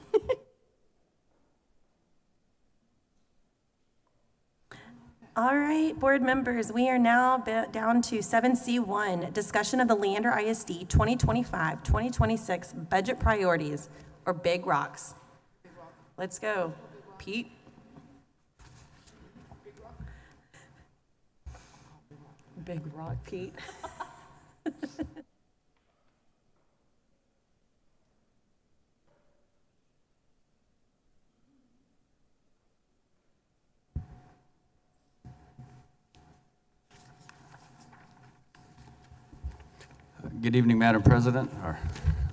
All right, board members, we are now down to 7C1, discussion of the Leander ISD 2025-2026 budget priorities, or big rocks. Let's go. Pete? Big rock, Pete. Good evening, Madam President, or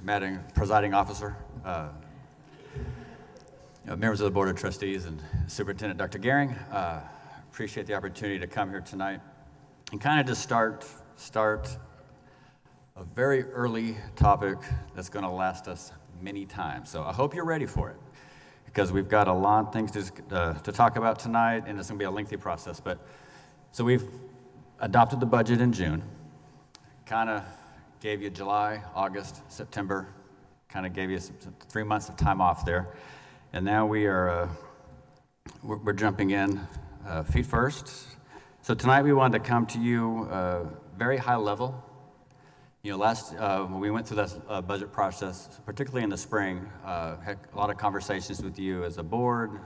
Madam Presiding Officer, members of the Board of Trustees, and Superintendent Dr. Gehring. Appreciate the opportunity to come here tonight and kind of just start a very early topic that's going to last us many times. So I hope you're ready for it, because we've got a lot of things to talk about tonight, and it's going to be a lengthy process. So we've adopted the budget in June, kind of gave you July, August, September, kind of gave you 3 months of time off there. And now we're jumping in feet first. So tonight we wanted to come to you very high level. You know, when we went through that budget process, particularly in the spring, had a lot of conversations with you as a board,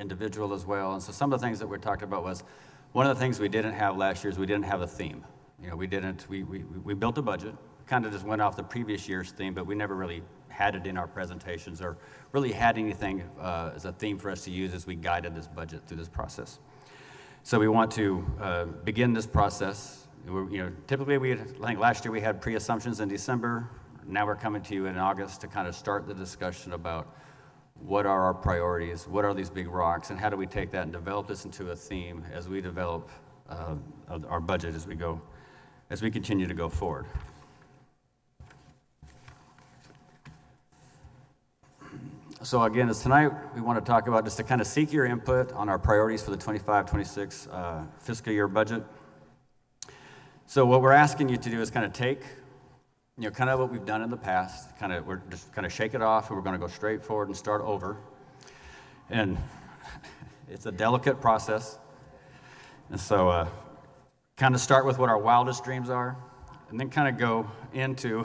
individual as well. And so some of the things that we talked about was, one of the things we didn't have last year is we didn't have a theme. You know, we built a budget, kind of just went off the previous year's theme, but we never really had it in our presentations or really had anything as a theme for us to use as we guided this budget through this process. So we want to begin this process. Typically I think last year we had pre-assumptions in December. Now we're coming to you in August to kind of start the discussion about what are our priorities, what are these big rocks, and how do we take that and develop this into a theme as we develop our budget as we continue to go forward. So again, tonight we want to talk about just to kind of seek your input on our priorities for the 25-26 fiscal year budget. So what we're asking you to do is kind of take, kind of what we've done in the past, we're just kind of shake it off, and we're going to go straight forward and start over. And it's a delicate process. And so kind of start with what our wildest dreams are, and then kind of go into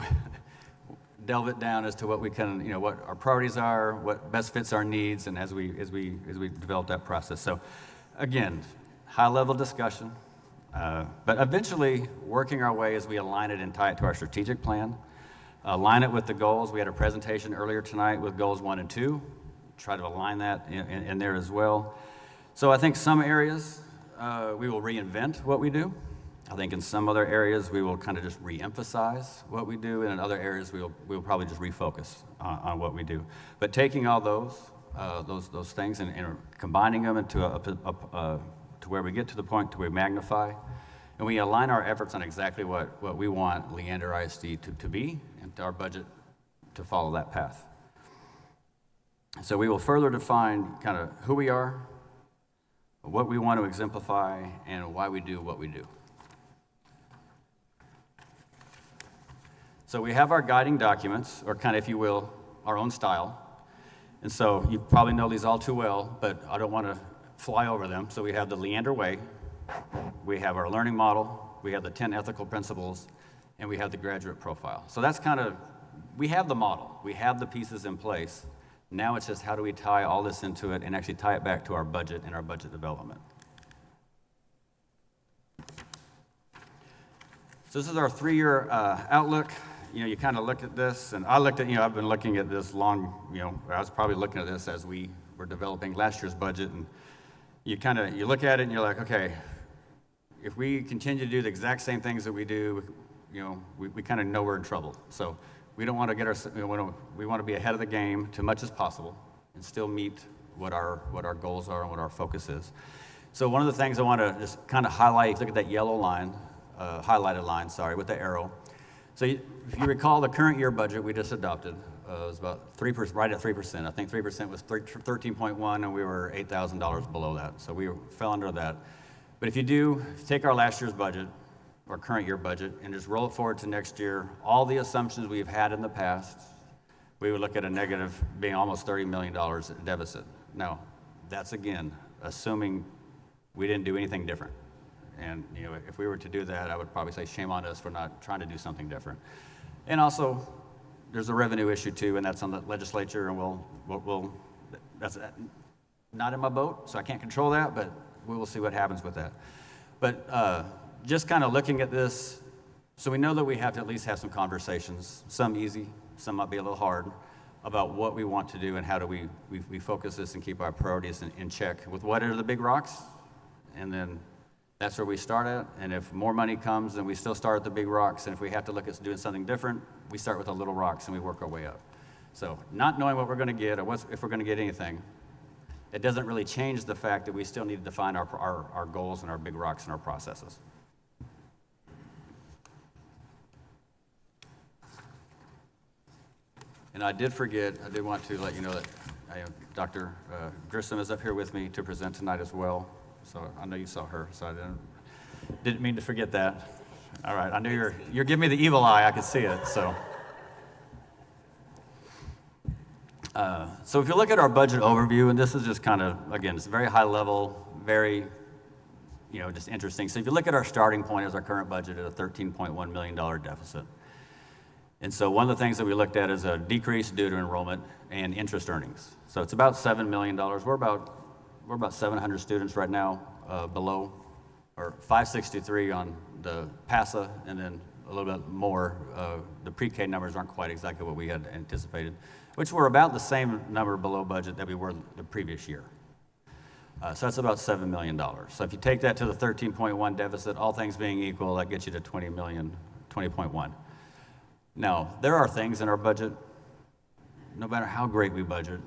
delve it down as to what we can, what our priorities are, what best fits our needs, and as we develop that process. So again, high level discussion, but eventually working our way as we align it and tie it to our strategic plan, align it with the goals. We had a presentation earlier tonight with goals 1 and 2, try to align that in there as well. So I think some areas we will reinvent what we do. I think in some other areas we will kind of just re-emphasize what we do, and in other areas we'll probably just refocus on what we do. But taking all those things and combining them into to where we get to the point to where we magnify, and we align our efforts on exactly what we want Leander ISD to be, and our budget to follow that path. So we will further define kind of who we are, what we want to exemplify, and why we do what we do. So we have our guiding documents, or kind of, if you will, our own style. And so you probably know these all too well, but I don't want to fly over them. So we have the Leander Way, we have our learning model, we have the 10 ethical principles, and we have the graduate profile. So that's kind of, we have the model, we have the pieces in place. Now it's just how do we tie all this into it and actually tie it back to our budget and our budget development. So this is our 3-year outlook. You kind of look at this, and I looked at, I've been looking at this long, I was probably looking at this as we were developing last year's budget, and you look at it and you're like, okay, if we continue to do the exact same things that we do, we kind of know we're in trouble. So we don't want to get we want to be ahead of the game as much as possible and still meet what our goals are and what our focus is. So one of the things I want to just kind of highlight, if you look at that yellow line, highlighted line, with the arrow. So if you recall, the current year budget we just adopted was about 3%, right at 3%. I think 3% was 13.1, and we were $8,000 below that. So we fell under that. But if you take our last year's budget, or current year budget, and just roll it forward to next year, all the assumptions we've had in the past, we would look at a negative being almost $30 million deficit. Now, that's again, assuming we didn't do anything different. And if we were to do that, I would probably say shame on us for not trying to do something different. And also, there's a revenue issue too, and that's on the legislature, and we'll that's not in my boat, so I can't control that, but we will see what happens with that. But just kind of looking at this, so we know that we have to at least have some conversations, some easy, some might be a little hard, about what we want to do and how do we focus this and keep our priorities in check with what are the big rocks, and then That's where we start at, and if more money comes, then we still start at the big rocks, and if we have to look at doing something different, we start with the little rocks and we work our way up. So not knowing what we're going to get or if we're going to get anything, it doesn't really change the fact that we still need to define our goals and our big rocks and our processes. And I did want to let you know that Dr. Grissom is up here with me to present tonight as well. So I know you saw her, so I didn't mean to forget that. All right, I knew you're giving me the evil eye, I could see it, so. So if you look at our budget overview, and this is just kind of, again, it's very high level, very, just interesting. So if you look at our starting point as our current budget at a $13.1 million deficit. And so one of the things that we looked at is a decrease due to enrollment and interest earnings. So it's about $7 million. We're about 700 students right now below, or 563 on the PASA, and then a little bit more. The pre-K numbers aren't quite exactly what we had anticipated, which were about the same number below budget that we were the previous year. So that's about $7 million. So if you take that to the 13.1 deficit, all things being equal, that gets you to 20.1. Now, there are things in our budget, no matter how great we budget,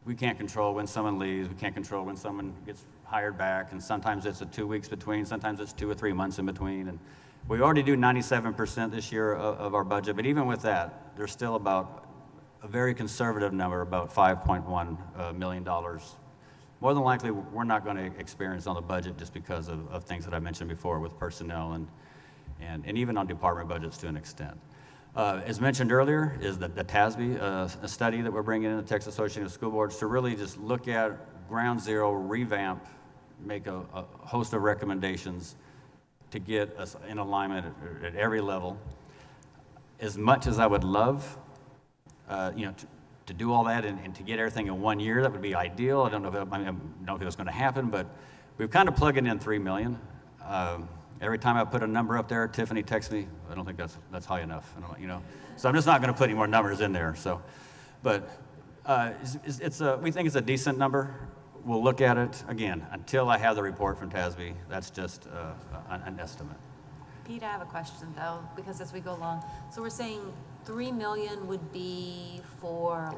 we can't control when someone leaves, we can't control when someone gets hired back, and sometimes it's 2 weeks between, sometimes it's 2 or 3 months in between. And we already do 97% this year of our budget, but even with that, there's still about a very conservative number, about $5.1 million. More than likely, we're not going to experience on the budget just because of things that I mentioned before with personnel and even on department budgets to an extent. As mentioned earlier, is the TASB, a study that we're bringing in the Texas Association of School Boards to really just look at ground zero, revamp, make a host of recommendations to get us in alignment at every level. As much as I would love, to do all that and to get everything in 1 year, that would be ideal. I don't know if it was going to happen, but we've kind of plugged in $3 million. Every time I put a number up there, Tiffany texts me, I don't think that's high enough. And I'm like, so I'm just not going to put any more numbers in there. So, but we think it's a decent number. We'll look at it again until I have the report from TASB. That's just an estimate. Pete, I have a question though, because as we go along, so we're saying 3 million would be for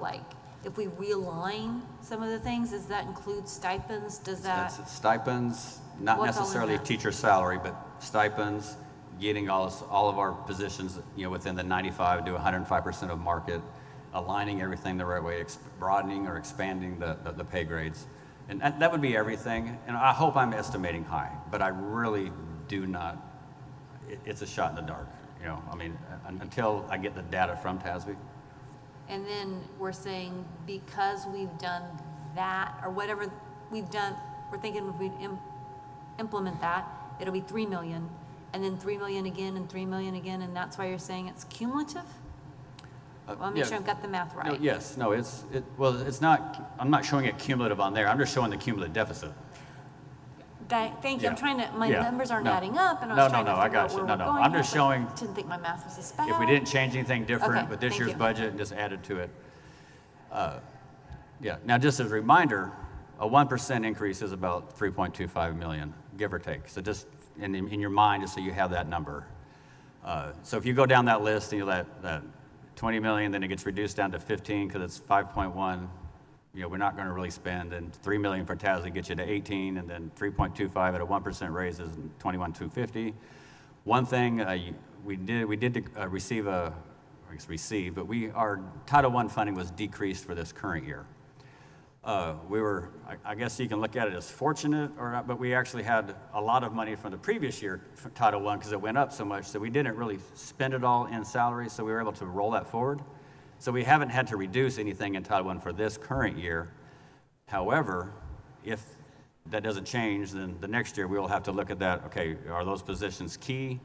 if we realign some of the things, does that include stipends? That's stipends, not necessarily teacher salary, but stipends, getting all of our positions, within the 95 to 105% of market, aligning everything the right way, broadening or expanding the pay grades. And that would be everything. And I hope I'm estimating high, but I really do not. It's a shot in the dark, until I get the data from TASB. And then we're saying because we've done that, or whatever we've done, we're thinking if we implement that, it'll be 3 million, and then 3 million again, and 3 million again, and that's why you're saying it's cumulative? Well, I'll make sure I've got the math right. It's not, I'm not showing it cumulative on there, I'm just showing the cumulative deficit. Thank you. I'm trying to, my numbers aren't adding up, and I was trying to figure out where we're going. I'm just showing. Didn't think my math was this bad. If we didn't change anything different with this thank year's you. budget and just added to it. Now just as a reminder, a 1% increase is about 3.25 million, give or take. So just in your mind, just so you have that number. So if you go down that list and you let that 20 million, then it gets reduced down to 15 because it's 5.1. We're not going to really spend, and 3 million for TASB gets you to 18, and then 3.25 at a 1% raise is 21,250. One thing we did receive our Title I funding was decreased for this current year. I guess you can look at it as fortunate or not, but we actually had a lot of money from the previous year for Title I because it went up so much, so we didn't really spend it all in salaries, so we were able to roll that forward. So we haven't had to reduce anything in Title I for this current year. However, if that doesn't change, then the next year we will have to look at that. Okay, are those positions key?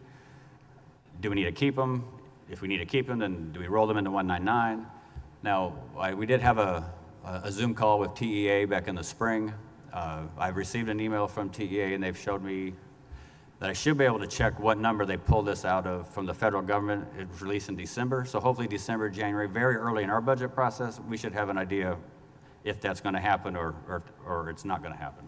Do we need to keep them? If we need to keep them, then do we roll them into 199? Now, we did have a Zoom call with TEA back in the spring. I've received an email from TEA, and they've showed me that I should be able to check what number they pulled this out of from the federal government. It was released in December, so hopefully December, January, very early in our budget process, we should have an idea if that's going to happen or it's not going to happen.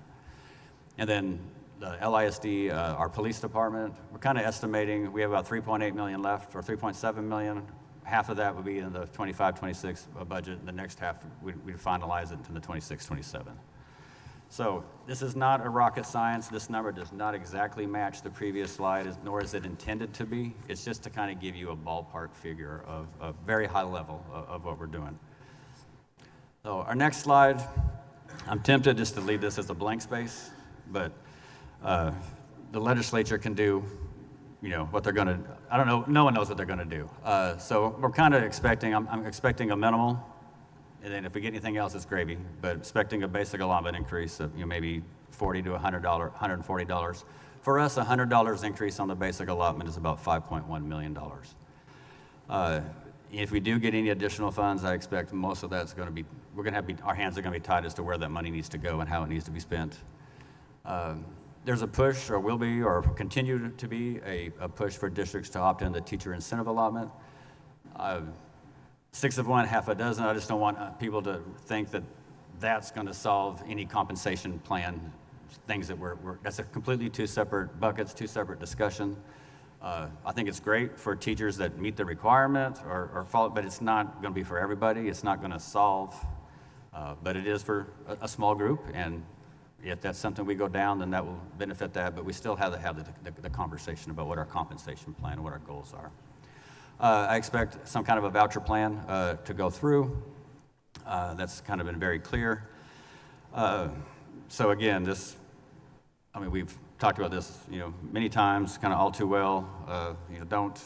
And then the LISD, our police department, we're kind of estimating we have about 3.8 million left, or 3.7 million. Half of that would be in the 25-26 budget. The nenext half, we'd finalize it in the 26-27. So this is not a rocket science. This number does not exactly match the previous slide, nor is it intended to be. It's just to kind of give you a ballpark figure of a very high level of what we're doing. So our next slide, I'm tempted just to leave this as a blank space, but the legislature can do, what they're going to. I don't know. No one knows what they're going to do. So we're kind of expecting. I'm expecting a minimal, and then if we get anything else, it's gravy. But expecting a basic allotment increase of maybe $40 to $140. For us, $100 increase on the basic allotment is about $5.1 million. If we do get any additional funds, I expect most of that's going to be. We're going to have our hands are going to be tied as to where that money needs to go and how it needs to be spent. There's a push, or will be, or continue to be, a push for districts to opt in the teacher incentive allotment. 6 of one, half a dozen. I just don't want people to think that that's going to solve any compensation plan things that that's a completely two separate buckets, two separate discussion. I think it's great for teachers that meet the requirement or follow, but it's not going to be for everybody. It's not going to solve, but it is for a small group, and if that's something we go down, then that will benefit that, but we still have to have the conversation about what our compensation plan and what our goals are. I expect some kind of a voucher plan to go through. That's kind of been very clear. So again, we've talked about this, many times, kind of all too well. Don't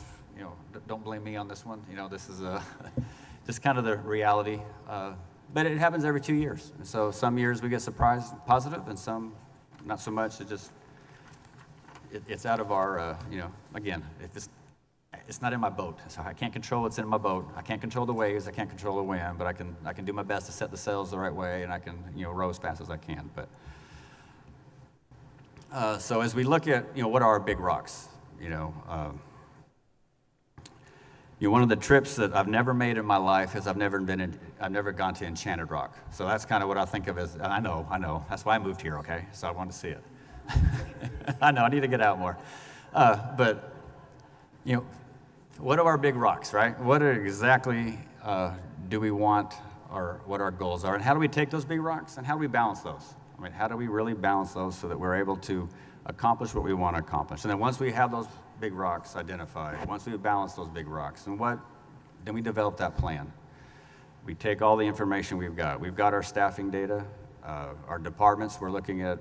blame me on this one. This is just kind of the reality. But it happens every 2 years. And so some years we get surprised positive, and some not so much. It's out of our, again, it's not in my boat. So I can't control what's in my boat. I can't control the waves. I can't control the wind, but I can do my best to set the sails the right way, and I can, row as fast as I can. But so as we look at, what are our big rocks, one of the trips that I've never made in my life is I've never gone to Enchanted Rock. So that's kind of what I think of as, I know. That's why I moved here, okay? So I want to see it. I know, I need to get out more. But, what are our big rocks, right? What exactly do we want, or what our goals are? And how do we take those big rocks, and how do we balance those? How do we really balance those so that we're able to accomplish what we want to accomplish? And then once we have those big rocks identified, once we balance those big rocks, then we develop that plan. We take all the information we've got. We've got our staffing data, our departments. We're looking at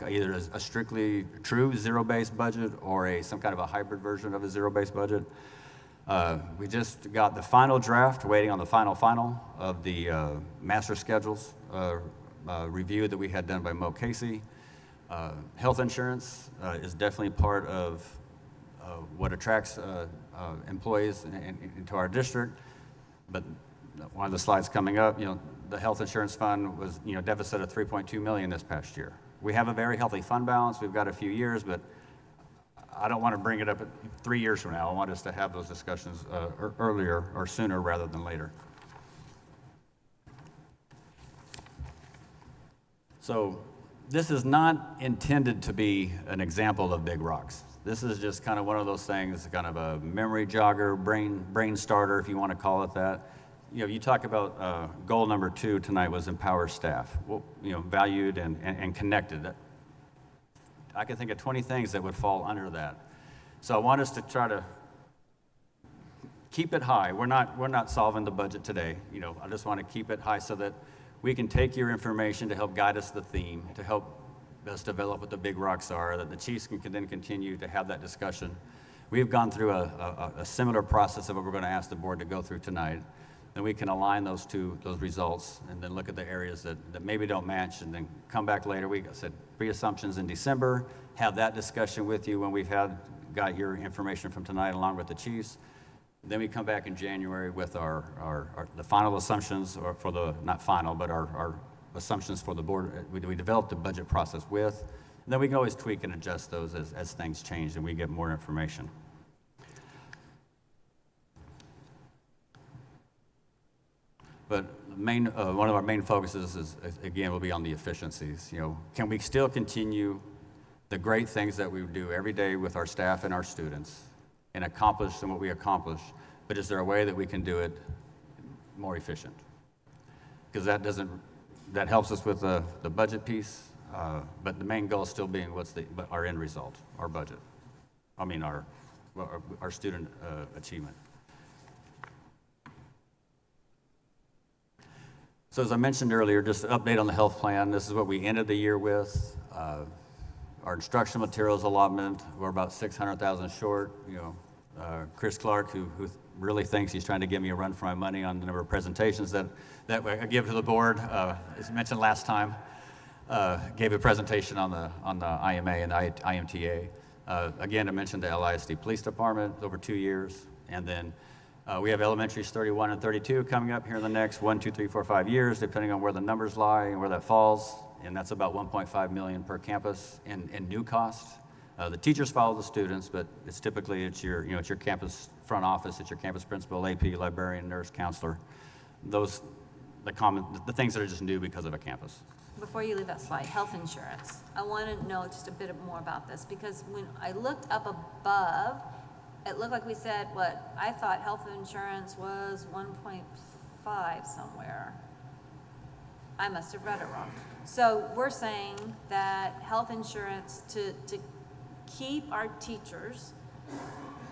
either a strictly true zero-based budget or some kind of a hybrid version of a zero-based budget. We just got the final draft, waiting on the final of the master schedules review that we had done by Mo Casey. Health insurance is definitely part of what attracts employees into our district. But one of the slides coming up, the health insurance fund was, deficit of $3.2 million this past year. We have a very healthy fund balance. We've got a few years, but I don't want to bring it up 3 years from now. I want us to have those discussions earlier or sooner rather than later. So this is not intended to be an example of big rocks. This is just kind of one of those things, kind of a memory jogger, brain starter, if you want to call it that. You talk about goal number 2 tonight was empower staff. Well, valued and connected. I can think of 20 things that would fall under that. So I want us to try to keep it high. We're not solving the budget today. I just want to keep it high so that we can take your information to help guide us the theme, to help us develop what the big rocks are, that the chiefs can then continue to have that discussion. We've gone through a similar process of what we're going to ask the board to go through tonight. Then we can align those results and then look at the areas that maybe don't match, and then come back later. We said pre-assumptions in December, have that discussion with you when we've got your information from tonight along with the chiefs. Then we come back in January with the final assumptions, or for the, not final, but our assumptions for the board. We developed the budget process with, and then we can always tweak and adjust those as things change and we get more information. But one of our main focuses is, again, will be on the efficiencies. Can we still continue the great things that we do every day with our staff and our students and accomplish what we accomplish, but is there a way that we can do it more efficient? Because that helps us with the budget piece, but the main goal still being our end result, our budget. I mean, our student achievement. So as I mentioned earlier, just an update on the health plan. This is what we ended the year with. Our instructional materials allotment, we're about $600,000 short. Chris Clark, who really thinks he's trying to give me a run for my money on the number of presentations that I give to the board, as mentioned last time, gave a presentation on the IMA and IMTA. Again, I mentioned the LISD Police Department over 2 years, and then we have elementaries 31 and 32 coming up here in the next 1, 2, 3, 4, 5 years, depending on where the numbers lie and where that falls, and that's about $1.5 million per campus in new costs. The teachers follow the students, but it's typically it's your campus front office, it's your campus principal, AP, librarian, nurse, counselor. The things that are just new because of a campus. Before you leave that slide, health insurance. I want to know just a bit more about this because when I looked up above, it looked like we said what I thought health insurance was 1.5 somewhere. I must have read it wrong. So we're saying that health insurance to keep our teachers,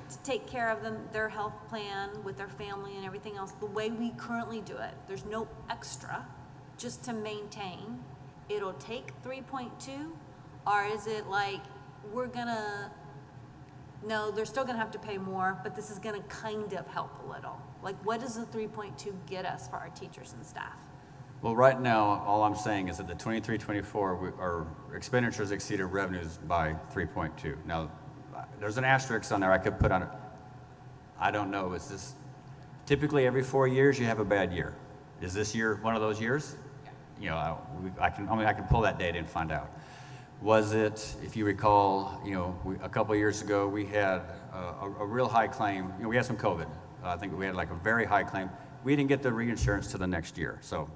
to take care of them, their health plan with their family and everything else, the way we currently do it. There's no extra, just to maintain. It'll take 3.2, or is it like no, they're still gonna have to pay more, but this is gonna kind of help a little. Like, what does the 3.2 get us for our teachers and staff? Well, right now, all I'm saying is that the 23-24, our expenditures exceeded revenues by 3.2. Now, there's an asterisk on there I could put on it. I don't know, is this, typically every 4 years you have a bad year. Is this year one of those years? Yeah. I can pull that data and find out. Was it, if you recall, a couple of years ago we had a real high claim. We had some COVID. I think we had like a very high claim. We didn't get the reinsurance to the next year. So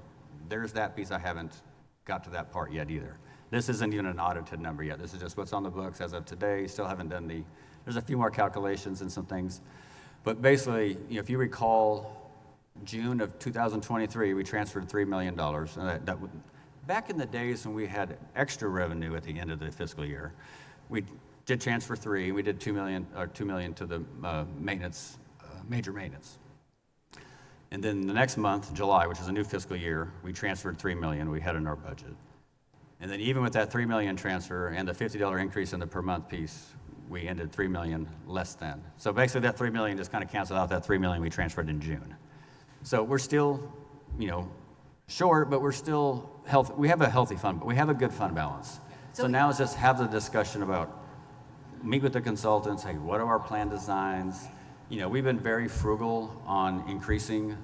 there's that piece. I haven't got to that part yet either. This isn't even an audited number yet. This is just what's on the books as of today. Still haven't done there's a few more calculations and some things. But basically, if you recall, June of 2023, we transferred $3 million. Back in the days when we had extra revenue at the end of the fiscal year, we did transfer $3 million. We did $2 million to the maintenance, major maintenance. And then the next month, July, which is a new fiscal year, we transferred $3 million we had in our budget. And then even with that $3 million transfer and the $50 increase in the per month piece, we ended $3 million less than. So basically that $3 million just kind of canceled out that $3 million we transferred in June. So we're still, short, but we're still healthy. We have a healthy fund, but we have a good fund balance. So now it's just have the discussion about, meet with the consultants, hey, what are our plan designs? We've been very frugal on increasing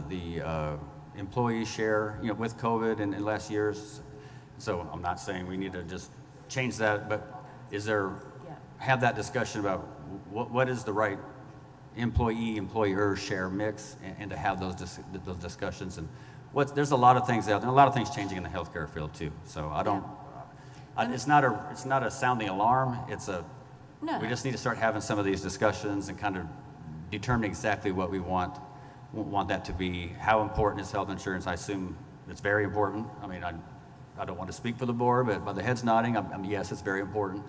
the employee share, with COVID in last years. So I'm not saying we need to just change that, but have that discussion about what is the right employer share mix, and to have those discussions. And there's a lot of things out there, a lot of things changing in the healthcare field too. So it's not a sounding alarm. We just need to start having some of these discussions and kind of determine exactly what we want that to be. How important is health insurance? I assume it's very important. I mean, I don't want to speak for the board, but by the heads nodding, yes, it's very important.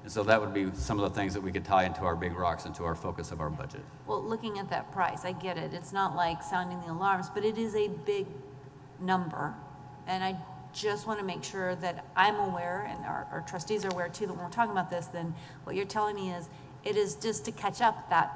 And so that would be some of the things that we could tie into our big rocks, into our focus of our budget. Well, looking at that price, I get it. It's not like sounding the alarms, but it is a big number. And I just want to make sure that I'm aware, and our trustees are aware too, that when we're talking about this, then what you're telling me is it is just to catch up that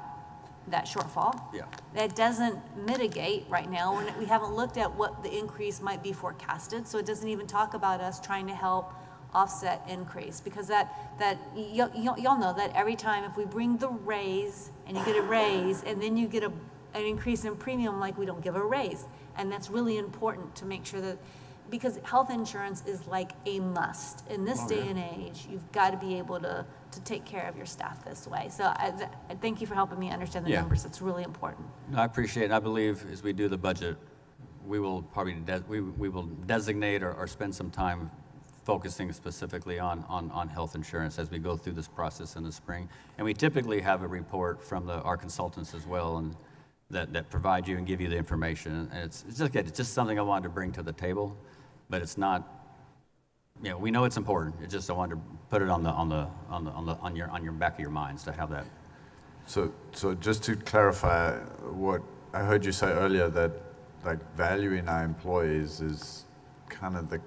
shortfall. Yeah. That doesn't mitigate right now. We haven't looked at what the increase might be forecasted, so it doesn't even talk about us trying to help offset increase, because y'all know that every time if we bring the raise and you get a raise and then you get an increase in premium, like we don't give a raise. And that's really important to make sure that, because health insurance is like a must. In this day and age, you've got to be able to take care of your staff this way. So I thank you for helping me understand the numbers. It's really important. I appreciate it. I believe as we do the budget, we will probably we will designate or spend some time focusing specifically on health insurance as we go through this process in the spring. And we typically have a report from our consultants as well, and that provide you and give you the information. And it's just something I wanted to bring to the table, but it's not, we know it's important. It's just I wanted to put it on your back of your minds to have that. So just to clarify what I heard you say earlier, that like valuing our employees is kind of the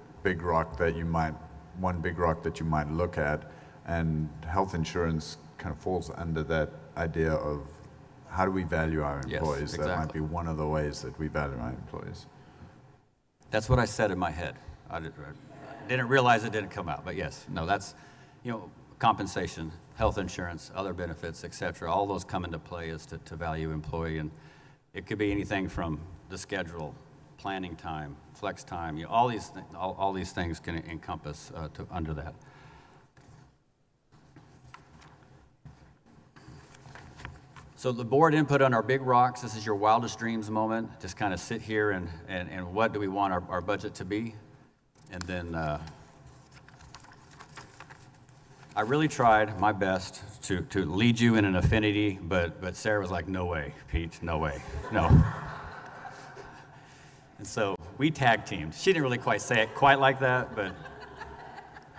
one big rock that you might look at, and health insurance kind of falls under that idea of how do we value our employees? Yes, That might exactly. be one of the ways that we value our employees. That's what I said in my head. I didn't realize it didn't come out, but yes, no, that's, compensation, health insurance, other benefits, et cetera, all those come into play as to value employee, and it could be anything from the schedule, planning time, flex time, all these things can encompass under that. So the board input on our big rocks, this is your wildest dreams moment. Just kind of sit here and what do we want our budget to be? And then I really tried my best to lead you in an affinity, but Sarah was like, no way, Pete, no way, no. And so we tag teamed. She didn't really quite say it quite like that, but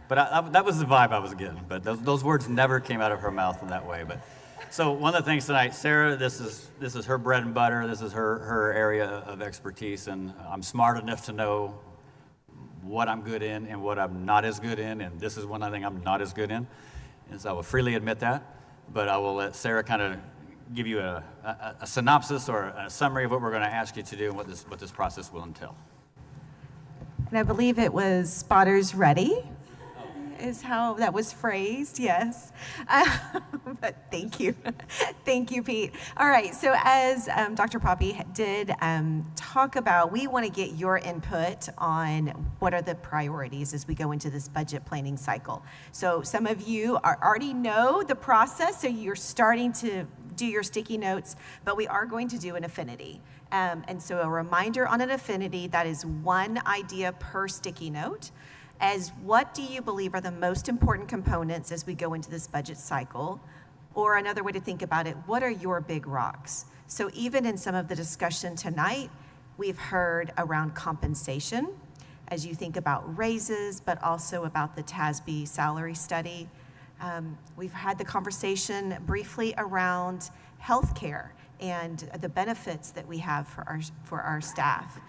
that was the vibe I was getting. But those words never came out of her mouth in that way. But so one of the things tonight, Sarah, this is her bread and butter. This is her area of expertise, and I'm smart enough to know what I'm good in and what I'm not as good in, and this is one I think I'm not as good in. And so I will freely admit that, but I will let Sarah kind of give you a synopsis or a summary of what we're going to ask you to do and what this process will entail. And I believe it was spotters ready, is how that was phrased, yes. But thank you. Thank you, Pete. All right, so as Dr. Poppy did talk about, we want to get your input on what are the priorities as we go into this budget planning cycle. So some of you already know the process, so you're starting to do your sticky notes, but we are going to do an affinity. And so a reminder on an affinity, that is one idea per sticky note, as what do you believe are the most important components as we go into this budget cycle? Or another way to think about it, what are your big rocks? So even in some of the discussion tonight, we've heard around compensation, as you think about raises, but also about the TASB salary study. We've had the conversation briefly around healthcare and the benefits that we have for our staff.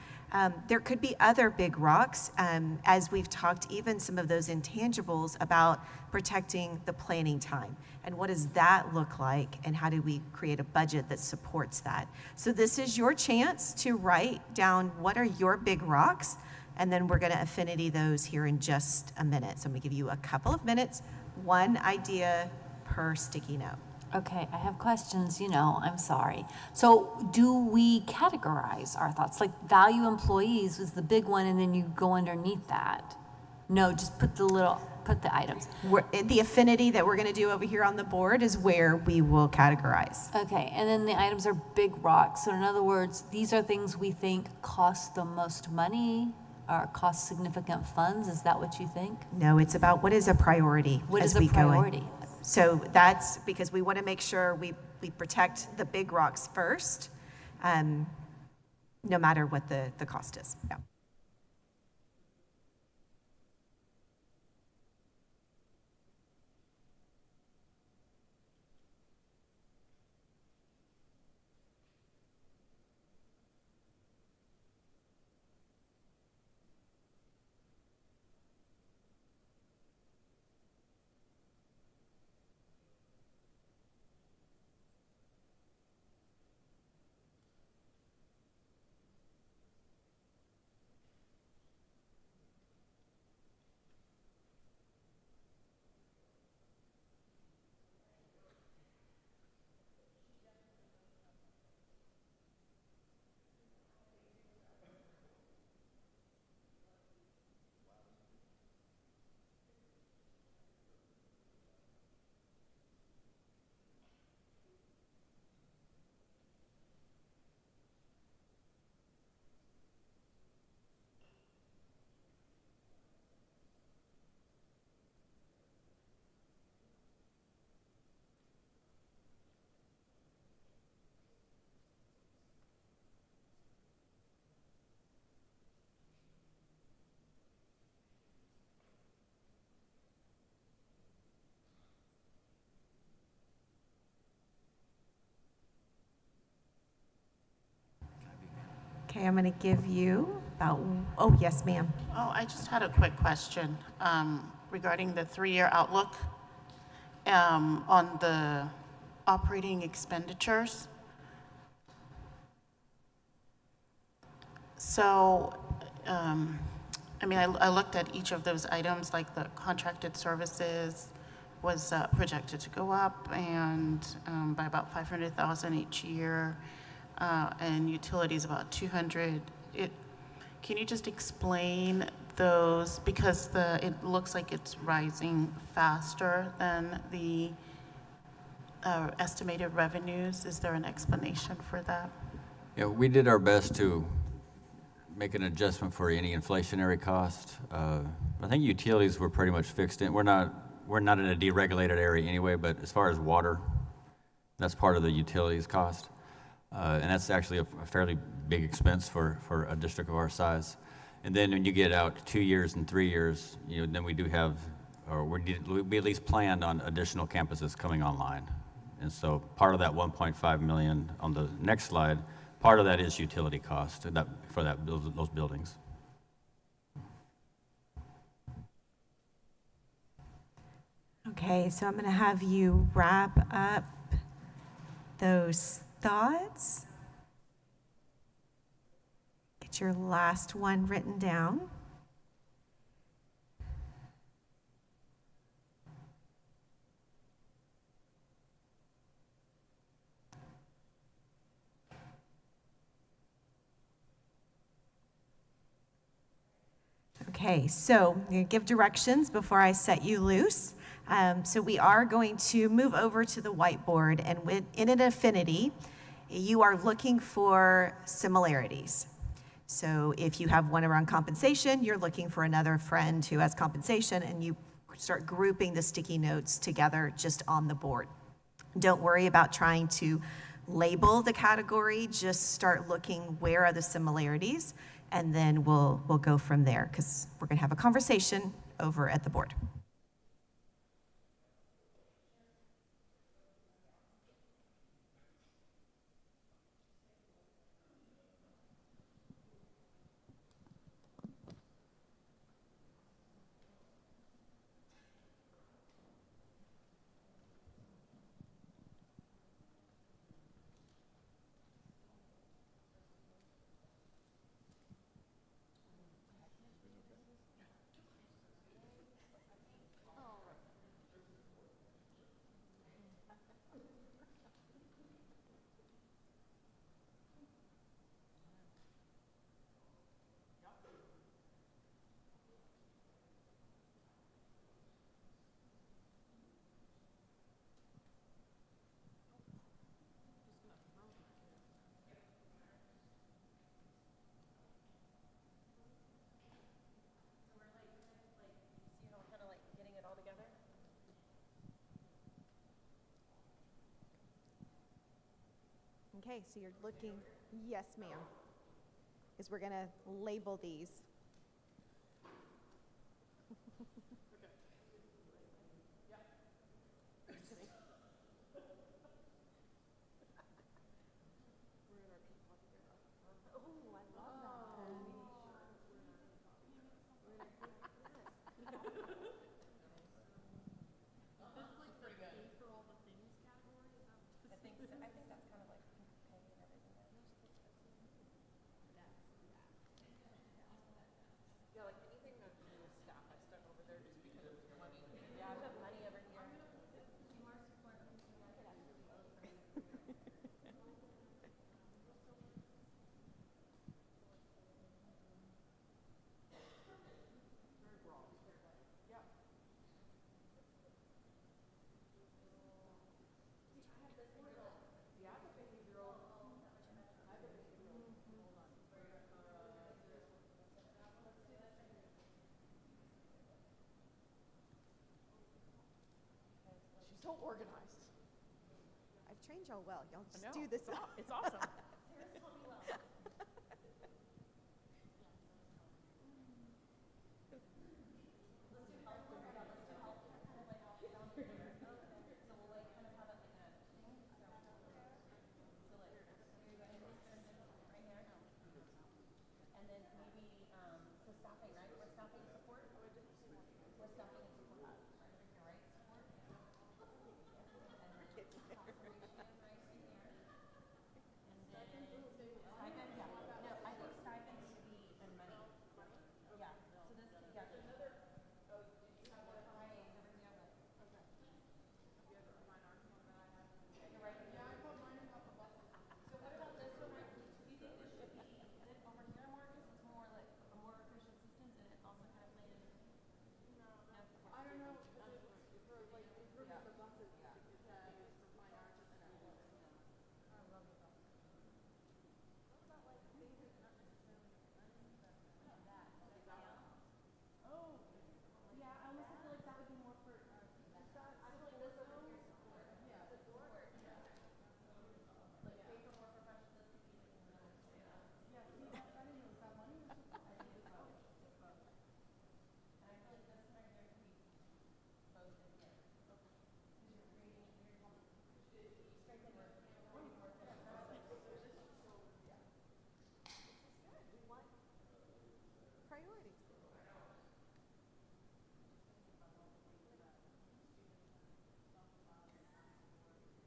There could be other big rocks, as we've talked, even some of those intangibles about protecting the planning time. And what does that look like, and how do we create a budget that supports that? So this is your chance to write down what are your big rocks, and then we're going to affinity those here in just a minute. So I'm going to give you a couple of minutes, one idea per sticky note. Okay, I have questions, I'm sorry. So do we categorize our thoughts? Like value employees was the big one, and then you go underneath that? No, just put the items. The affinity that we're going to do over here on the board is where we will categorize. Okay, and then the items are big rocks. So in other words, these are things we think cost the most money or cost significant funds. Is that what you think? No, it's about what is a priority What as is a we go in. priority? So that's because we want to make sure we protect the big rocks first, no matter what the cost is. Yeah. Okay, I'm going to give you about, oh, yes, ma'am. Oh, I just had a quick question regarding the 3-year outlook on the operating expenditures. So, I mean, I looked at each of those items, like the contracted services was projected to go up and by about 500,000 each year, and utilities about 200. Can you just explain those, because it looks like it's rising faster than the estimated revenues? Is there an explanation for that? Yeah, we did our best to make an adjustment for any inflationary cost. I think utilities were pretty much fixed in. We're not in a deregulated area anyway, but as far as water, that's part of the utilities cost. And that's actually a fairly big expense for a district of our size. And then when you get out 2 years and 3 years, then we do have, or we at least planned on additional campuses coming online. And so part of that 1.5 million on the next slide, part of that is utility cost for those buildings. Okay, so I'm going to have you wrap up those thoughts. Get your last one written down. Okay, so I'm going to give directions before I set you loose. So we are going to move over to the whiteboard, and in an affinity, you are looking for similarities. So if you have one around compensation, you're looking for another friend who has compensation, and you start grouping the sticky notes together just on the board. Don't worry about trying to label the category, just start looking where are the similarities, and then we'll go from there, because we're going to have a conversation over at the board. Okay, so you're looking, yes, ma'am, is we're going to label these. So organized. I've trained y'all well. Y'all just I know. do this. It's awesome.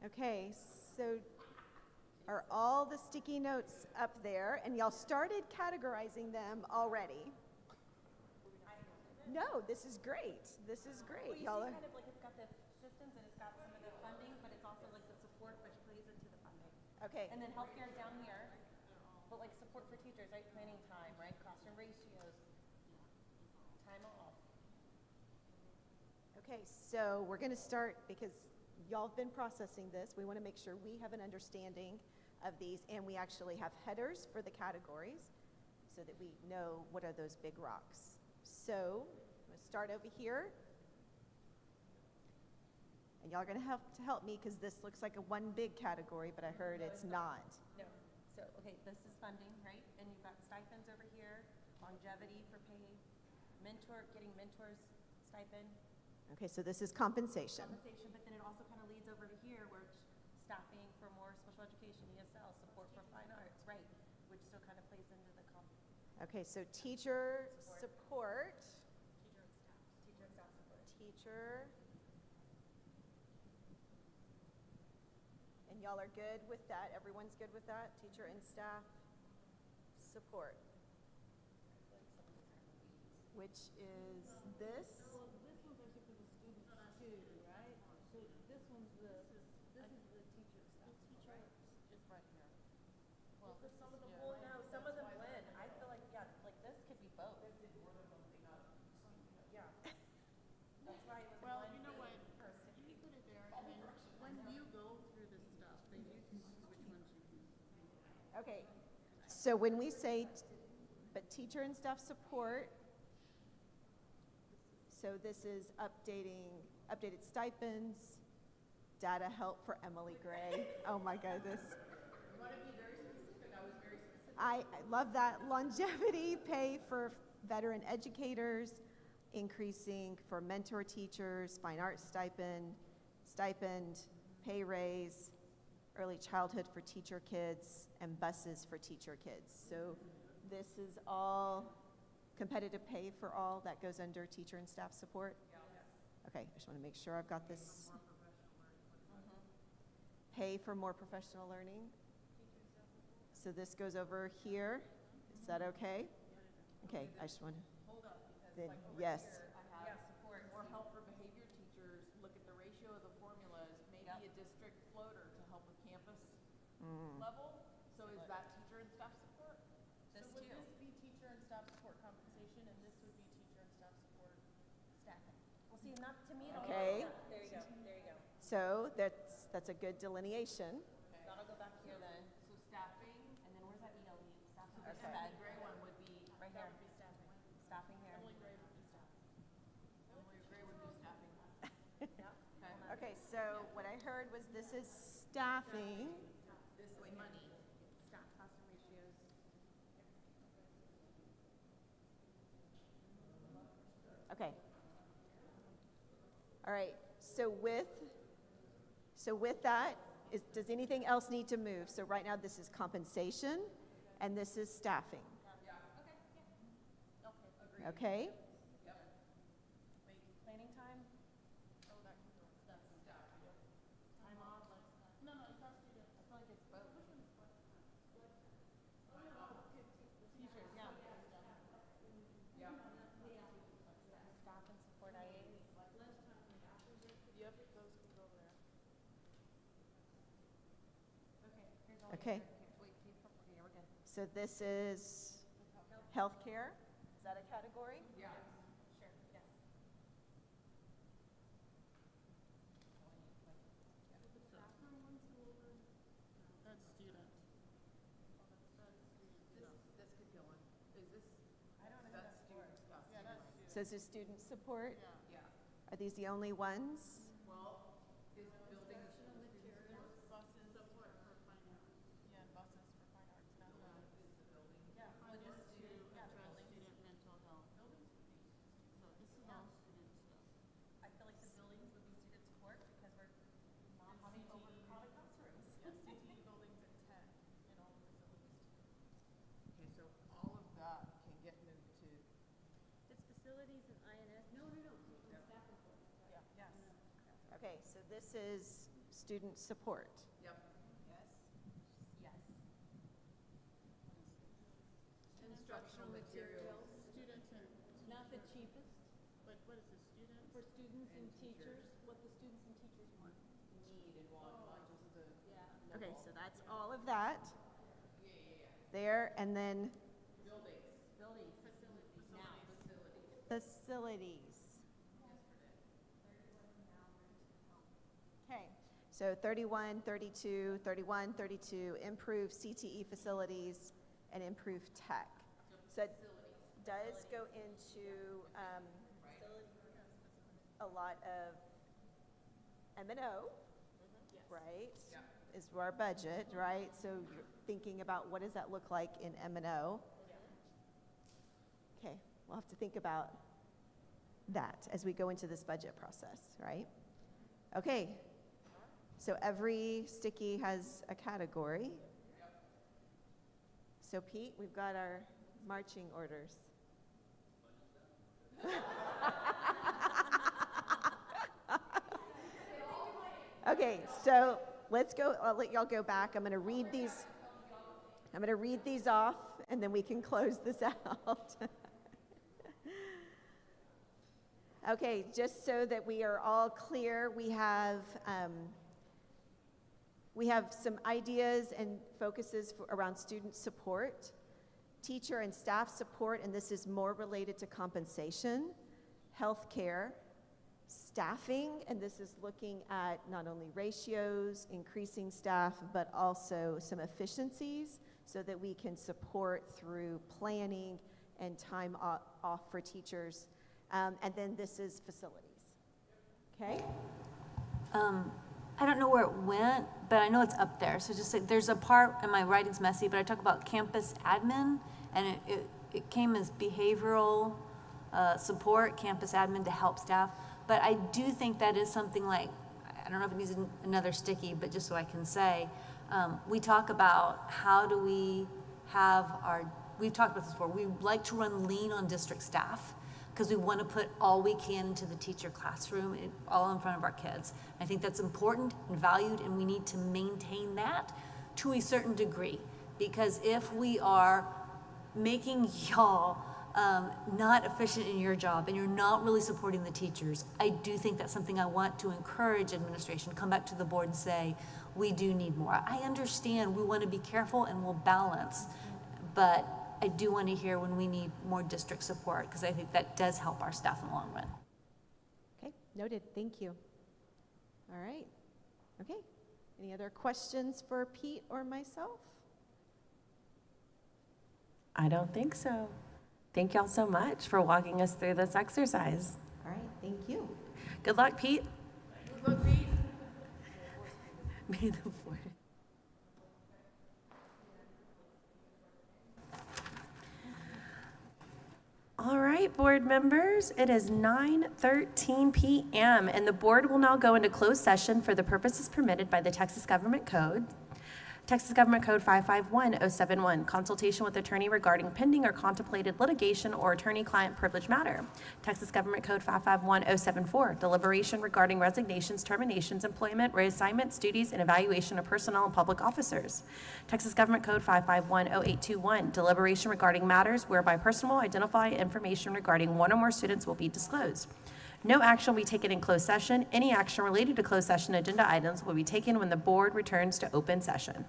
Okay, so are all the sticky notes up there? And y'all started categorizing them already. No, this is great. This is great. Well, you Y'all see are, kind of like it's got the systems and it's got some of the funding, but it's also like the support which plays into the funding. Okay. And then healthcare is down here, but like support for teachers, right? Planning time, right? Classroom ratios, time off. okay, so we're going to start because y'all have been processing this. We want to make sure we have an understanding of these, and we actually have headers for the categories so that we know what are those big rocks. So I'm going to start over here. And y'all are going to have to help me because this looks like a one big category, but I heard it's not. No. So, okay, this is funding, right? And you've got stipends over here, longevity for pay, getting mentors stipend. Okay, so this is compensation. Compensation, but then it also kind of leads over to here where it's staffing for more special education, ESL, support for fine arts, right? Which still kind of plays into the comp. Okay, so teacher support. Teacher and staff. Teacher and staff support. Teacher. And y'all are good with that? Everyone's good with that? Teacher and staff support. Which is this. Well, this one's actually for the students too, right? So this one's the teacher staff. Right. Just right here. Well, for some of them, well, no, some of them blend. I feel like, yeah, like this could be both. Yeah. That's why it was Well, one you know big what? person. You can put it there, and then when you go through this stuff, then you can see which ones you can. Okay, so when we say, but teacher and staff support, so this is updated stipends, data help for Emily Gray. Oh my goodness. You want to be very specific. I was very specific. I love that. Longevity pay for veteran educators, increasing for mentor teachers, fine arts stipend, pay raise, early childhood for teacher kids, and buses for teacher kids. So this is all competitive pay for all that goes under teacher and staff support? Yes. Okay, I just want to make sure I've got this. Pay for more professional learning. So this goes over here. Is that okay? Okay, I just want to. Hold up, because Then, like over yes. here, I have support, more help for behavior teachers, look at the ratio of the formulas, maybe a district floater to help with campus level. So is that teacher and staff support? So would this be teacher and staff support compensation, and this would be teacher and staff support staffing? Well, see, not to me, it all Okay. lines up. There you go, there you go. So that's a good delineation. That'll go back here then. So staffing, And then where's that ELE? Staff so support. the Emily Gray one would be, Right That here. would be staffing. Staffing here. Emily Gray would be staffing. Emily Gray would be staffing. Yep. Okay, so what I heard was this is staffing. This is money. Staff classroom ratios. Okay. All right, so with that, does anything else need to move? So right now, this is compensation, and this is staffing. Yeah, okay, yeah. Okay, agreed. Okay? Yep. Thank Okay. So this is healthcare. Is that a category? Yeah. Sure. Yes. That's student. This could go on. Is this, I don't know. That's student stuff. Yeah, that's student. So this is student support? Yeah. Are these the only ones? Well, is building Materials, buses, support for fine arts. Yeah, buses for fine arts now. Yeah, funds to address student mental health. So this is all student stuff. I feel like the buildings would be student support because we're not having overcrowded classrooms. Yeah, CTE buildings at 10 in all the facilities. Okay, so all of that can get moved to. It's facilities and INS. No. Staff report. Yeah. Yes. Okay, so this is student support. Yep. Yes. Yes. Instructional materials. Students and. Not the cheapest Like, what is this, students? for students and teachers, what the students and teachers want. Need and want, not just the. Yeah. Okay, so that's all of that. There, and then Buildings. Buildings. facilities. Okay, so 31, 32, 31, 32, improve CTE facilities and improve tech. So it does go into a lot of M&O, right? Is our budget, right? So you're thinking about what does that look like in M&O? Okay, we'll have to think about that as we go into this budget process, right? Okay, so every sticky has a category. So Pete, we've got our marching orders. Okay, so let's go, I'll let y'all go back. I'm gonna read these off and then we can close this out. Okay, just so that we are all clear, we have some ideas and focuses around student support, teacher and staff support, and this is more related to compensation, healthcare, staffing, and this is looking at not only ratios, increasing staff, but also some efficiencies so that we can support through planning and time off for teachers. And then this is facilities. Okay? I don't know where it went, but I know it's up there. So just like, there's a part, and my writing's messy, but I talk about campus admin, and it came as behavioral support, campus admin to help staff. But I do think that is something like, I don't know if it needs another sticky, but just so I can say, we talk about how do we have we've talked about this before, we like to run lean on district staff because we want to put all we can into the teacher classroom, all in front of our kids. I think that's important and valued, and we need to maintain that to a certain degree, because if we are making y'all not efficient in your job and you're not really supporting the teachers, I do think that's something I want to encourage administration, come back to the board and say, we do need more. I understand we want to be careful and we'll balance, but I do want to hear when we need more district support, because I think that does help our staff in the long run. Okay, noted, thank you. All right, okay. Any other questions for Pete or myself? I don't think so. Thank y'all so much for walking us through this exercise. All right, thank you. Good luck, Pete. Good luck, Pete. May the fourth. All right, board members, it is 9:13 p.m. and the board will now go into closed session for the purposes permitted by the Texas Government Code. Texas Government Code 551071, consultation with attorney regarding pending or contemplated litigation or attorney-client privilege matter. Texas Government Code 551074, deliberation regarding resignations, terminations, employment, reassignments, duties, and evaluation of personnel and public officers. Texas Government Code 551081, deliberation regarding matters whereby personal identifying information regarding one or more students will be disclosed. No action will be taken in closed session. Any action related to closed session agenda items will be taken when the board returns to open session.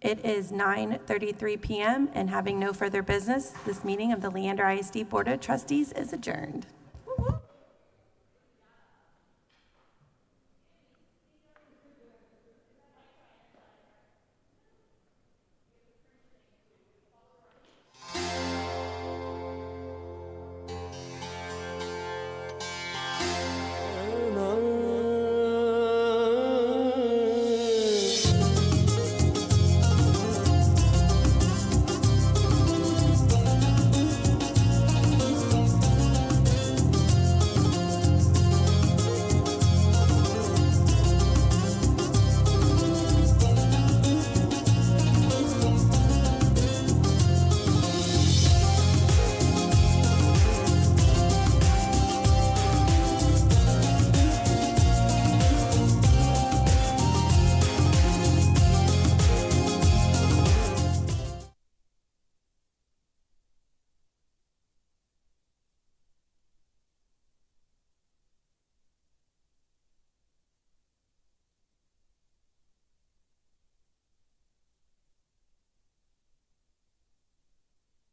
It is 9:33 p.m., and having no further business, this meeting of the Leander ISD Board of Trustees is adjourned.